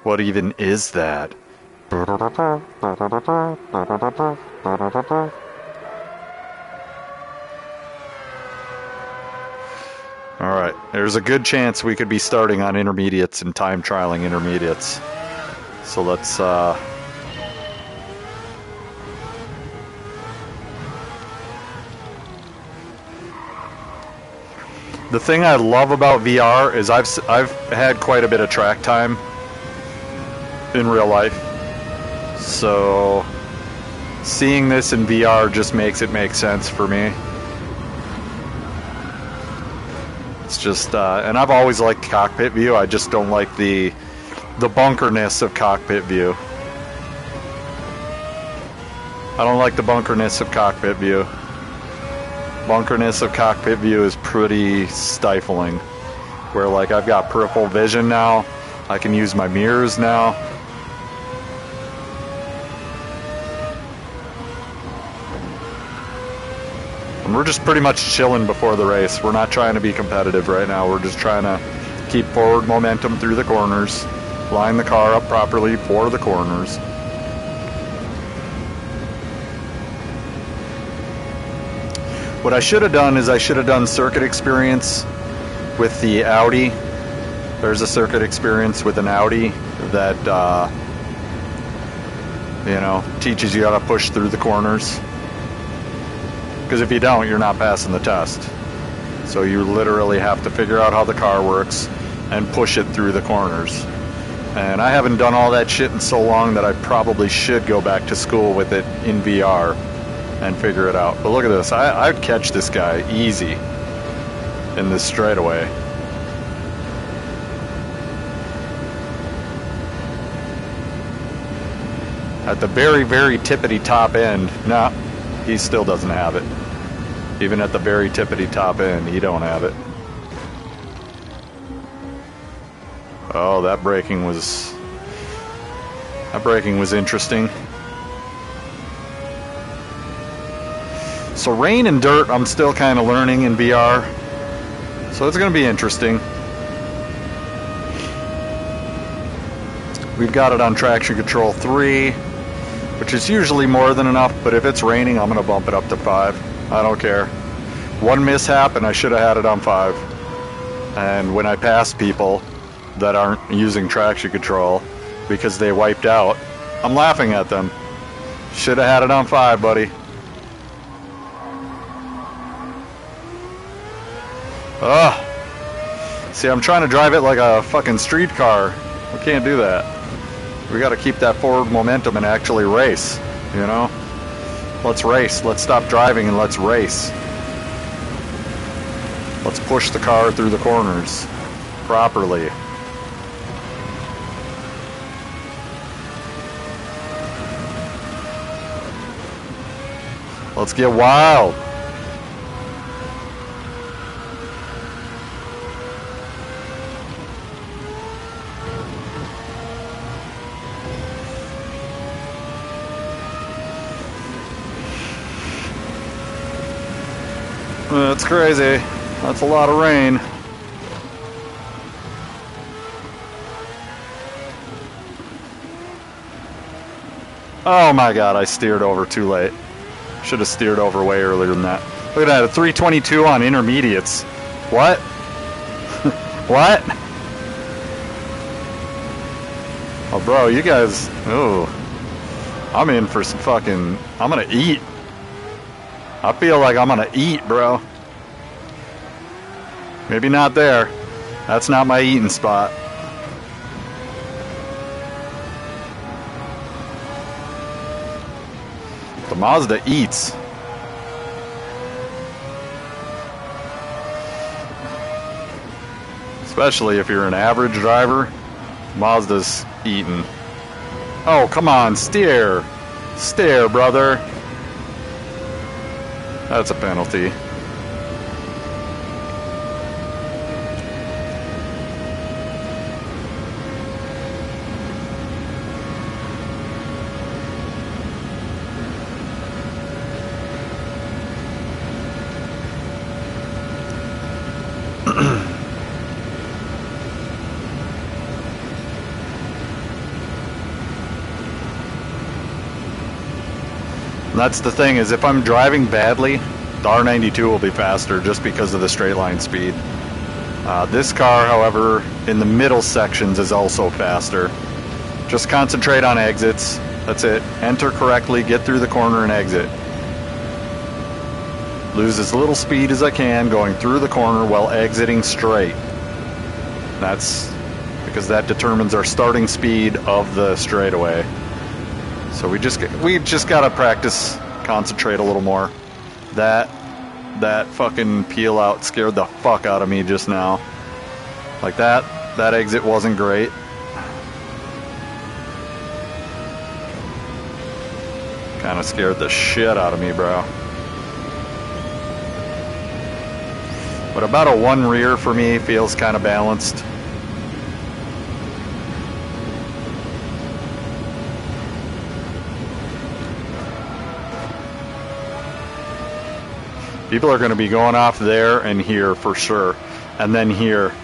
What even is that? Alright, there's a good chance we could be starting on intermediates and time trialing intermediates. So let's, the thing I love about VR is I've had quite a bit of track time in real life. So seeing this in VR just makes it make sense for me. It's just, and I've always liked cockpit view. I just don't like the bunkerness of cockpit view. I don't like the bunkerness of cockpit view. Bunkerness of cockpit view is pretty stifling. Where like I've got peripheral vision now. I can use my mirrors now. And we're just pretty much chilling before the race. We're not trying to be competitive right now. We're just trying to keep forward momentum through the corners. Line the car up properly for the corners. What I should have done is I should have done circuit experience with the Audi. There's a circuit experience with an Audi that, you know, teaches you how to push through the corners. Because if you don't, you're not passing the test. So you literally have to figure out how the car works and push it through the corners. And I haven't done all that shit in so long that I probably should go back to school with it in VR and figure it out. But look at this. I'd catch this guy easy in this straightaway. At the very, very tippity top end, nah, he still doesn't have it. Even at the very tippity top end, he don't have it. Oh, that braking was interesting. So rain and dirt, I'm still kind of learning in VR. So it's going to be interesting. We've got it on traction control 3, which is usually more than enough, but if it's raining, I'm going to bump it up to 5. I don't care. One mishap and I should have had it on 5. And when I pass people that aren't using traction control because they wiped out, I'm laughing at them. Should have had it on 5, buddy. Ugh. See, I'm trying to drive it like a fucking street car. We can't do that. We got to keep that forward momentum and actually race, you know? Let's race. Let's stop driving and let's race. Let's push the car through the corners properly. Let's get wild. That's crazy. That's a lot of rain. Oh my god, I steered over too late. Should have steered over way earlier than that. Look at that, a 322 on intermediates. What? What? Oh bro, you guys, ooh. I'm in for some fucking, I'm gonna eat. I feel like I'm gonna eat, bro. Maybe not there. That's not my eating spot. The Mazda eats. Especially if you're an average driver, Mazda's eating. Oh, come on, steer. Steer, brother. That's a penalty. That's the thing, is if I'm driving badly, the R92 will be faster just because of the straight line speed. This car, however, in the middle sections is also faster. Just concentrate on exits. That's it. Enter correctly, get through the corner and exit. Lose as little speed as I can going through the corner while exiting straight. That's because that determines our starting speed of the straightaway. So we just gotta practice, concentrate a little more. That fucking peel out scared the fuck out of me just now. Like that exit wasn't great. Kind of scared the shit out of me, bro. But about a 1 rear for me feels kind of balanced. People are going to be going off there and here for sure. And then here,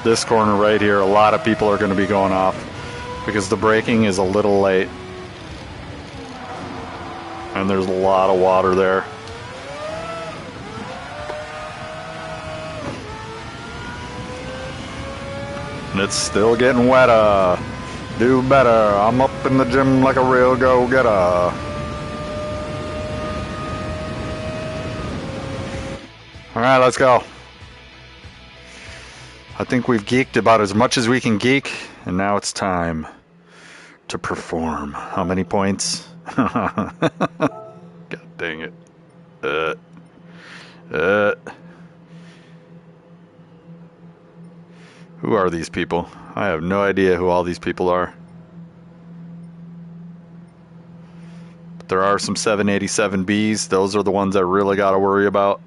this corner right here, a lot of people are going to be going off because the braking is a little late. And there's a lot of water there. And it's still getting wetter. Do better. I'm up in the gym like a real go-getter. Alright, let's go. I think we've geeked about as much as we can geek, and now it's time to perform. How many points? God dang it. Who are these people? I have no idea who all these people are. But there are some 787Bs. Those are the ones I really got to worry about.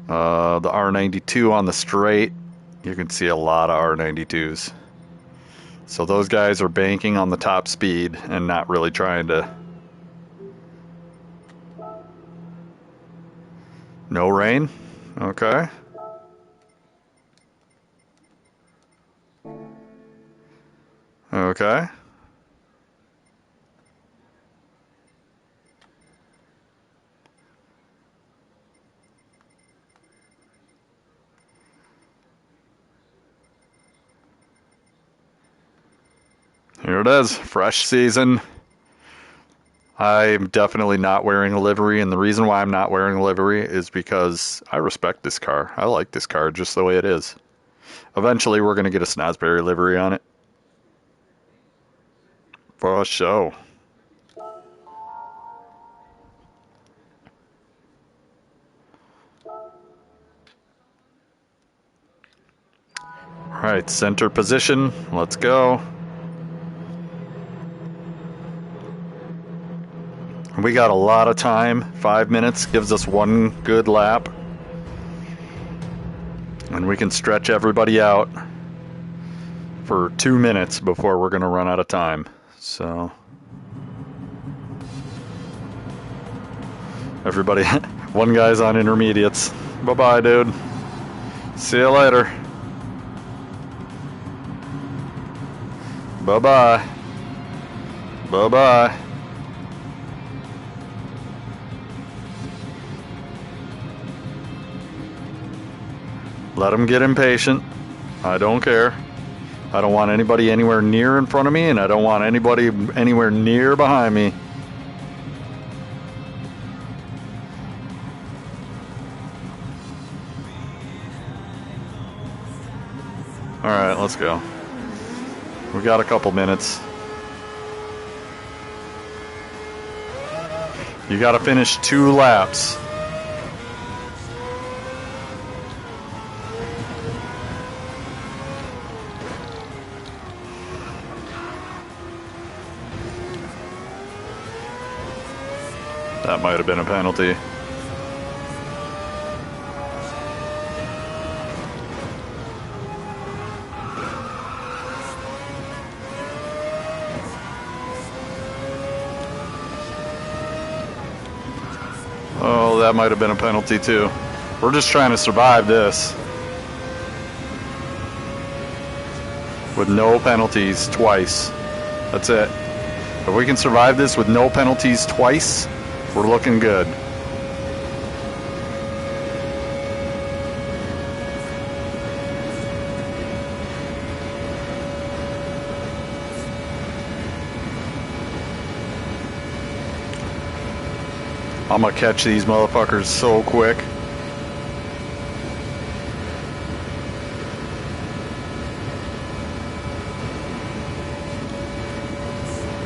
The R92 on the straight, you can see a lot of R92s. So those guys are banking on the top speed and not really trying to. No rain? Okay. Okay. Here it is, fresh season. I'm definitely not wearing a livery, and the reason why I'm not wearing a livery is because I respect this car. I like this car just the way it is. Eventually, we're going to get a Snosberry livery on it. For a show. Alright, center position. Let's go. We got a lot of time. 5 minutes gives us one good lap. And we can stretch everybody out for 2 minutes before we're going to run out of time. So, everybody, one guy's on intermediates. Bye-bye, dude. See you later. Bye-bye. Bye-bye. Let them get impatient. I don't care. I don't want anybody anywhere near in front of me, and I don't want anybody anywhere near behind me. Alright, let's go. We got a couple minutes. You gotta finish 2 laps. That might have been a penalty. Oh, that might have been a penalty too. We're just trying to survive this. With no penalties twice. That's it. If we can survive this with no penalties twice, we're looking good. I'm gonna catch these motherfuckers so quick.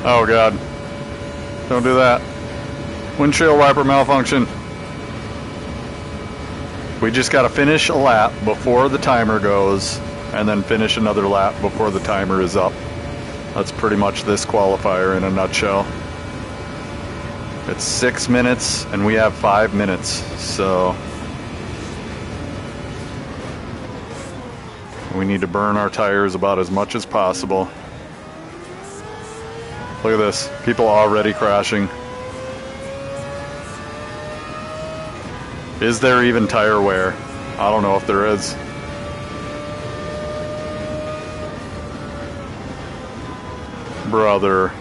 Oh god. Don't do that. Windshield wiper malfunction. We just gotta finish a lap before the timer goes, and then finish another lap before the timer is up. That's pretty much this qualifier in a nutshell. It's 6 minutes, and we have 5 minutes, so we need to burn our tires about as much as possible. Look at this. People already crashing. Is there even tire wear? I don't know if there is. Brother.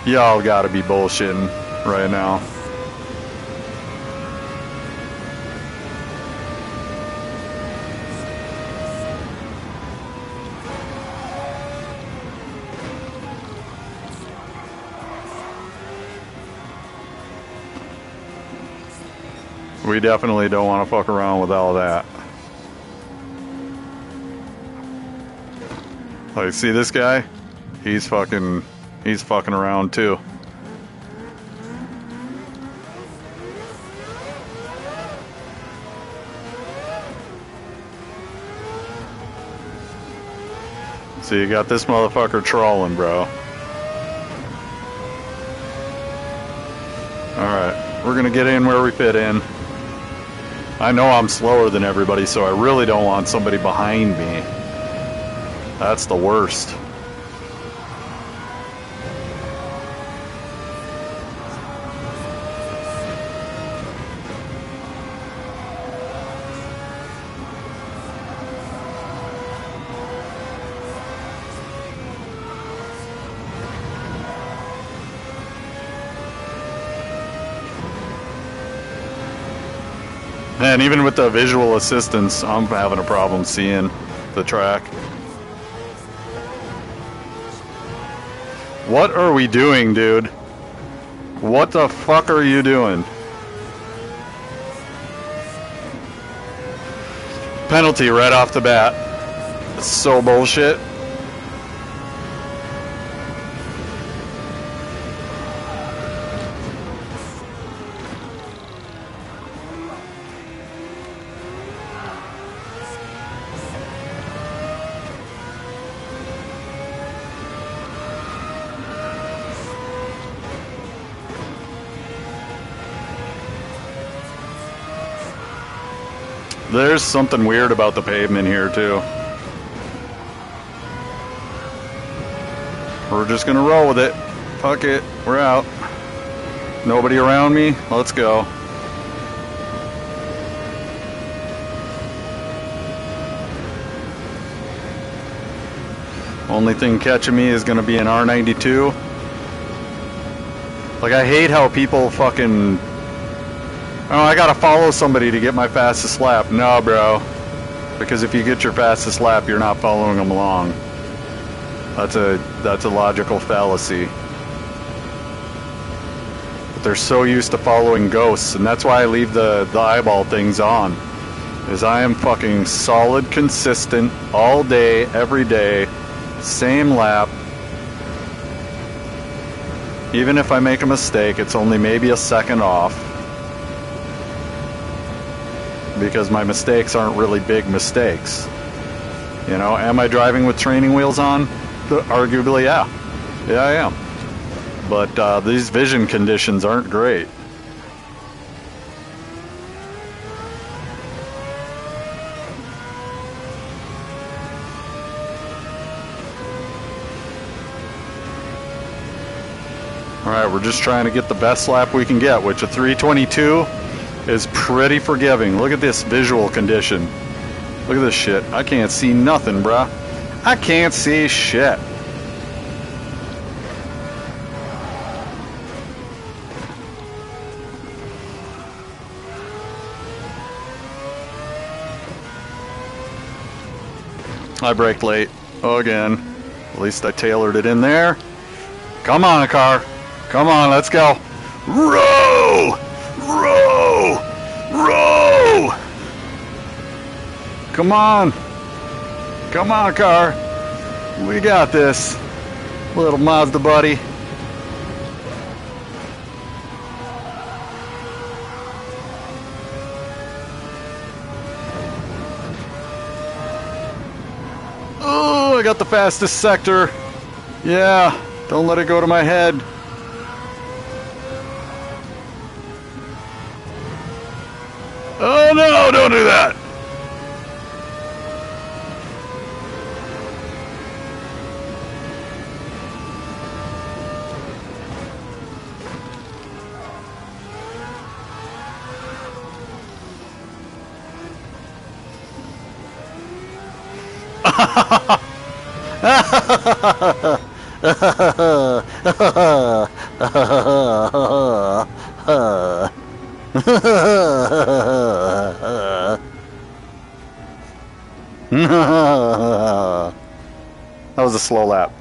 Y'all gotta be bullshitting right now. We definitely don't want to fuck around with all that. Like, see this guy? He's fucking around too. So you got this motherfucker trolling, bro. Alright, we're gonna get in where we fit in. I know I'm slower than everybody, so I really don't want somebody behind me. That's the worst. And even with the visual assistance, I'm having a problem seeing the track. What are we doing, dude? What the fuck are you doing? Penalty right off the bat. It's so bullshit. There's something weird about the pavement here, too. We're just gonna roll with it. Fuck it. We're out. Nobody around me? Let's go. Only thing catching me is gonna be an R92. Like, I hate how people fucking... Oh, I gotta follow somebody to get my fastest lap. No, bro. Because if you get your fastest lap, you're not following them along. That's a logical fallacy. But they're so used to following ghosts, and that's why I leave the eyeball things on. Is I am fucking solid, consistent, all day, every day, same lap. Even if I make a mistake, it's only maybe a second off. Because my mistakes aren't really big mistakes. You know, am I driving with training wheels on? Arguably, yeah. Yeah, I am. But these vision conditions aren't great. Alright, we're just trying to get the best lap we can get, which a 322 is pretty forgiving. Look at this visual condition. Look at this shit. I can't see nothing, bruh. I can't see shit. I braked late. Again. At least I tailored it in there. Come on, car. Come on, let's go. Row! Row! Row! Come on. Come on, car. We got this. Little Mazda buddy. Oh, I got the fastest sector. Yeah, don't let it go to my head. Oh no, don't do that. That was a slow lap.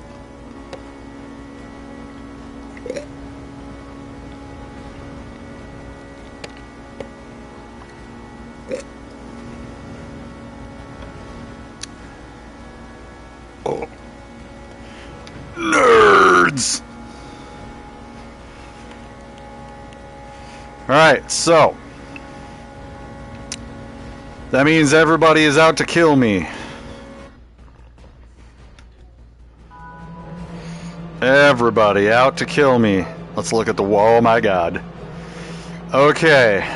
Oh. Nerds! Alright, so that means everybody is out to kill me. Everybody out to kill me. Let's look at the wall. Oh my god. Okay.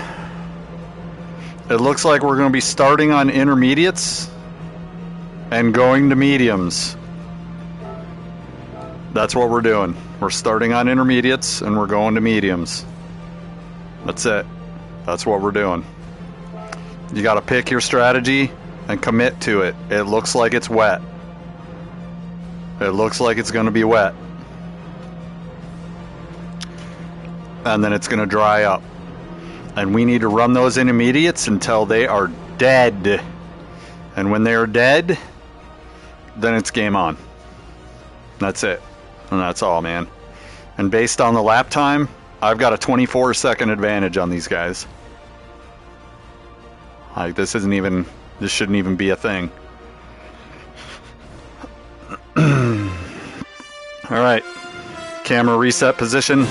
It looks like we're going to be starting on intermediates and going to mediums. That's what we're doing. We're starting on intermediates and we're going to mediums. That's it. That's what we're doing. You got to pick your strategy and commit to it. It looks like it's wet. It looks like it's going to be wet. And then it's going to dry up. And we need to run those intermediates until they are dead. And when they are dead, then it's game on. That's it. And that's all, man. And based on the lap time, I've got a 24-second advantage on these guys. Like, this shouldn't even be a thing. Alright. Camera reset position.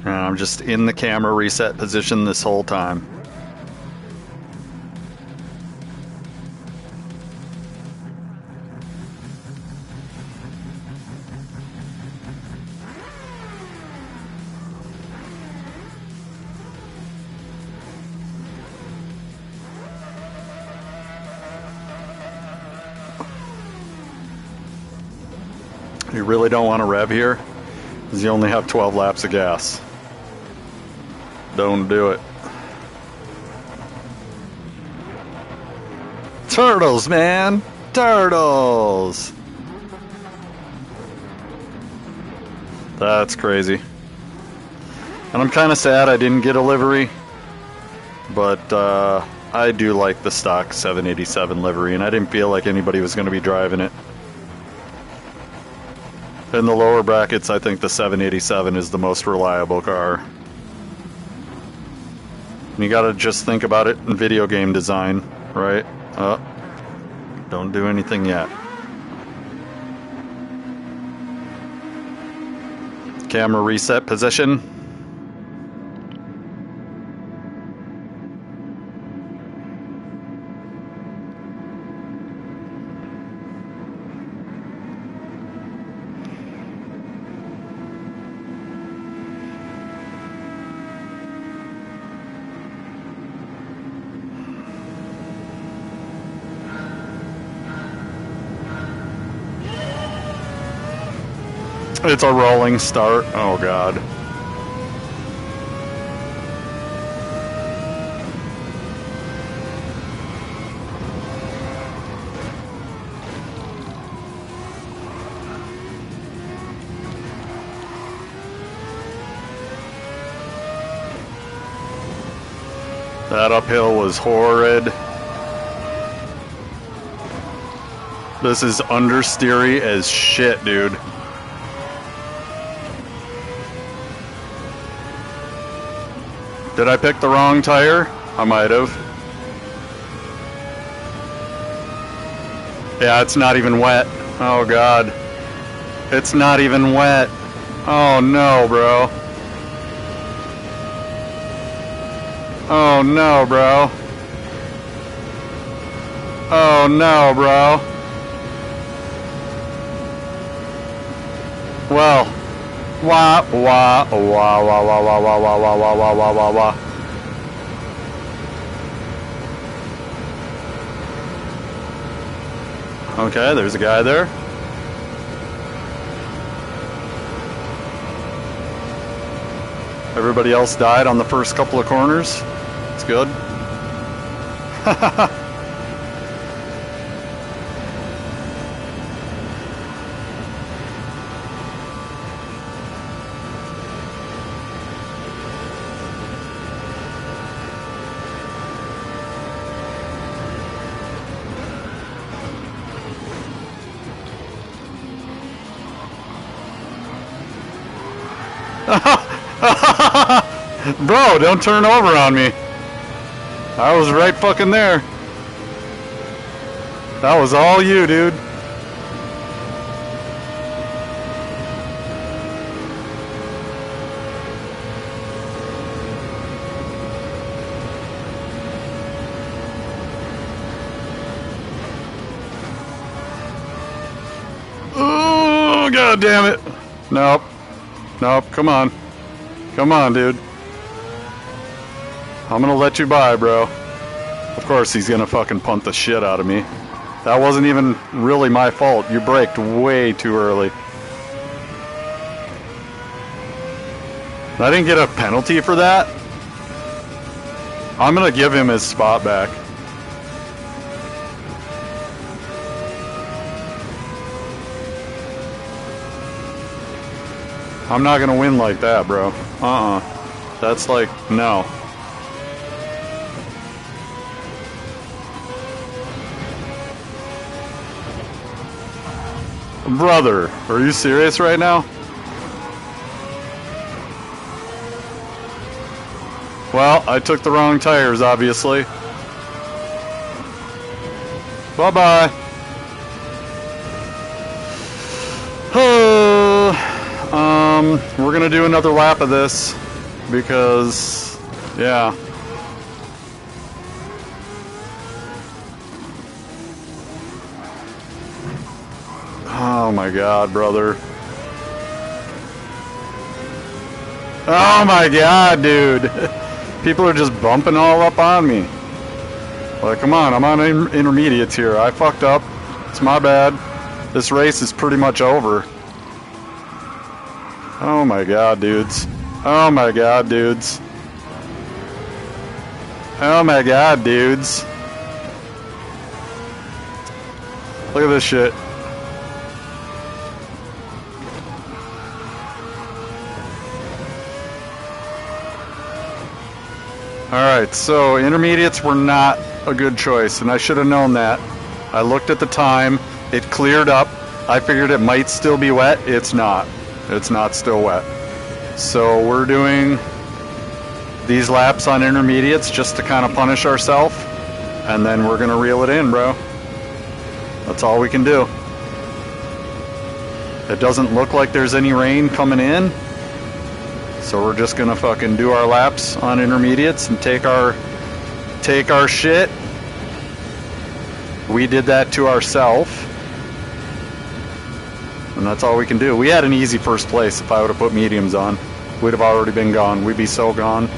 And I'm just in the camera reset position this whole time. You really don't want to rev here, because you only have 12 laps of gas. Don't do it. Turtles, man! Turtles! That's crazy. And I'm kind of sad I didn't get a livery, but I do like the stock 787 livery, and I didn't feel like anybody was going to be driving it. In the lower brackets, I think the 787 is the most reliable car. And you gotta just think about it in video game design, right? Don't do anything yet. Camera reset position. It's a rolling start. Oh, God. That uphill was horrid. This is understeery as shit, dude. Did I pick the wrong tire? I might have. Yeah, it's not even wet. Oh, God. It's not even wet. Oh, no, bro. Oh, no, bro. Oh, no, bro. Well. Wah, wah, wah, wah, wah, wah, wah, wah, wah, wah, wah, wah, wah, wah. Okay, there's a guy there. Everybody else died on the first couple of corners. It's good. Bro, don't turn over on me. I was right fucking there. That was all you, dude. Oh, God damn it. Nope. Nope, come on. Come on, dude. I'm gonna let you by, bro. Of course he's gonna fucking punt the shit out of me. That wasn't even really my fault. You braked way too early. I didn't get a penalty for that. I'm gonna give him his spot back. I'm not gonna win like that, bro. That's like, no. Brother, are you serious right now? Well, I took the wrong tires, obviously. Bye-bye. We're gonna do another lap of this. because, yeah. Oh my god, brother. Oh my god, dude. People are just bumping all up on me. Like, come on, I'm on intermediates here. I fucked up. It's my bad. This race is pretty much over. Oh my god, dudes. Oh my god, dudes. Oh my god, dudes. Look at this shit. Alright, so intermediates were not a good choice, and I should have known that. I looked at the time, it cleared up. I figured it might still be wet. It's not. It's not still wet. So we're doing these laps on intermediates just to kind of punish ourselves, and then we're going to reel it in, bro. That's all we can do. It doesn't look like there's any rain coming in, so we're just going to fucking do our laps on intermediates and take our shit. We did that to ourselves, and that's all we can do. We had an easy first place. If I would have put mediums on, we'd have already been gone. We'd be so gone.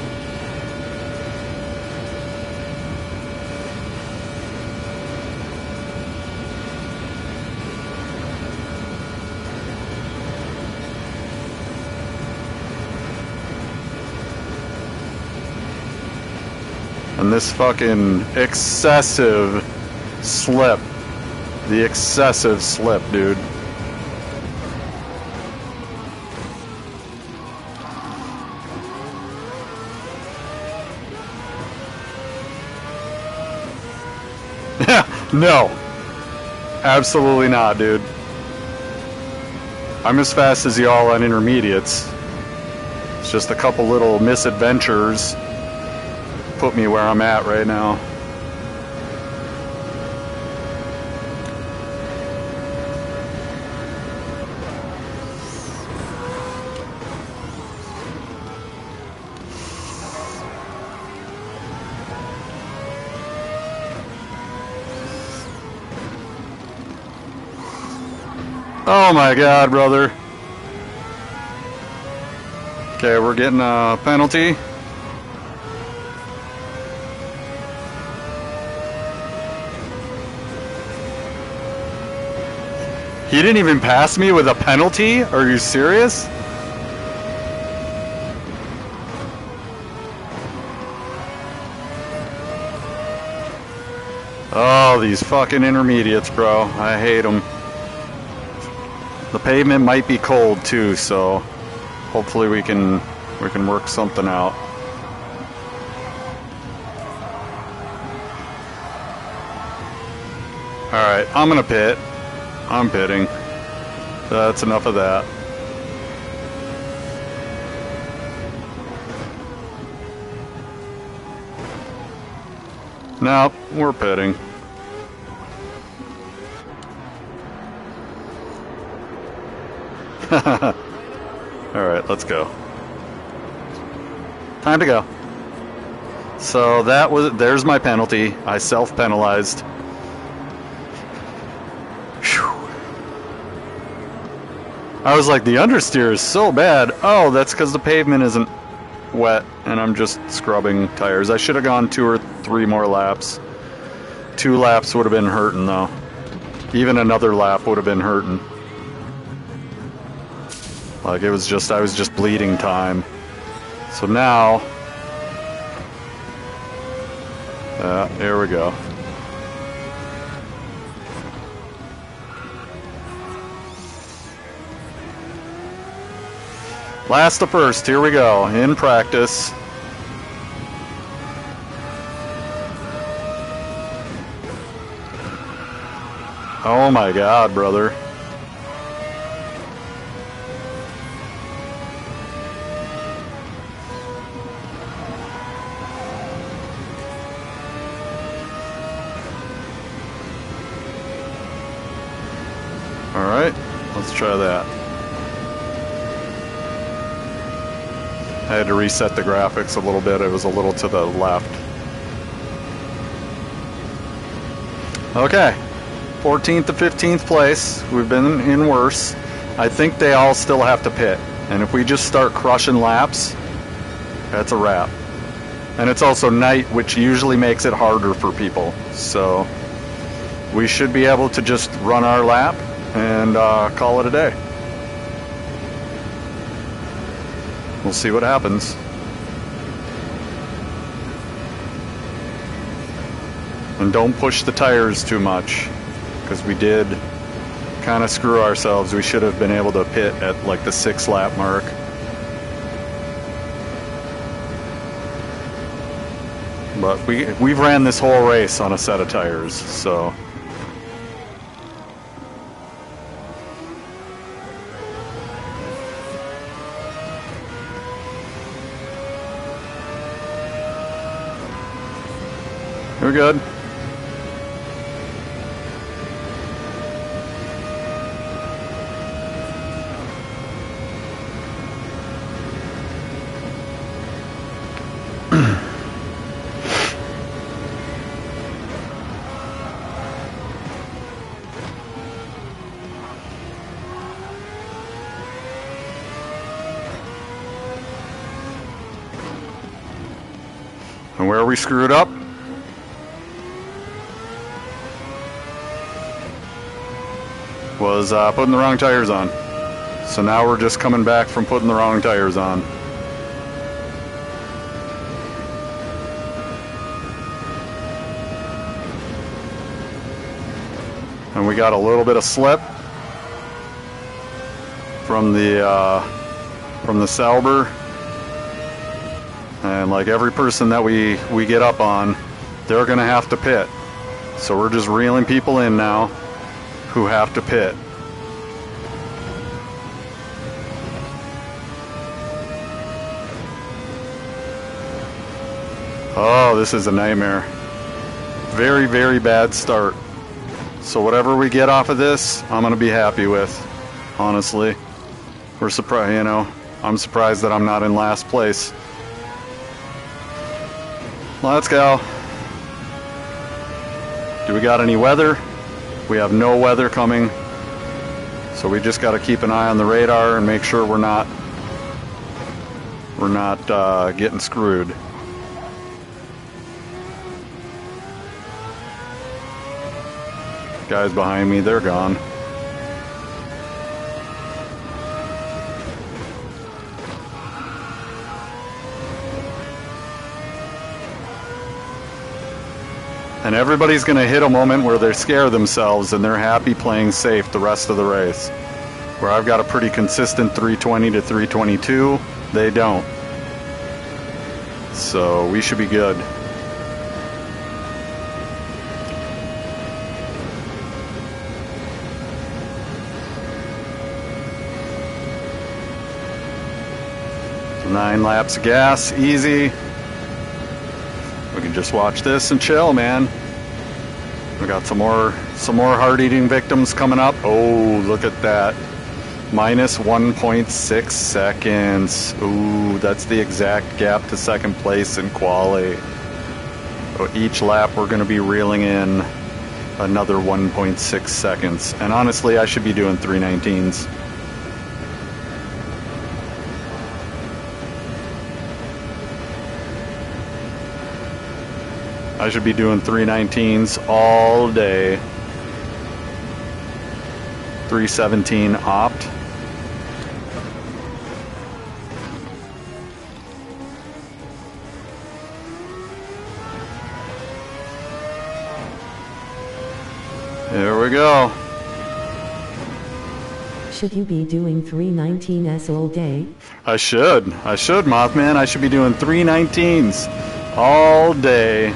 And this fucking excessive slip. The excessive slip, dude. No. Absolutely not, dude. I'm as fast as y'all on intermediates. It's just a couple little misadventures put me where I'm at right now. Oh my god, brother. Okay, we're getting a penalty. He didn't even pass me with a penalty? Are you serious? Oh, these fucking intermediates, bro. I hate them. The pavement might be cold too, so hopefully we can work something out. Alright, I'm gonna pit. I'm pitting. That's enough of that. Nope, we're pitting. Alright, let's go. Time to go. So there's my penalty. I self-penalized. I was like, the understeer is so bad. Oh, that's because the pavement isn't wet and I'm just scrubbing tires. I should have gone 2 or 3 more laps. 2 laps would have been hurting though. Even another lap would have been hurting. Like I was just bleeding time. So now, here we go. Last to first, here we go, in practice. Oh my god, brother. Alright, let's try that. I had to reset the graphics a little bit. It was a little to the left. Okay, 14th to 15th place. We've been in worse. I think they all still have to pit. And if we just start crushing laps, that's a wrap. And it's also night, which usually makes it harder for people. So we should be able to just run our lap and call it a day. We'll see what happens. And don't push the tires too much, because we did kind of screw ourselves. We should have been able to pit at like the 6 lap mark. But we've ran this whole race on a set of tires, so. We're good. And where we screwed up? Was putting the wrong tires on. So now we're just coming back from putting the wrong tires on. And we got a little bit of slip from the Sauber. And like every person that we get up on, they're gonna have to pit. So we're just reeling people in now who have to pit. Oh, this is a nightmare. Very, very bad start. So whatever we get off of this, I'm gonna be happy with, honestly. We're surprised, you know, I'm surprised that I'm not in last place. Let's go. Do we got any weather? We have no weather coming. So we just got to keep an eye on the radar and make sure we're not getting screwed. Guys behind me, they're gone. And everybody's going to hit a moment where they scare themselves and they're happy playing safe the rest of the race. Where I've got a pretty consistent 320 to 322, they don't. So we should be good. So 9 laps of gas, easy. We can just watch this and chill, man. We got some more heart-eating victims coming up. Oh, look at that. Minus 1.6 seconds. Ooh, that's the exact gap to second place in quali. So each lap we're going to be reeling in another 1.6 seconds. And honestly, I should be doing 319s. I should be doing 319s all day. 317 opt. There we go. Should you be doing 319s all day? I should, Mothman. I should be doing 319s all day.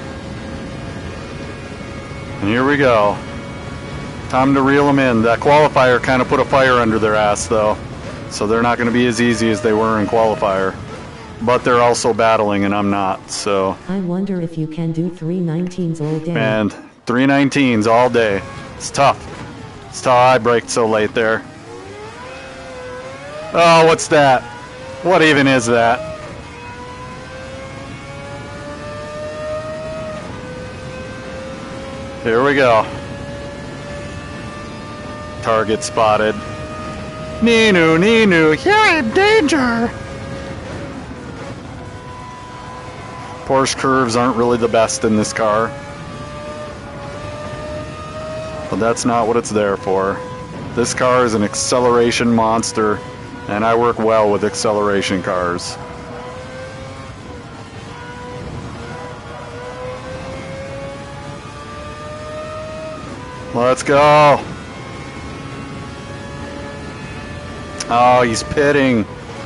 And here we go. Time to reel them in. That qualifier kind of put a fire under their ass, though. So they're not going to be as easy as they were in qualifier. But they're also battling, and I'm not, so. I wonder if you can do 319s all day. Man, 319s all day. It's tough. It's tough. I braked so late there. Oh, what's that? What even is that? Here we go. Target spotted. Ninu, Ninu, you're in danger! Porsche curves aren't really the best in this car. But that's not what it's there for. This car is an acceleration monster, and I work well with acceleration cars. Let's go! Oh, he's pitting.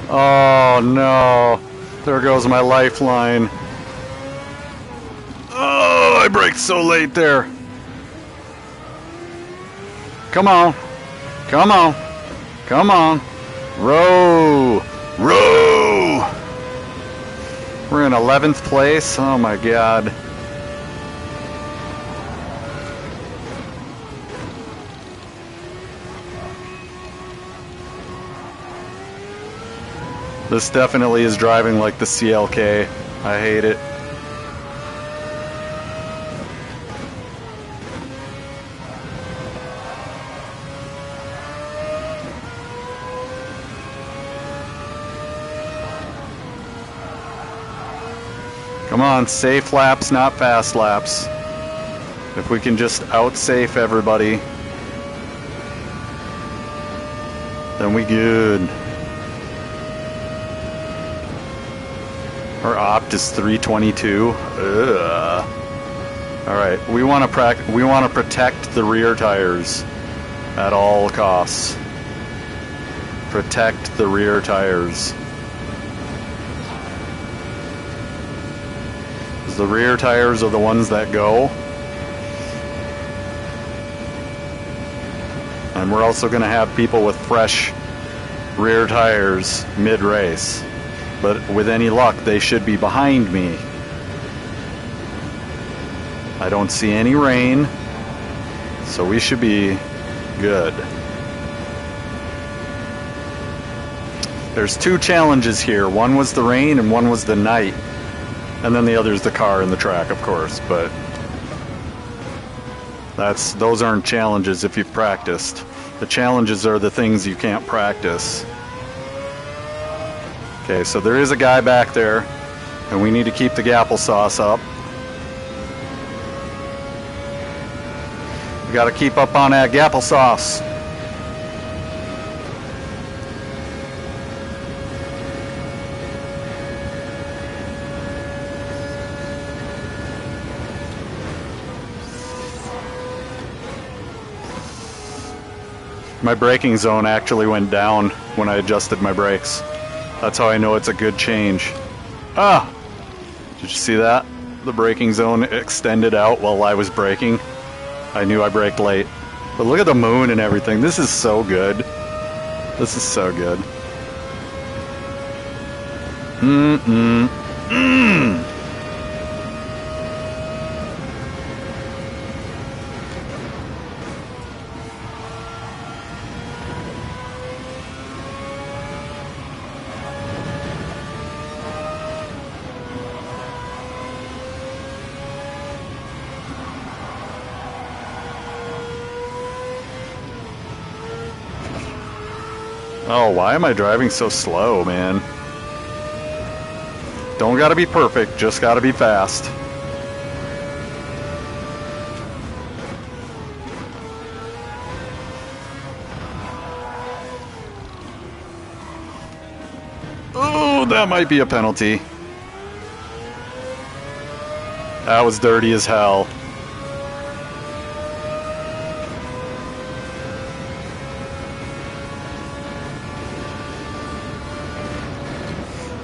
Oh no. There goes my lifeline. Oh, I braked so late there. Come on. Come on. Come on. Row. Row. We're in 11th place. Oh my God. This definitely is driving like the CLK. I hate it. Come on, safe laps, not fast laps. If we can just outsafe everybody, then we good. Our opt is 322. Ugh. All right, we want to protect the rear tires at all costs. Protect the rear tires. Because the rear tires are the ones that go. And we're also going to have people with fresh rear tires mid-race. But with any luck, they should be behind me. I don't see any rain, so we should be good. There's two challenges here. One was the rain and one was the night. And then the other is the car and the track, of course. But those aren't challenges if you've practiced. The challenges are the things you can't practice. Okay, so there is a guy back there, and we need to keep the applesauce up. We gotta keep up on that applesauce. My braking zone actually went down when I adjusted my brakes. That's how I know it's a good change. Ah! Did you see that? The braking zone extended out while I was braking. I knew I braked late. But look at the moon and everything. This is so good. This is so good. Oh, why am I driving so slow, man? Don't gotta be perfect, just gotta be fast. Oh, that might be a penalty. That was dirty as hell.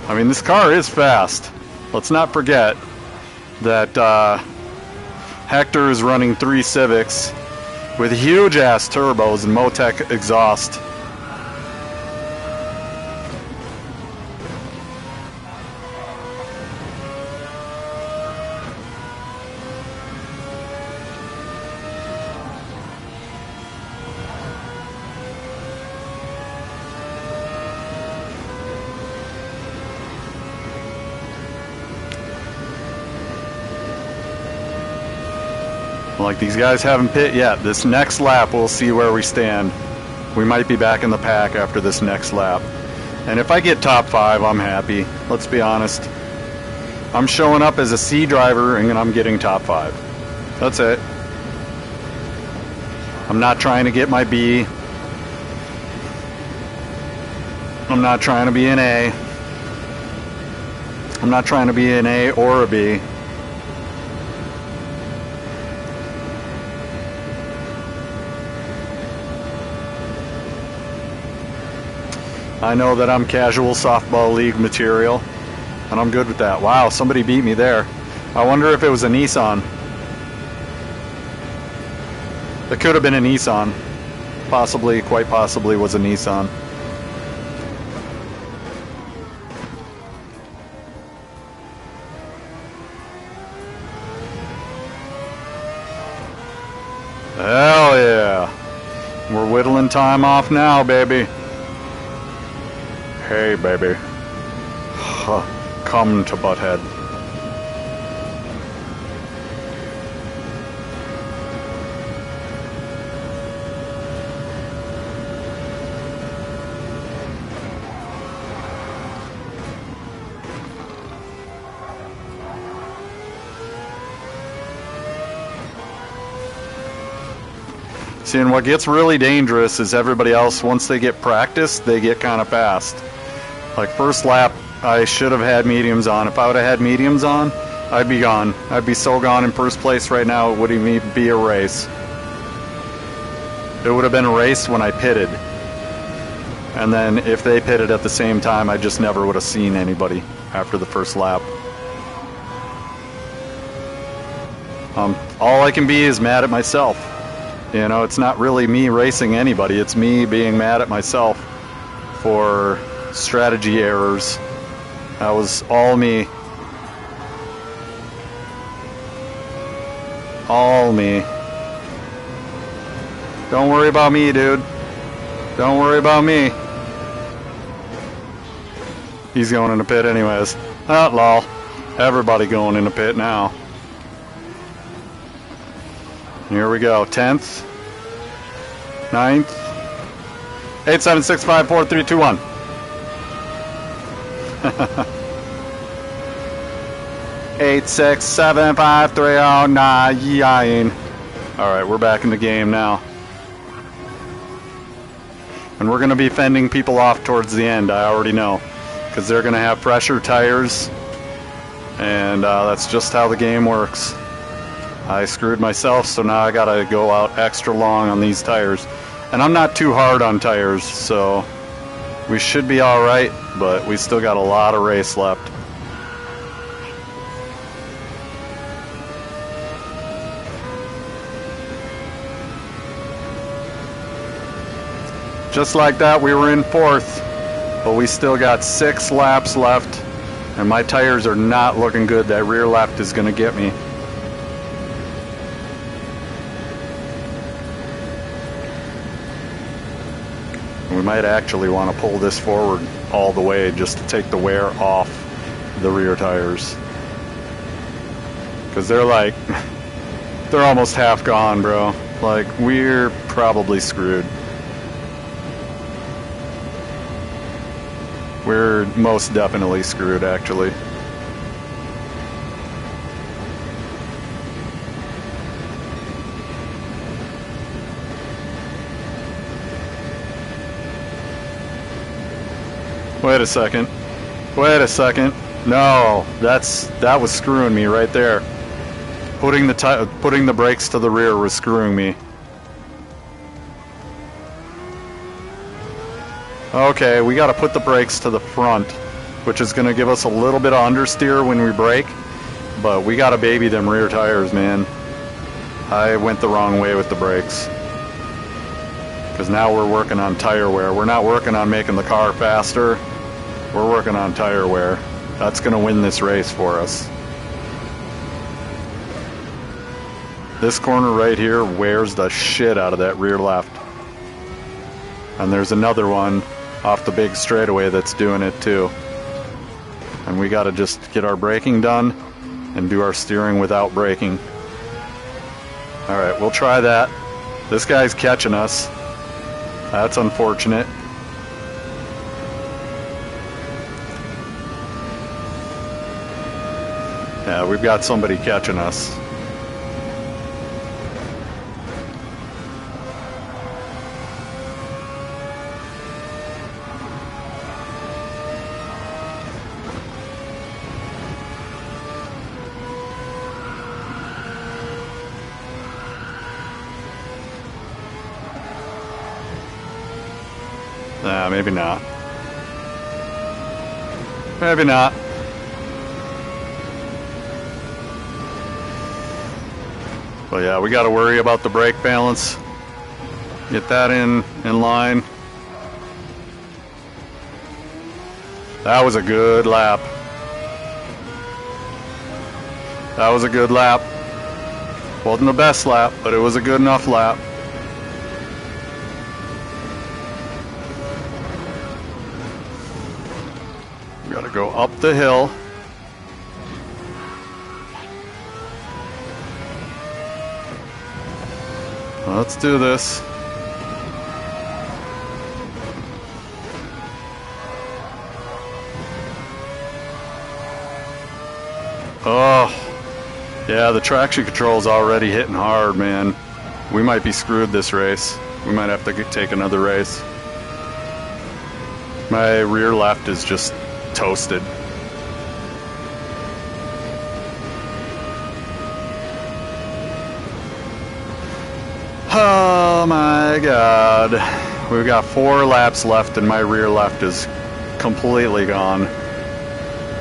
I mean, this car is fast. Let's not forget that Hector is running 3 Civics with huge-ass turbos and Motec exhaust. Like, these guys haven't pit yet. This next lap, we'll see where we stand. We might be back in the pack after this next lap. And if I get top 5, I'm happy. Let's be honest. I'm showing up as a C driver and I'm getting top 5. That's it. I'm not trying to get my B. I'm not trying to be an A. I'm not trying to be an A or a B. I know that I'm casual softball league material, and I'm good with that. Wow, somebody beat me there. I wonder if it was a Nissan. It could have been a Nissan. Possibly, quite possibly was a Nissan. Hell yeah. We're whittling time off now, baby. Hey, baby. Come to Butthead. See, and what gets really dangerous is everybody else, once they get practice, they get kind of fast. Like, first lap, I should have had mediums on. If I would have had mediums on, I'd be gone. I'd be so gone in first place right now, it wouldn't even be a race. It would have been a race when I pitted. And then if they pitted at the same time, I just never would have seen anybody after the first lap. All I can be is mad at myself. You know, it's not really me racing anybody, it's me being mad at myself for strategy errors. That was all me. All me. Don't worry about me, dude. Don't worry about me. He's going in the pit anyways. Oh, lol. Everybody going in the pit now. Here we go. 10th. 9th. 8, 7, 6, 5, 4, 3, 2, 1. 8, 6, 7, 5, 3, 0, 9. Alright, we're back in the game now. And we're going to be fending people off towards the end, I already know. Because they're going to have fresher tires. And that's just how the game works. I screwed myself, so now I got to go out extra long on these tires. And I'm not too hard on tires, so we should be alright, but we still got a lot of race left. Just like that, we were in 4th, but we still got 6 laps left, and my tires are not looking good. That rear left is going to get me. We might actually want to pull this forward all the way just to take the wear off the rear tires. Because they're like, they're almost half gone, bro. Like, we're probably screwed. We're most definitely screwed, actually. Wait a second. Wait a second. No, that was screwing me right there. Putting the brakes to the rear was screwing me. Okay, we got to put the brakes to the front, which is going to give us a little bit of understeer when we brake, but we got to baby them rear tires, man. I went the wrong way with the brakes. Because now we're working on tire wear. We're not working on making the car faster. We're working on tire wear. That's going to win this race for us. This corner right here wears the shit out of that rear left. And there's another one off the big straightaway that's doing it too. And we got to just get our braking done and do our steering without braking. Alright, we'll try that. This guy's catching us. That's unfortunate. Yeah, we've got somebody catching us. Nah, maybe not. Maybe not. But yeah, we got to worry about the brake balance. Get that in line. That was a good lap. That was a good lap. Wasn't the best lap, but it was a good enough lap. We got to go up the hill. Let's do this. Oh, yeah, the traction control is already hitting hard, man. We might be screwed this race. We might have to take another race. My rear left is just toasted. Oh my god. We've got 4 laps left and my rear left is completely gone.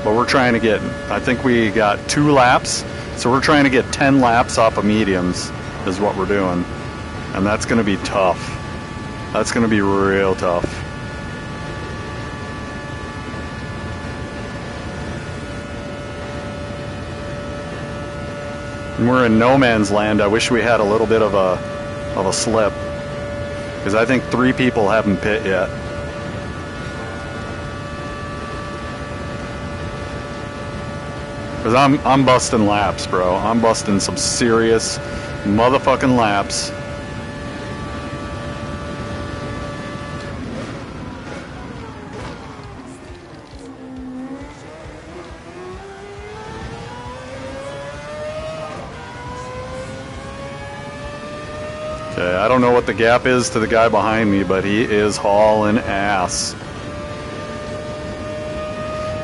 But we're trying to get, I think we got 2 laps, so we're trying to get 10 laps off of mediums is what we're doing. And that's going to be tough. That's going to be real tough. And we're in no man's land. I wish we had a little bit of a slip, because I think 3 people haven't pit yet. Because I'm busting laps, bro. I'm busting some serious motherfucking laps. Okay, I don't know what the gap is to the guy behind me, but he is hauling ass.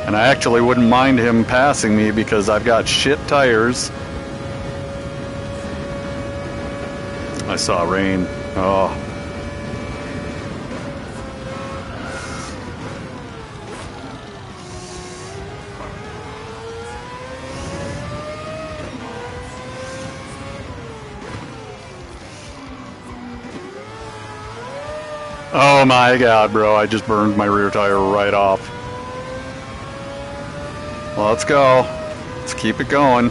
And I actually wouldn't mind him passing me because I've got shit tires. I saw rain. Oh. Oh my god, bro, I just burned my rear tire right off. Let's go. Let's keep it going.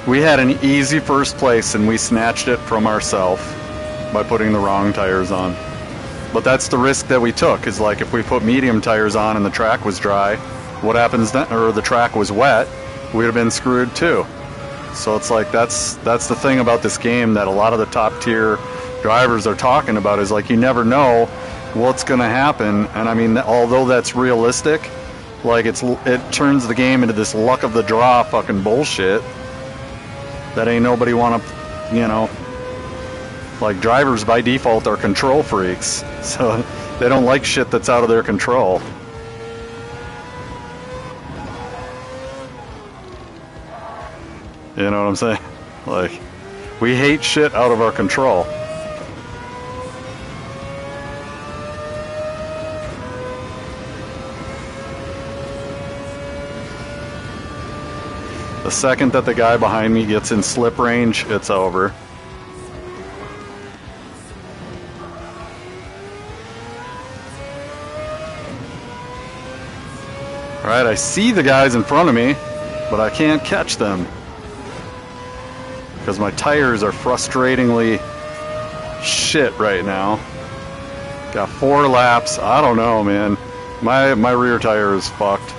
We had an easy first place and we snatched it from ourselves by putting the wrong tires on. But that's the risk that we took, is like if we put medium tires on and the track was dry, what happens then, or the track was wet, we'd have been screwed too. So it's like that's the thing about this game that a lot of the top tier drivers are talking about, is like you never know what's going to happen. And I mean, although that's realistic, like it turns the game into this luck of the draw fucking bullshit that ain't nobody want to, you know. Like, drivers by default are control freaks, so they don't like shit that's out of their control. You know what I'm saying? Like, we hate shit out of our control. The second that the guy behind me gets in slip range, it's over. Alright, I see the guys in front of me, but I can't catch them. Because my tires are frustratingly shit right now. Got 4 laps. I don't know, man. My rear tire is fucked.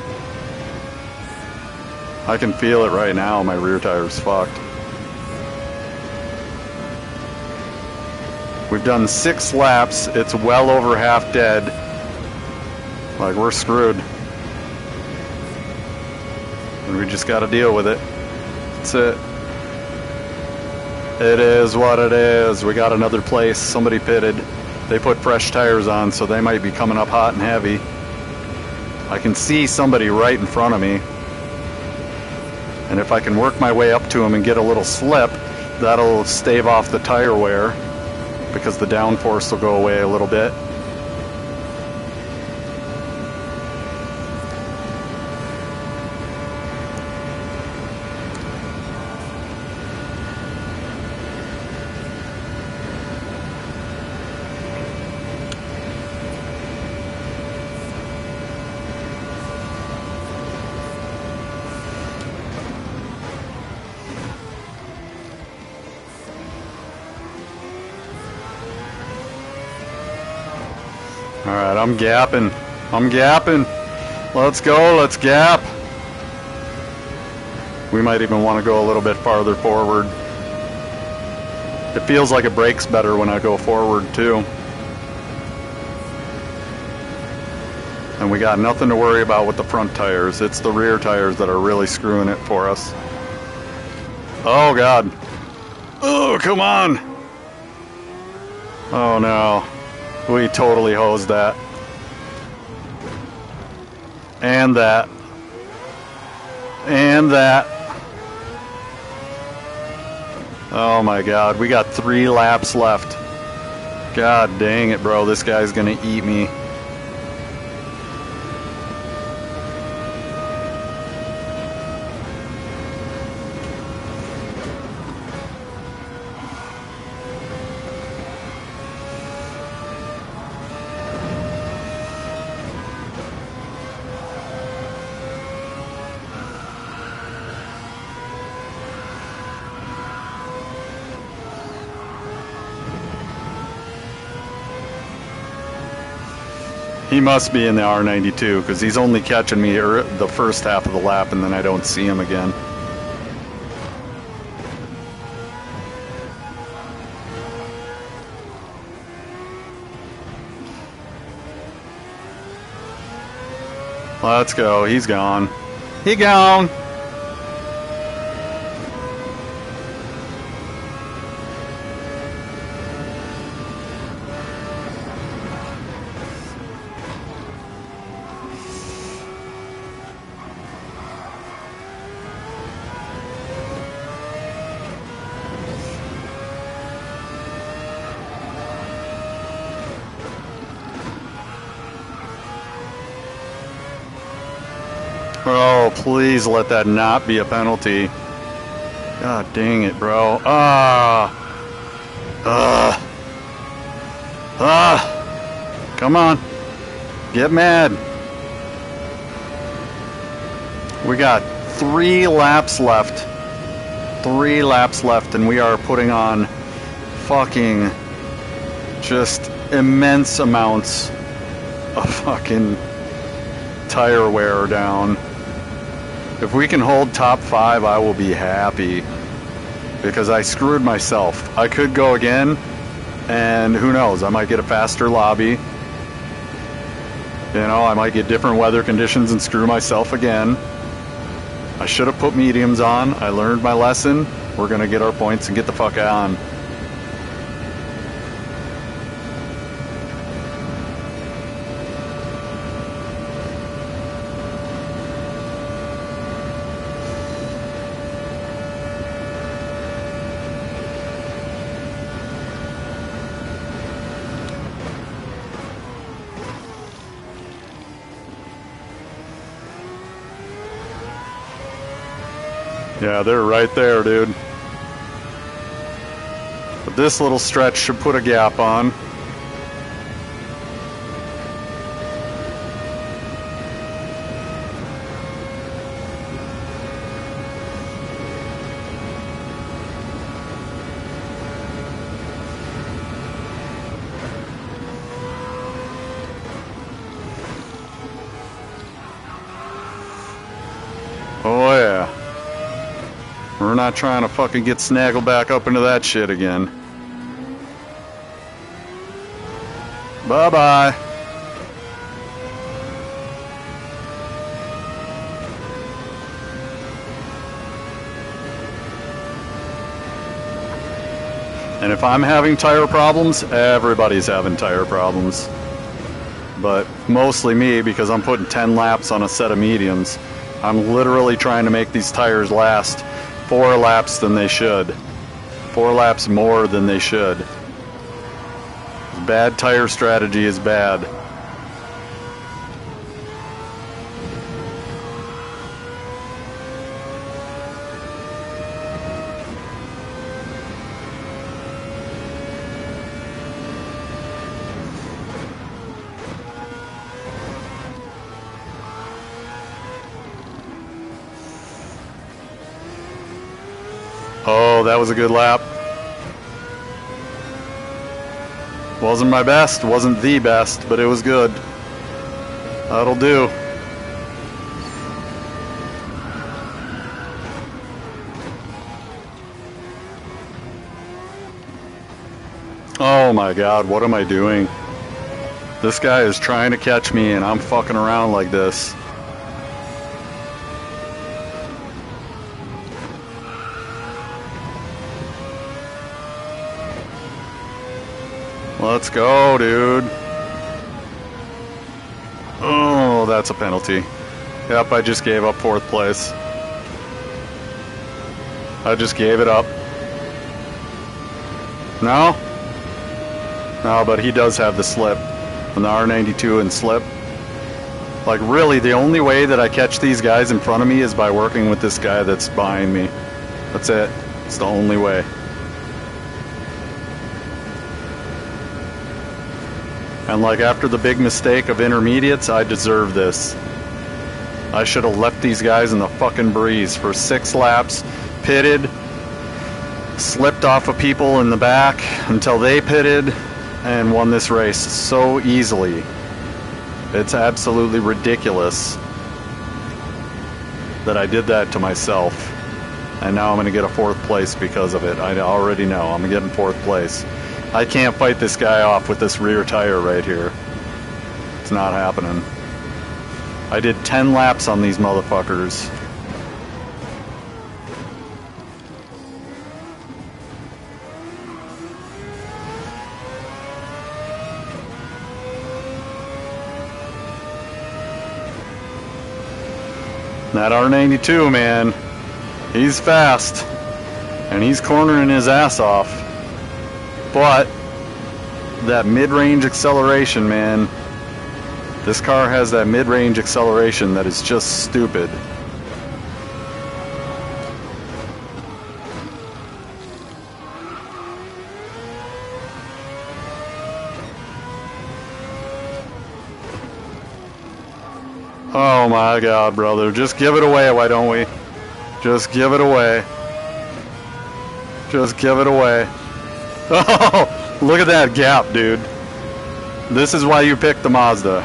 I can feel it right now. My rear tire is fucked. We've done 6 laps. It's well over half dead. Like, we're screwed. And we just got to deal with it. That's it. It is what it is. We got another place. Somebody pitted. They put fresh tires on, so they might be coming up hot and heavy. I can see somebody right in front of me. And if I can work my way up to him and get a little slip, that'll stave off the tire wear, because the downforce will go away a little bit. Alright, I'm gapping. Let's go, let's gap. We might even want to go a little bit farther forward. It feels like it brakes better when I go forward too. And we got nothing to worry about with the front tires. It's the rear tires that are really screwing it for us. Oh God. Oh, come on. Oh no. We totally hosed that. And that. And that. Oh my God, we got 3 laps left. God dang it, bro. This guy's gonna eat me. He must be in the R92 because he's only catching me the first half of the lap and then I don't see him again. Let's go. He's gone. He gone. Oh, please let that not be a penalty. God dang it, bro. Come on. Get mad. We got 3 laps left. 3 laps left, and we are putting on fucking just immense amounts of fucking tire wear down. If we can hold top 5, I will be happy, because I screwed myself. I could go again, and who knows, I might get a faster lobby. You know, I might get different weather conditions and screw myself again. I should have put mediums on. I learned my lesson. We're gonna get our points and get the fuck on. Yeah, they're right there, dude. But this little stretch should put a gap on. Oh yeah. We're not trying to fucking get snaggled back up into that shit again. Bye-bye. And if I'm having tire problems, everybody's having tire problems. But mostly me, because I'm putting 10 laps on a set of mediums. I'm literally trying to make these tires last 4 laps than they should. 4 laps more than they should. Bad tire strategy is bad. Oh, that was a good lap. Wasn't my best, wasn't the best, but it was good. That'll do. Oh my god, what am I doing? This guy is trying to catch me and I'm fucking around like this. Let's go, dude. Oh, that's a penalty. Yep, I just gave up 4th place. I just gave it up. No? No, but he does have the slip. And the R92 and slip. Like, really, the only way that I catch these guys in front of me is by working with this guy that's behind me. That's it. It's the only way. And like after the big mistake of intermediates, I deserve this. I should have left these guys in the fucking breeze for 6 laps, pitted, slipped off of people in the back until they pitted, and won this race so easily. It's absolutely ridiculous that I did that to myself. And now I'm going to get a 4th place because of it. I already know I'm getting 4th place. I can't fight this guy off with this rear tire right here. It's not happening. I did 10 laps on these motherfuckers. That R92, man, he's fast. And he's cornering his ass off. But that mid-range acceleration, man, this car has that mid-range acceleration that is just stupid. Oh my god, brother, just give it away, why don't we? Just give it away. Just give it away. Oh, look at that gap, dude. This is why you picked the Mazda.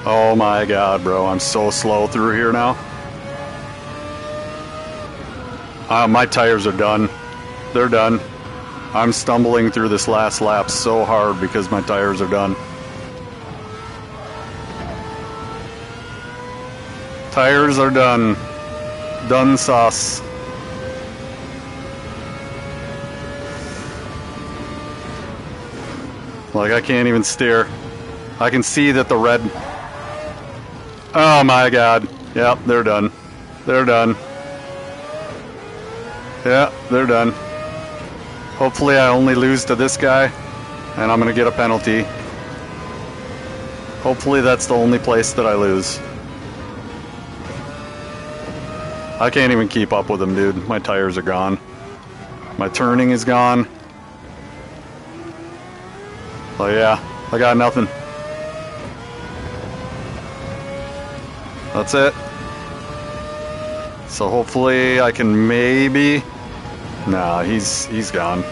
Oh my god, bro, I'm so slow through here now. My tires are done. They're done. I'm stumbling through this last lap so hard because my tires are done. Tires are done. Done sauce. Like, I can't even steer. I can see that the red... Oh my god. Yep, they're done. They're done. Yeah, they're done. Hopefully I only lose to this guy, and I'm gonna get a penalty. Hopefully that's the only place that I lose. I can't even keep up with him, dude. My tires are gone. My turning is gone. Oh yeah, I got nothing. That's it. So hopefully I can maybe... Nah, he's gone.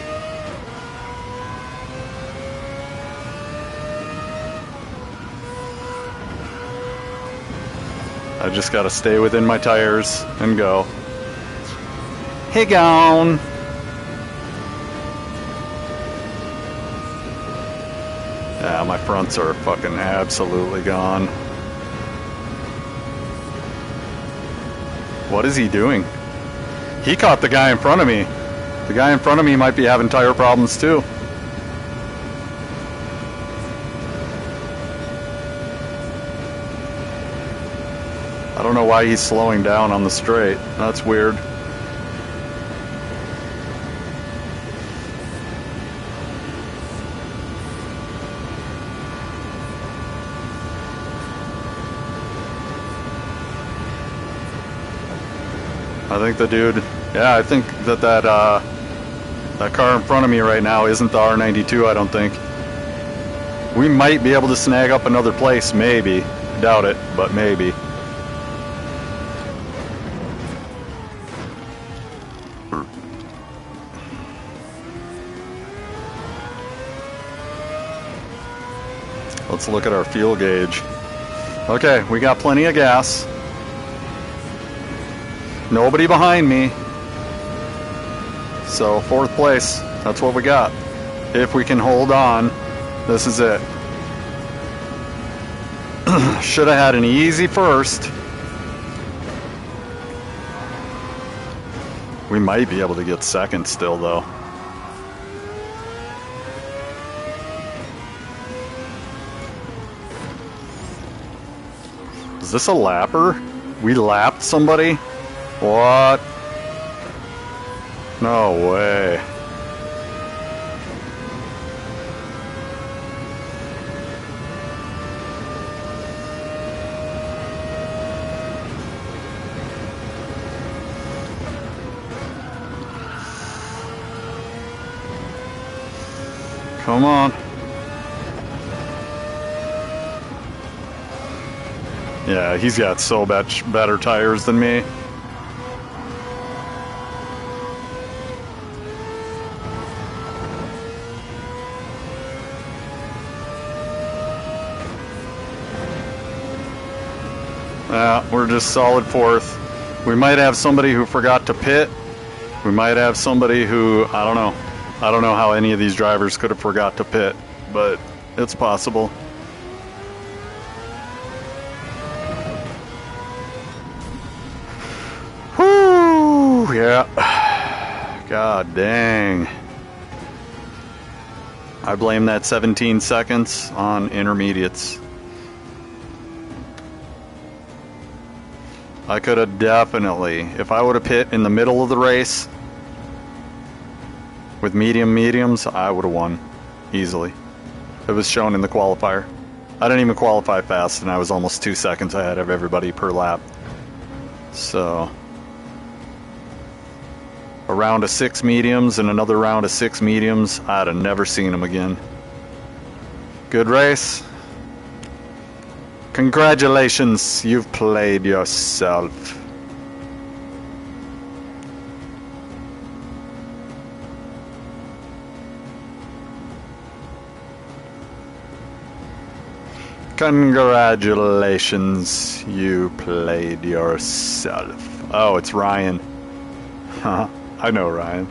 I just gotta stay within my tires and go. Hey, gone. Yeah, my fronts are fucking absolutely gone. What is he doing? He caught the guy in front of me. The guy in front of me might be having tire problems too. I don't know why he's slowing down on the straight. That's weird. I think the dude, yeah, I think that car in front of me right now isn't the R92, I don't think. We might be able to snag up another place, maybe. Doubt it, but maybe. Let's look at our fuel gauge. Okay, we got plenty of gas. Nobody behind me. So, 4th place. That's what we got. If we can hold on, this is it. Should have had an easy first. We might be able to get 2nd still, though. Is this a lapper? We lapped somebody? What? No way. Come on. Yeah, he's got so much better tires than me. We're just solid 4th. We might have somebody who forgot to pit. We might have somebody who, I don't know. I don't know how any of these drivers could have forgot to pit, but it's possible. Whoo, yeah. God dang. I blame that 17 seconds on intermediates. I could have definitely, if I would have pit in the middle of the race with mediums, I would have won easily. It was shown in the qualifier. I didn't even qualify fast, and I was almost 2 seconds ahead of everybody per lap. So, a round of 6 mediums and another round of 6 mediums, I'd have never seen them again. Good race. Congratulations, you've played yourself. Congratulations, you played yourself. Oh, it's Ryan. Huh, I know Ryan.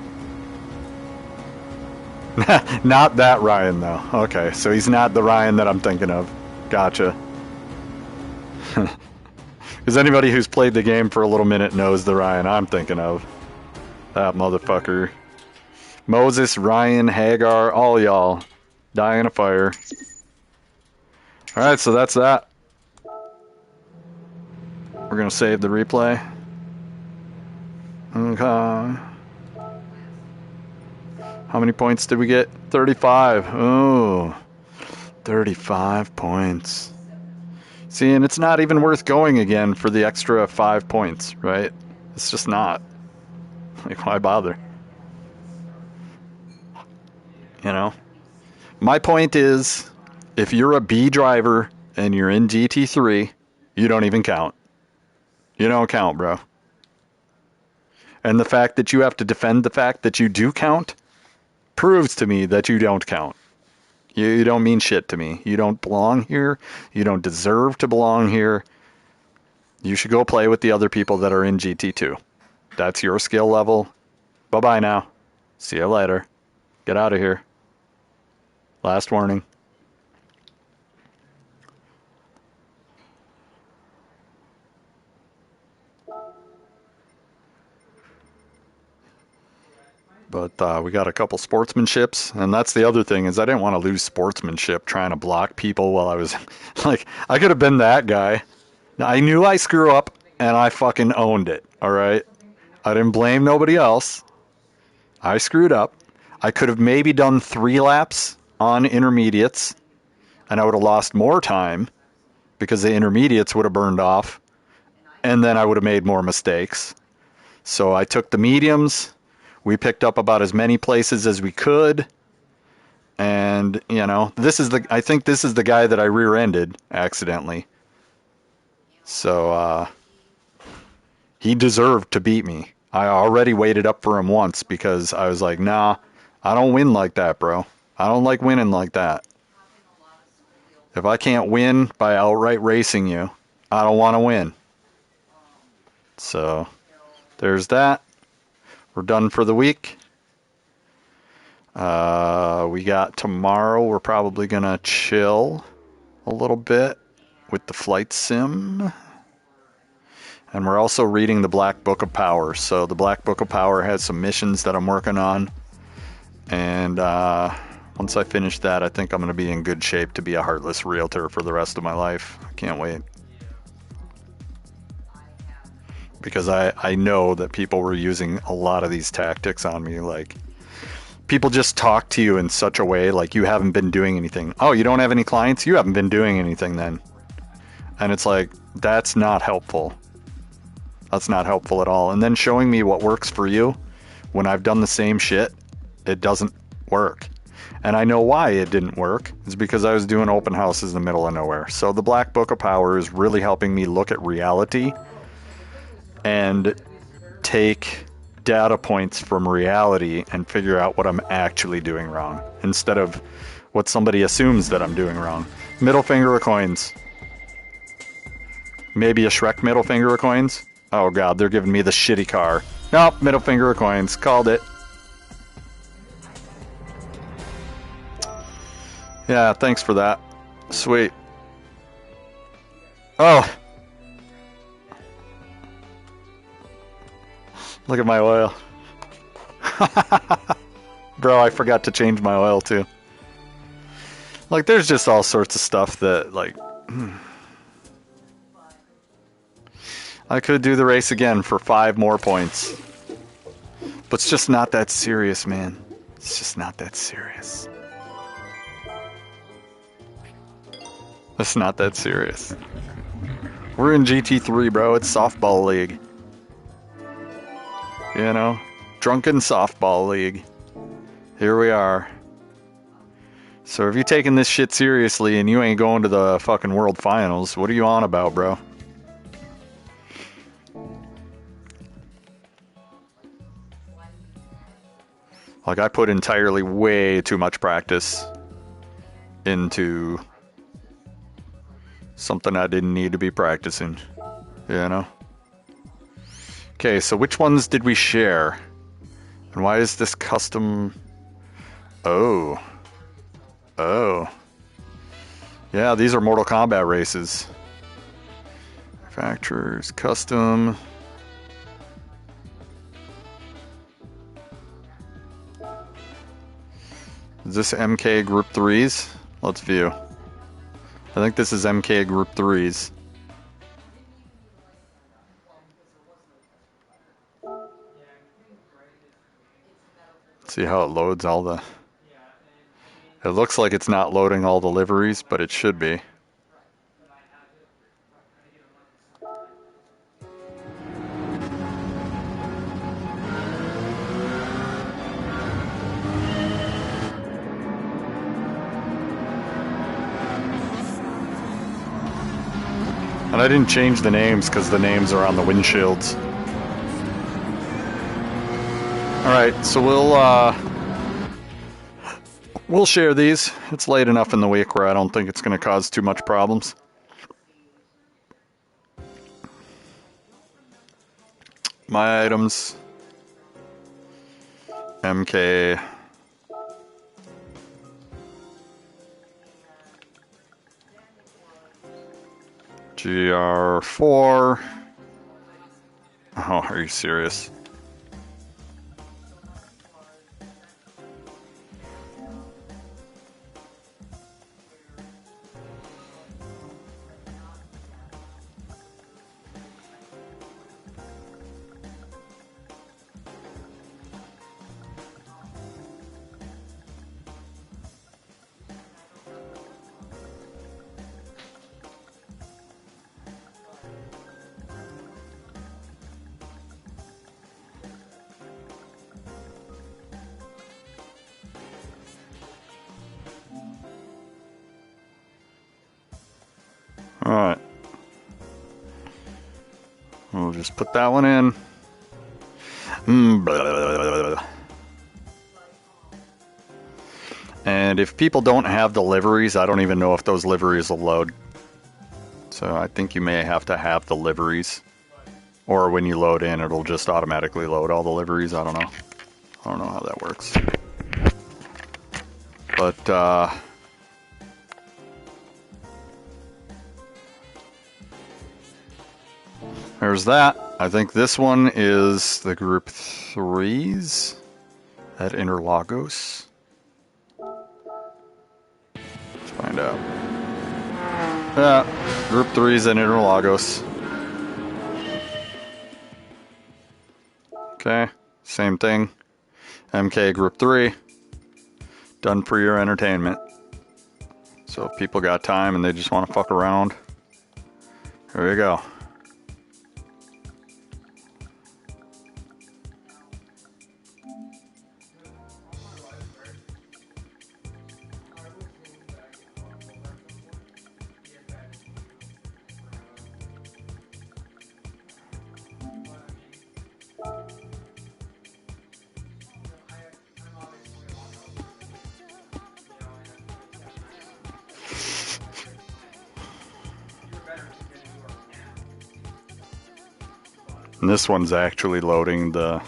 Not that Ryan, though. Okay, so he's not the Ryan that I'm thinking of. Gotcha. Because anybody who's played the game for a little minute knows the Ryan I'm thinking of. That motherfucker. Moses, Ryan, Hagar, all y'all die in a fire. Alright, so that's that. We're going to save the replay. Okay. How many points did we get? 35. Oh, 35 points. See, and it's not even worth going again for the extra 5 points, right? It's just not. Like, why bother? You know? My point is, if you're a B driver and you're in GT3, you don't even count. You don't count, bro. And the fact that you have to defend the fact that you do count proves to me that you don't count. You don't mean shit to me. You don't belong here. You don't deserve to belong here. You should go play with the other people that are in GT2. That's your skill level. Bye-bye now. See you later. Get out of here. Last warning. But we got a couple sportsmanships, and that's the other thing is I didn't want to lose sportsmanship trying to block people while I was like, I could have been that guy. I knew I screw up, and I fucking owned it, all right? I didn't blame nobody else. I screwed up. I could have maybe done 3 laps on intermediates, and I would have lost more time because the intermediates would have burned off, and then I would have made more mistakes. So I took the mediums. We picked up about as many places as we could. And, you know, I think this is the guy that I rear-ended accidentally. So, he deserved to beat me. I already waited up for him once because I was like, nah, I don't win like that, bro. I don't like winning like that. If I can't win by outright racing you, I don't want to win. So, there's that. We're done for the week. We got tomorrow. We're probably going to chill a little bit with the flight sim. And we're also reading the Black Book of Power. So the Black Book of Power has some missions that I'm working on. And once I finish that, I think I'm going to be in good shape to be a Heartless Realtor for the rest of my life. I can't wait. Because I know that people were using a lot of these tactics on me. Like, people just talk to you in such a way like you haven't been doing anything. Oh, you don't have any clients? You haven't been doing anything then. And it's like, that's not helpful. That's not helpful at all. And then showing me what works for you when I've done the same shit, it doesn't work. And I know why it didn't work. It's because I was doing open houses in the middle of nowhere. So the Black Book of Power is really helping me look at reality and take data points from reality and figure out what I'm actually doing wrong instead of what somebody assumes that I'm doing wrong. Middle finger of coins. Maybe a Shrek middle finger of coins. Oh god, they're giving me the shitty car. Nope, middle finger of coins. Called it. Yeah, thanks for that. Sweet. Oh! Look at my oil. Bro, I forgot to change my oil too. Like, there's just all sorts of stuff that, like... I could do the race again for 5 more points. But it's just not that serious, man. It's just not that serious. It's not that serious. We're in GT3, bro. It's softball league. You know? Drunken softball league. Here we are. So if you're taking this shit seriously and you ain't going to the fucking world finals, what are you on about, bro? Like, I put entirely way too much practice into something I didn't need to be practicing, you know? Okay, so which ones did we share? And why is this custom? Oh. Yeah, these are Mortal Kombat races. Manufacturers, custom. Is this MK Group 3s? Let's view. I think this is MK Group 3s. See how it loads all the... It looks like it's not loading all the liveries, but it should be. And I didn't change the names because the names are on the windshields. Alright, so we'll share these. It's late enough in the week where I don't think it's going to cause too much problems. My items. MK. GR4. Oh, are you serious? Alright. We'll just put that one in. Blah, blah, blah. And if people don't have the liveries, I don't even know if those liveries will load. So I think you may have to have the liveries. Or when you load in, it'll just automatically load all the liveries. I don't know. I don't know how that works. But, there's that. I think this one is the group 3s at Interlagos. Let's find out. Yeah, group 3s at Interlagos. Okay, same thing. MK group 3. Done for your entertainment. So if people got time and they just want to fuck around, there you go. And this one's actually loading the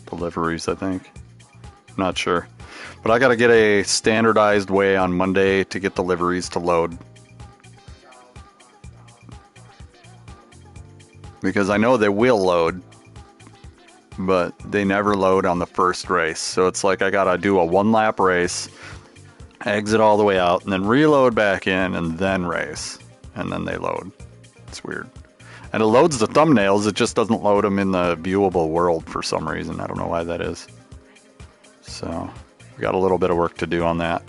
deliveries, I think. Not sure. But I gotta get a standardized way on Monday to get deliveries to load. Because I know they will load, but they never load on the first race. So it's like I gotta do a 1-lap race, exit all the way out, and then reload back in, and then race. And then they load. It's weird. And it loads the thumbnails, it just doesn't load them in the viewable world for some reason. I don't know why that is. So, we got a little bit of work to do on that.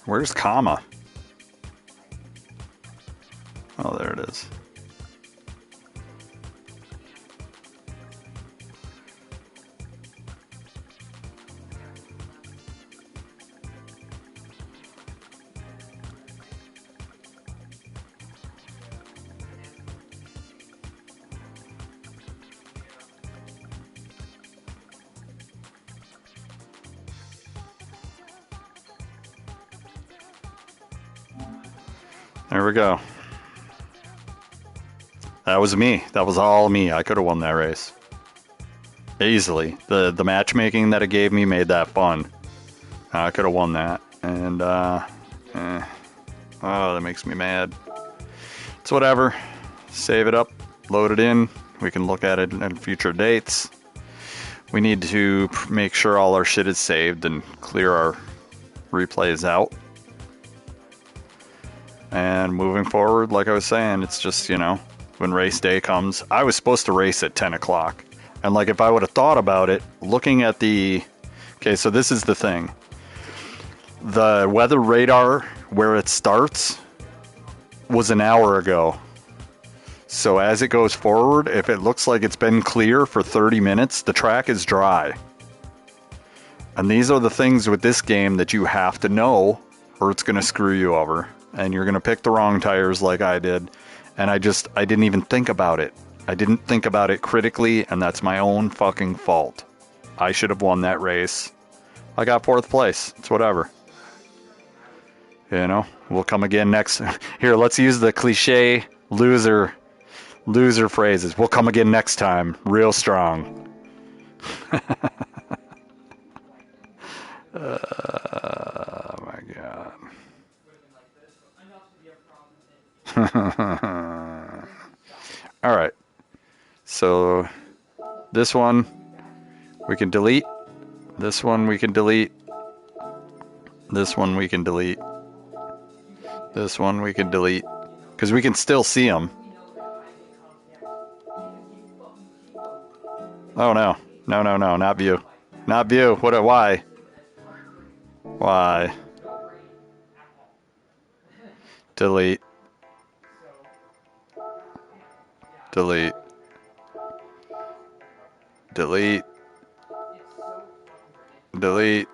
Where's comma? Oh, there it is. There we go. That was me. That was all me. I could have won that race. Easily. The matchmaking that it gave me made that fun. I could have won that. And, oh, that makes me mad. It's whatever. Save it up. Load it in. We can look at it at future dates. We need to make sure all our shit is saved and clear our replays out. And moving forward, like I was saying, it's just, you know, when race day comes. I was supposed to race at 10 o'clock. And like if I would have thought about it, looking at the... Okay, so this is the thing. The weather radar where it starts was an hour ago. So as it goes forward, if it looks like it's been clear for 30 minutes, the track is dry. And these are the things with this game that you have to know, or it's going to screw you over. And you're going to pick the wrong tires like I did. And I didn't even think about it. I didn't think about it critically, and that's my own fucking fault. I should have won that race. I got 4th place. It's whatever. You know, we'll come again next. Here, let's use the cliche loser phrases. We'll come again next time, real strong. Oh my god. All right. So this one we can delete. This one we can delete. This one we can delete. This one we can delete. Because we can still see them. Oh no. No, not view. Not view. Why? Why? Delete. Delete. Delete. Delete.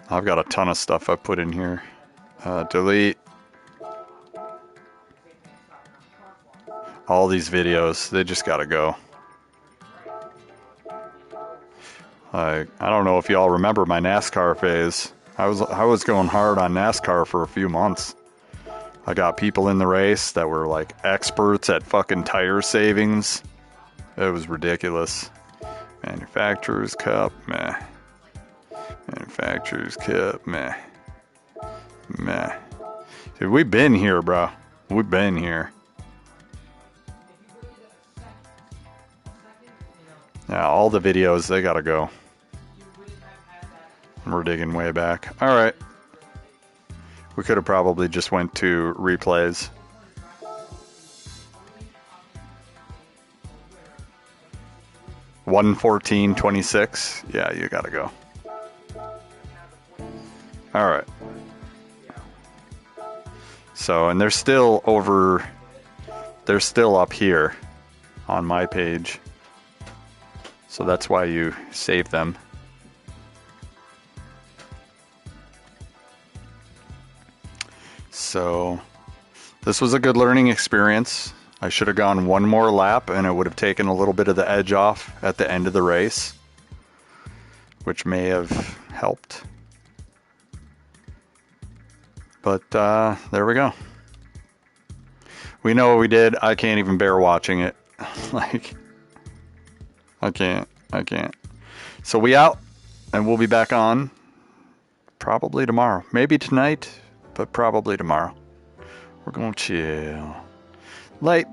I've got a ton of stuff I put in here. Delete. All these videos, they just gotta go. I don't know if y'all remember my NASCAR phase. I was going hard on NASCAR for a few months. I got people in the race that were like experts at fucking tire savings. It was ridiculous. Manufacturer's Cup, meh. Manufacturer's Cup, meh. Meh. Dude, we've been here, bro. We've been here. Yeah, all the videos, they gotta go. We're digging way back. Alright. We could have probably just went to replays. $114.26. Yeah, you gotta go. Alright. So, and they're still up here on my page. So that's why you save them. So this was a good learning experience. I should have gone one more lap and it would have taken a little bit of the edge off at the end of the race, which may have helped. But there we go. We know what we did. I can't even bear watching it. Like, I can't. So we out, and we'll be back on probably tomorrow. Maybe tonight, but probably tomorrow. We're going to chill. Late.